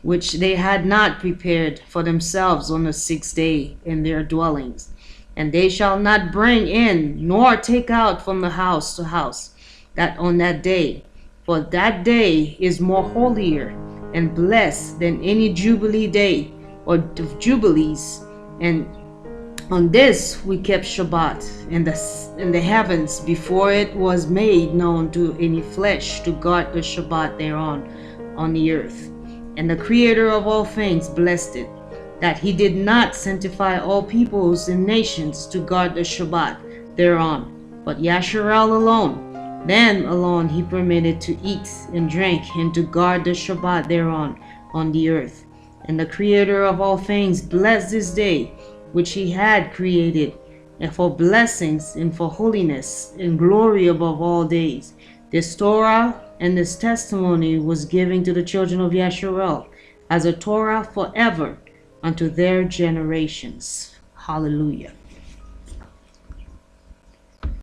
which they had not prepared for themselves on the 6th day in their dwellings. And they shall not bring in nor take out from the house to house, that on that day, for that day is more holier and blessed than any Jubilee day or of Jubilees. And on this we kept Shabbat in the heavens before it was made known to any flesh to guard the Shabbat thereon on the earth. And the Creator of all things blessed it, that he did not sanctify all peoples and nations to guard the Shabbat thereon, but Yashar'el alone. Then alone he permitted to eat and drink and to guard the Shabbat thereon on the earth. And the Creator of all things blessed this day which he had created, and for blessings and for holiness and glory above all days. This Torah and this testimony was given to the children of Yashar'el as a Torah forever unto their generations. Hallelujah.